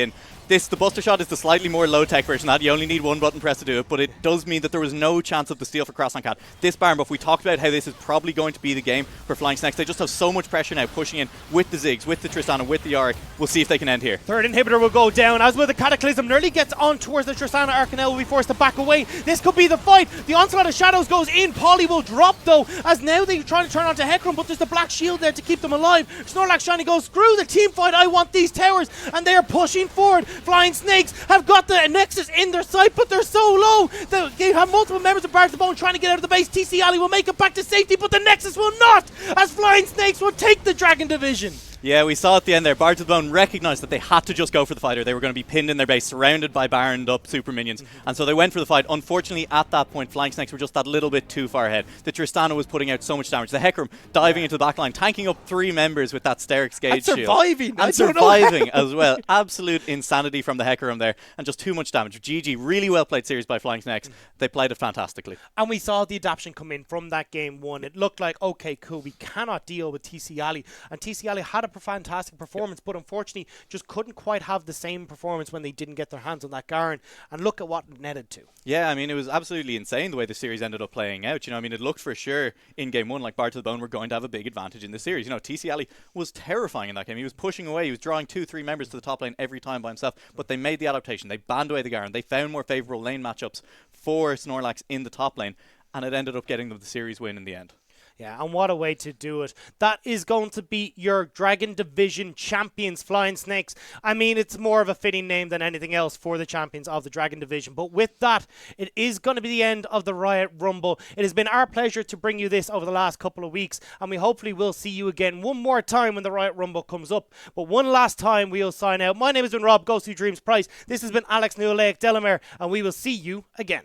The buster shot is the slightly more low-tech version of that. You only need one button press to do it, but it does mean that there was no chance of the steal for Cross on Cat. This Baron buff, we talked about how this is probably going to be the game for Flying Snakes. They just have so much pressure now, pushing in with the Ziggs, with the Tristana, with the Yorick. We'll see if they can end here. Third inhibitor will go down, as with the Cataclysm nearly gets on towards the Tristana. Arcanel will be forced to back away. This could be the fight. The Onslaught of Shadows goes in. Paulie will drop, though, as now they're trying to turn onto Hecarim, but there's the black shield there to keep them alive. Snorlax Shiny goes, screw the team fight, I want these towers, and they are pushing forward. Flying Snakes have got the Nexus in their sight, but they're so low. They have multiple members of Bart the Bone trying to get out of the base. TC Ali will make it back to safety, but the Nexus will not, as Flying Snakes will take the Dragon Division. Yeah, we saw at the end there, Bart of the Bone recognised that they had to just go for the fight or they were going to be pinned in their base, surrounded by Baroned up super minions. And so they went for the fight. Unfortunately, at that point, Flying Snakes were just that little bit too far ahead. The Tristana was putting out so much damage. The Hecarim diving into the backline, tanking up 3 members with that Sterix Gauge shield. And surviving as well. Absolute insanity from the Hecarim there. And just too much damage. GG, really well played series by Flying Snakes. They played it fantastically. And we saw the adaptation come in from that game 1. It looked like, okay, cool, we cannot deal with TC Ali. And TC Ali had a fantastic performance, but unfortunately just couldn't quite have the same performance when they didn't get their hands on that Garen. And look at what it netted to. Yeah, I mean, it was absolutely insane the way the series ended up playing out. You know, I mean, it looked for sure in game 1 like Bart of the Bone were going to have a big advantage in the series. You know, TC Ali was terrifying in that game. He was pushing away. He was drawing 2-3 members to the top lane every time by himself. But they made the adaptation. They banned away the Garen. They found more favourable lane matchups for Snorlax in the top lane. And it ended up getting them the series win in the end. Yeah, and what a way to do it. That is going to be your Dragon Division champions, Flying Snakes. I mean, it's more of a fitting name than anything else for the champions of the Dragon Division. But with that, it is going to be the end of the Riot Rumble. It has been our pleasure to bring you this over the last couple of weeks, and we hopefully will see you again one more time when the Riot Rumble comes up. But one last time, we'll sign out. My name has been Rob, Ghost Who Dreams Price. This has been Alex Newlake Delamere, and we will see you again.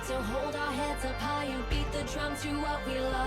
to hold our heads up high and beat the drum to what we love.